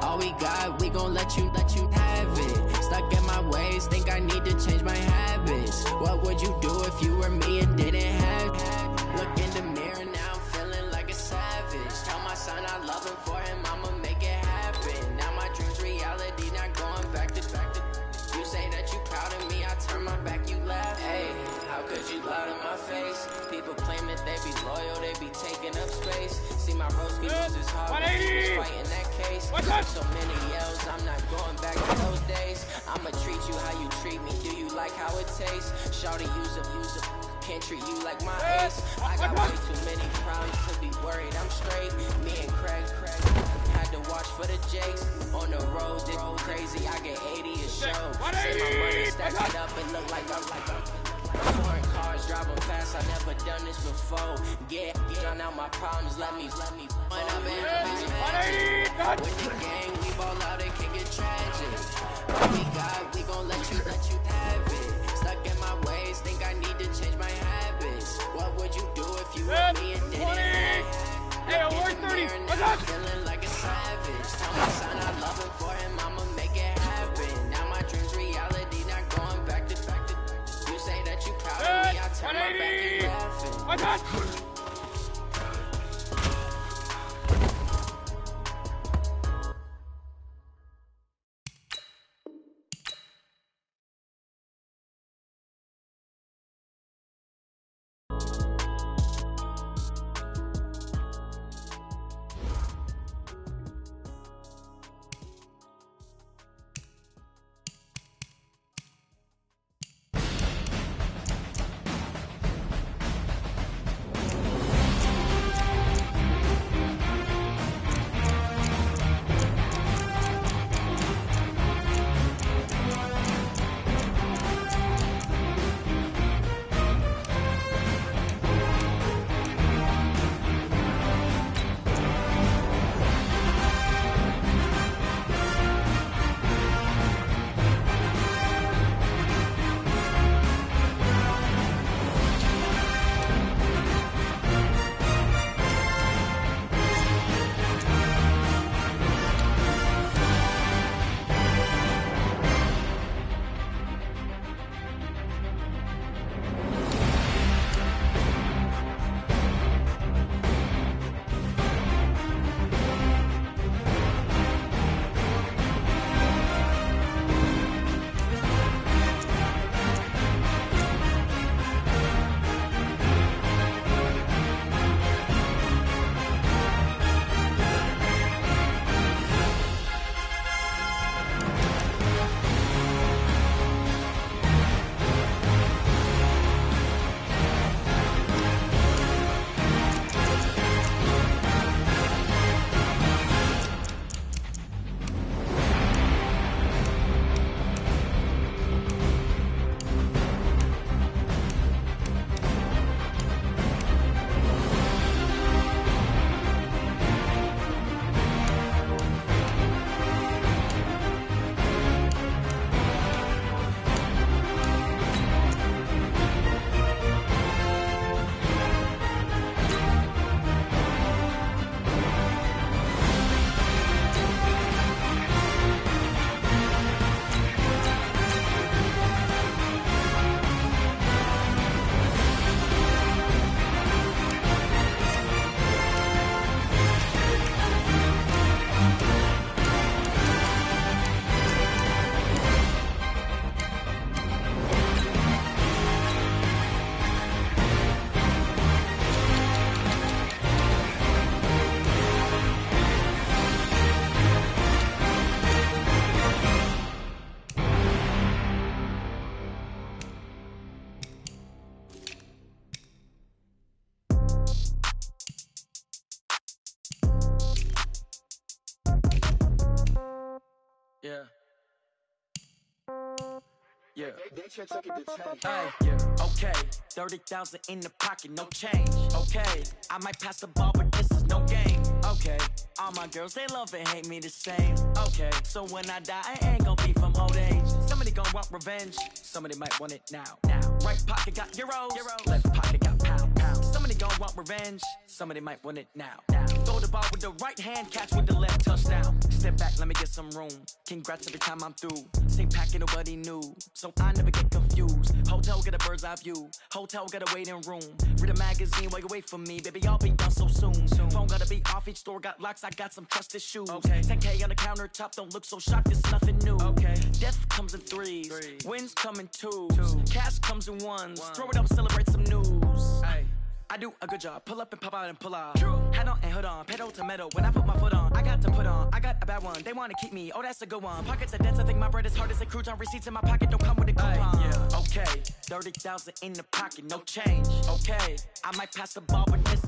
All we got, we gon' let you have it. Stuck in my ways, think I need to change my habits. What would you do if you were me and didn't have it? Look in the mirror, now I'm feeling like a savage. Tell my son I love him, for him I'ma make it happen. Now my dream's reality, not going back to. You say that you proud of me, I turn my back, you laugh. Hey, how could you lie to my face? People claim that they be loyal, they be taking up space. See my Roski lose his heart, but he was fighting that case. So many yells, I'm not going back to those days. I'ma treat you how you treat me, do you like how it tastes? Shawty, use up, can't treat you like my ace. I got way too many problems to be worried, I'm straight. Me and Craig had to watch for the Jakes. On the road, they go crazy, I get 80 a show. Say my money, stack it up and look like I'm foreign cars, driving fast, I never done this before. Get drown out my problems, let me point up and magic. With the gang, we ball out, it can get tragic. All we got, we gon' let you have it. Stuck in my ways, think I need to change my habits. What would you do if you were me and didn't have it? Hey, we're 30. I'm feeling like a savage. Tell my son I love him, for him I'ma make it happen. Now my dream's reality, not going back to. You say that you proud of me, I turn my back and laughing. Yeah. Yeah. They check it to change. Hey, yeah. Okay. 30,000 in the pocket, no change. Okay. I might pass the ball, but this is no game. Okay. All my girls, they love and hate me the same. Okay. So when I die, I ain't gon' be from old age. Somebody gon' want revenge. Somebody might want it now. Right pocket got euros. Left pocket got pounds. Somebody gon' want revenge. Somebody might want it now. Throw the ball with the right hand, catch with the left, touchdown. Step back, let me get some room. Congrats every time I'm through. Same packet, nobody knew, so I never get confused. Hotel get a bird's eye view. Hotel got a waiting room. Read a magazine while you wait for me, baby. I'll be done so soon. Phone gotta be off. Each store got locks. I got some trusted shoes. Okay. 10K on the countertop. Don't look so shocked. It's nothing new. Okay. Death comes in threes. Wins come in twos. Cash comes in ones. Throw it up, celebrate some news. Ay. I do a good job. Pull up and pop out and pull out. Head on and hood on. Pedal to metal. When I put my foot on, I got to put on. I got a bad one. They want to keep me. Oh, that's a good one. Pockets are dense. I think my bread is hard as a crouton. Receipts in my pocket don't come with a coupon. Yeah. Okay. 30,000 in the pocket. No change. Okay. I might pass the ball, but this